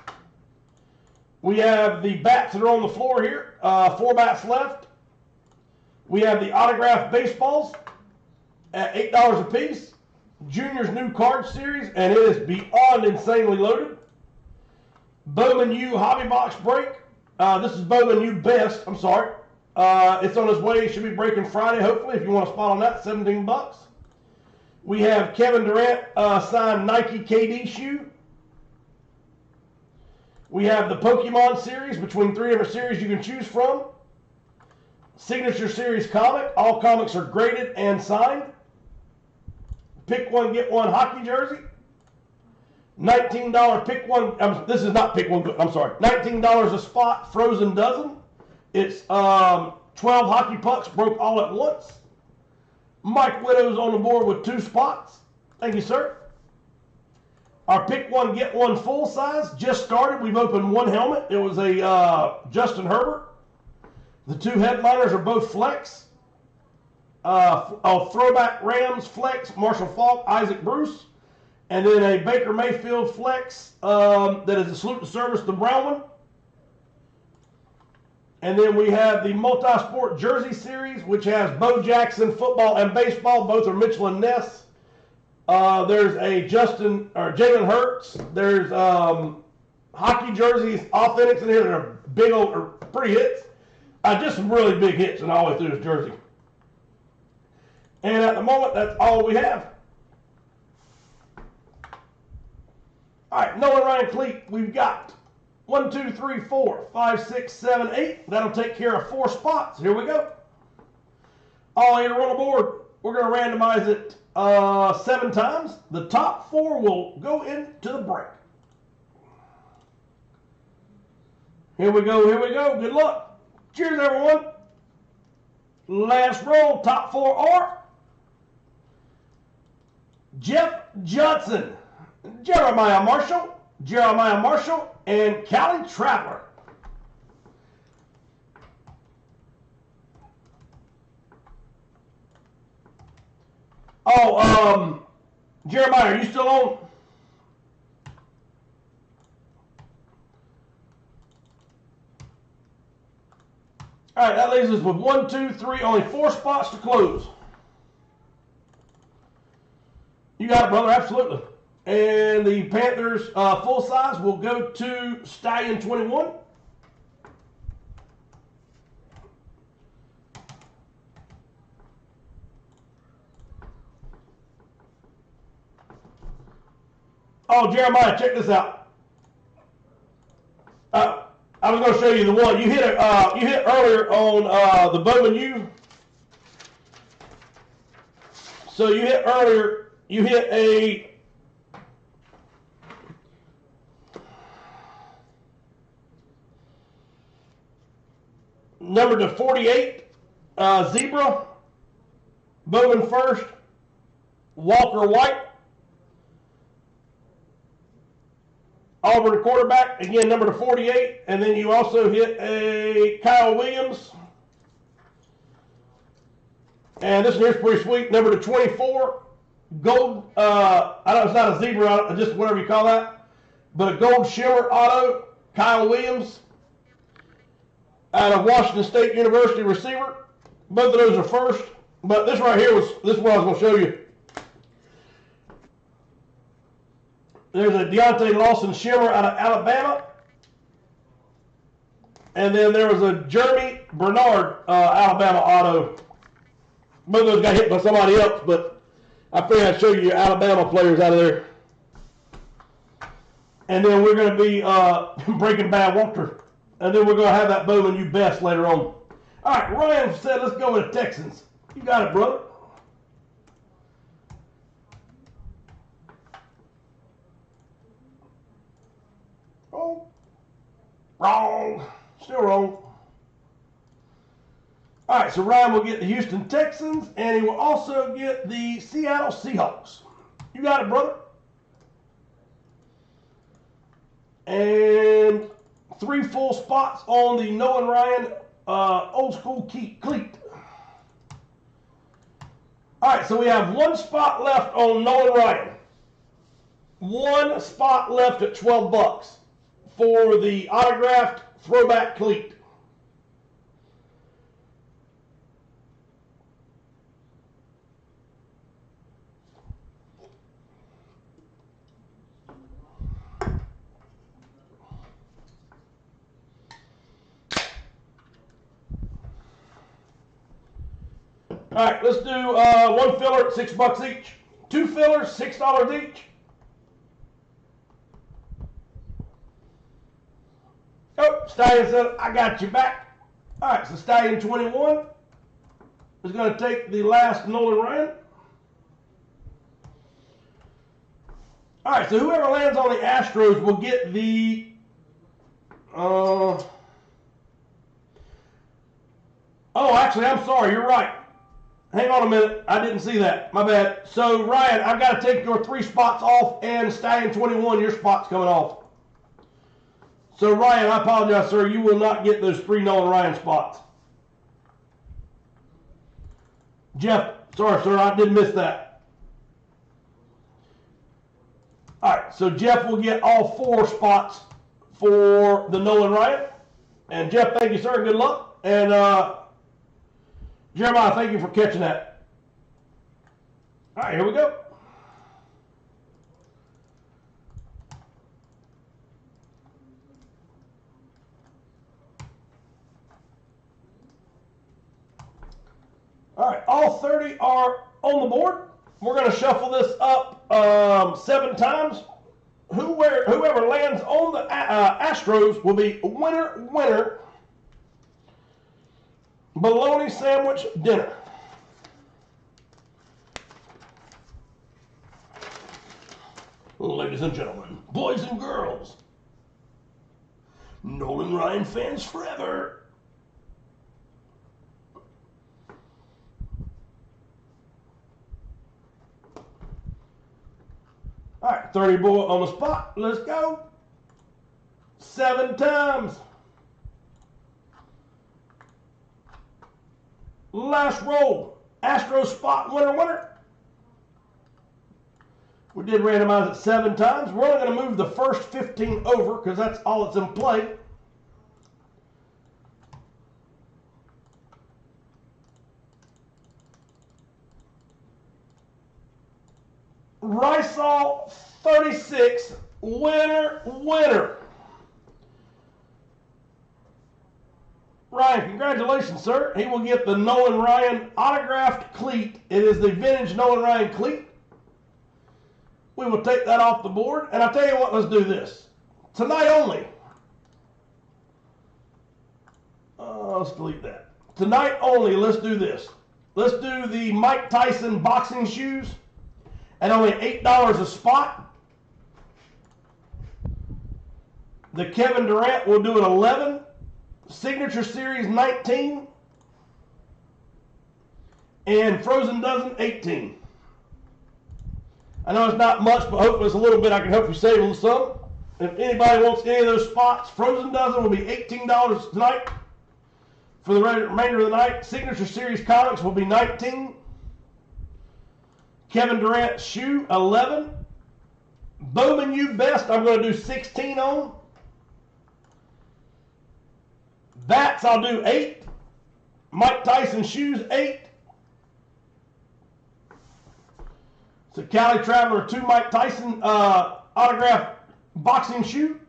We have the bats that are on the floor here, 4 bats left. We have the autographed baseballs at $8 a piece. Junior's new card series, and it is beyond insanely loaded. Bowman U hobby box break. This is Bowman U best, I'm sorry. It's on its way, it should be breaking Friday, hopefully, if you want a spot on that, $17. We have Kevin Durant signed Nike KD shoe. We have the Pokemon series, between 3 different series you can choose from. Signature series comic. All comics are graded and signed. Pick one, get one hockey jersey. $19 pick one. This is not pick one, I'm sorry. $19 a spot, frozen dozen. It's 12 hockey pucks broke all at once. Mike Widows on the board with 2 spots. Thank you, sir. Our pick one, get one full size just started. We've opened 1 helmet. It was a Justin Herbert. The 2 headliners are both flex. Throwback Rams flex, Marshall Faulk, Isaac Bruce. And then a Baker Mayfield flex that is a salute to service, the brown one. And then we have the multi-sport jersey series, which has Bo Jackson football and baseball. Both are Mitchell and Ness. There's a Jalen Hurts. There's hockey jerseys, authentics in here that are big old, or pretty hits. Just some really big hits and all the way through this jersey. And at the moment, that's all we have. All right, Nolan Ryan cleat. We've got 1, 2, 3, 4, 5, 6, 7, 8. That'll take care of 4 spots. Here we go. All 8 are on the board. We're going to randomize it 7 times. The top 4 will go into the break. Here we go, here we go. Good luck. Cheers, everyone. Last roll, top 4 are Jeff Johnson, Jeremiah Marshall, and Callie Traveler. Oh, Jeremiah, are you still on? All right, that leaves us with 1, 2, 3, only 4 spots to close. You got it, brother, absolutely. And the Panthers full size will go to Stallion 21. Oh, Jeremiah, check this out. I was going to show you the one you hit. You hit earlier on the Bowman U. So you hit earlier. You hit a number to 48 zebra. Bowman first. Walker White. Auburn quarterback, again, number to 48. And then you also hit a Kyle Williams. And this one here's pretty sweet, number to 24. Gold, I know it's not a zebra, just whatever you call that. But a gold shimmer auto, Kyle Williams. Out of Washington State University receiver. Both of those are first. But this right here this is what I was going to show you. There's a Deontay Lawson shimmer out of Alabama. And then there was a Jeremy Bernard Alabama auto. Both of those got hit by somebody else, but I figured I'd show you your Alabama players out of there. And then we're going to be Breaking Bad Walter. And then we're going to have that Bowman U best later on. All right, Ryan said let's go with the Texans. You got it, brother. Oh, wrong. Still wrong. All right, so Ryan will get the Houston Texans, and he will also get the Seattle Seahawks. You got it, brother. And 3 full spots on the Nolan Ryan old school cleat. All right, so we have 1 spot left on Nolan Ryan. 1 spot left at $12 for the autographed throwback cleat. All right, let's do 1 filler at $6 each. 2 fillers, $6 each. Oh, Stallion said, I got you back. All right, so Stallion 21 is going to take the last Nolan Ryan. All right, so whoever lands on the Astros will get the oh, actually, I'm sorry. You're right. Hang on a minute. I didn't see that. My bad. So, Ryan, I've got to take your 3 spots off, and Stallion 21, your spot's coming off. So, Ryan, I apologize, sir. You will not get those 3 Nolan Ryan spots. Jeff, sorry, sir. I did miss that. All right, so Jeff will get all 4 spots for the Nolan Ryan. And, Jeff, thank you, sir. Good luck. And, Jeremiah, thank you for catching that. All right, here we go. All right, all 30 are on the board. We're going to shuffle this up 7 times. Whoever lands on the Astros will be winner. Bologna sandwich dinner. Ladies and gentlemen, boys and girls, Nolan Ryan fans forever. All right, 30 boy on the spot. Let's go. 7 times. Last roll. Astro spot winner. We did randomize it 7 times. We're only going to move the first 15 over because that's all that's in play. Rysall 36, winner. Ryan, congratulations, sir. He will get the Nolan Ryan autographed cleat. It is the vintage Nolan Ryan cleat. We will take that off the board. And I'll tell you what, let's do this. Tonight only, Let's delete that. Tonight only, let's do this. Let's do the Mike Tyson boxing shoes at only $8 a spot. The Kevin Durant will do it 11. Signature Series 19. And Frozen Dozen 18. I know it's not much, but hopefully it's a little bit. I can help you save on some. If anybody wants any of those spots, Frozen Dozen will be $18 tonight for the remainder of the night. Signature Series Comics will be $19. Kevin Durant shoe, $11. Bowman U Best, I'm going to do $16 on. Bats, I'll do $8. Mike Tyson shoes, $8. So Cali Traveler 2 Mike Tyson autograph boxing shoe.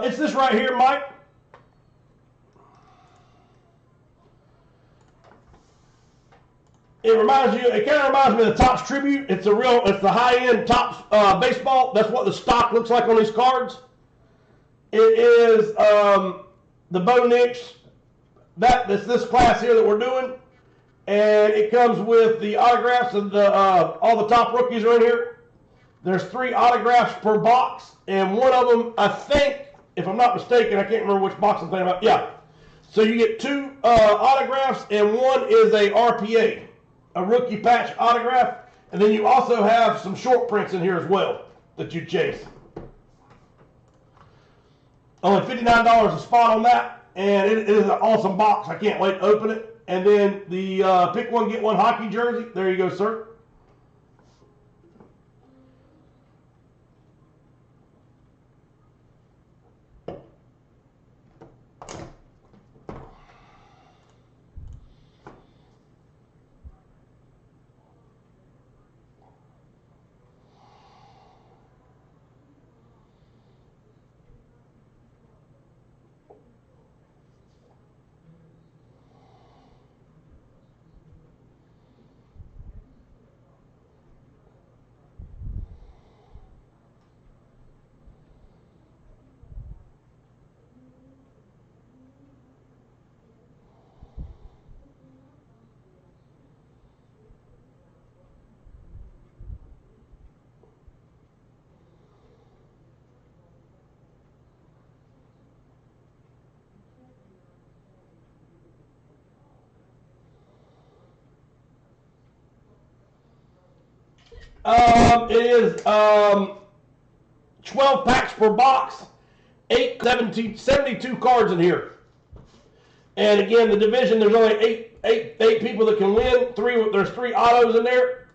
It's this right here, Mike. It kind of reminds me of the Topps Tribute. It's the high-end Topps baseball. That's what the stock looks like on these cards. It is the Bo Nix. That's this class here that we're doing. And it comes with the autographs of all the top rookies are in here. There's 3 autographs per box, and one of them, I think, if I'm not mistaken, I can't remember which box I'm thinking about. Yeah. So you get 2 autographs, and one is a RPA, a rookie patch autograph, and then you also have some short prints in here as well that you chase. Only $59 a spot on that, and it is an awesome box. I can't wait to open it. And then the pick one, get one hockey jersey. There you go, sir. It is 12 packs per box, 72 cards in here. And again, the division, there's only eight people that can win. There's 3 autos in there.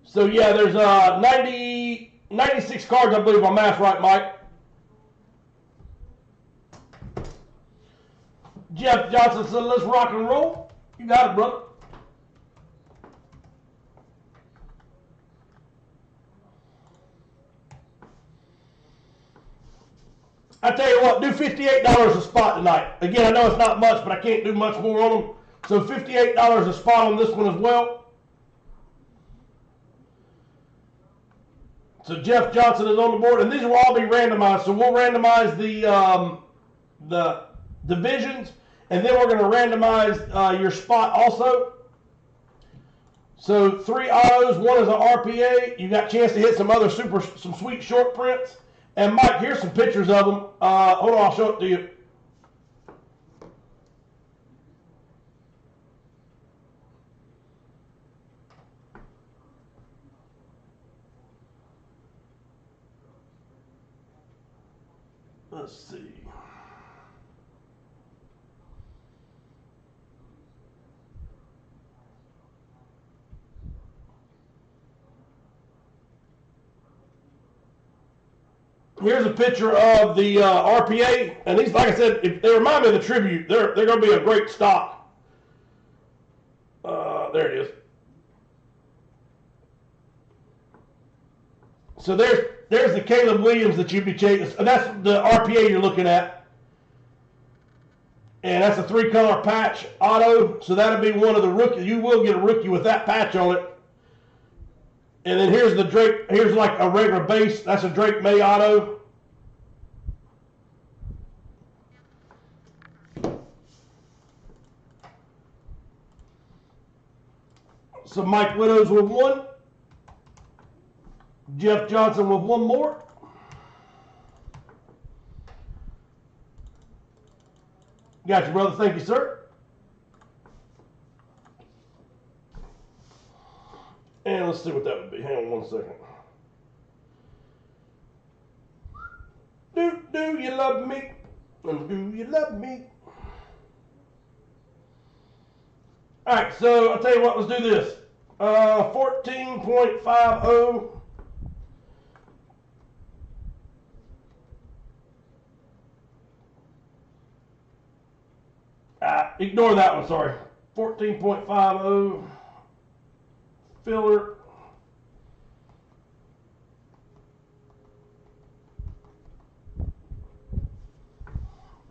So yeah, there's 96 cards, I believe, my math's right, Mike. Jeff Johnson said, let's rock and roll. You got it, brother. I tell you what, do $58 a spot tonight. Again, I know it's not much, but I can't do much more on them. So $58 a spot on this one as well. So Jeff Johnson is on the board, and these will all be randomized. So we'll randomize the divisions, and then we're going to randomize your spot also. So 3 autos, one is an RPA. You got a chance to hit some sweet short prints. And Mike, here's some pictures of them. Hold on, I'll show it to you. Let's see. Here's a picture of the RPA, and these, like I said, if they remind me of the Tribute. They're going to be a great stock. There it is. So there's there's the Caleb Williams that you'd be chasing. That's the RPA you're looking at. And that's a 3-color patch auto. So that'll be one of the rookies. You will get a rookie with that patch on it. And then here's the Drake. Here's like a regular base. That's a Drake May auto. So Mike Widows with one. Jeff Johnson with one more. Got you, brother. Thank you, sir. And let's see what that would be. Hang on one second. Do you love me? And do you love me? All right, so I'll tell you what. Let's do this. 14.50. Ignore that one, sorry. 14.50 filler.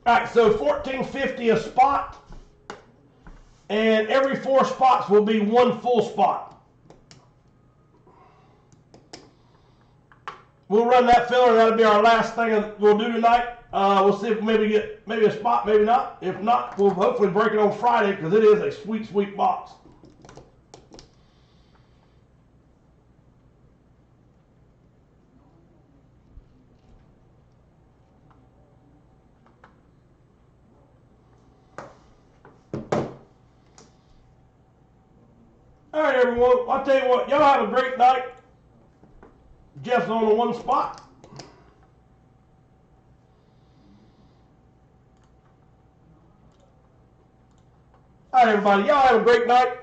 All right, so 14.50 a spot, and every 4 spots will be 1 full spot. We'll run that filler. That'll be our last thing we'll do tonight. We'll see if we maybe get a spot, maybe not. If not, we'll hopefully break it on Friday because it is a sweet, sweet box. All right, everyone. I'll tell you what. Y'all have a great night. Jeff's on the 1 spot. All right, everybody. Y'all have a great night.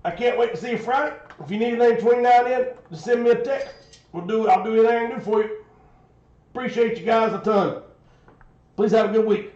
I can't wait to see you Friday. If you need anything between now and then, just send me a text. I'll do anything I can do for you. Appreciate you guys a ton. Please have a good week.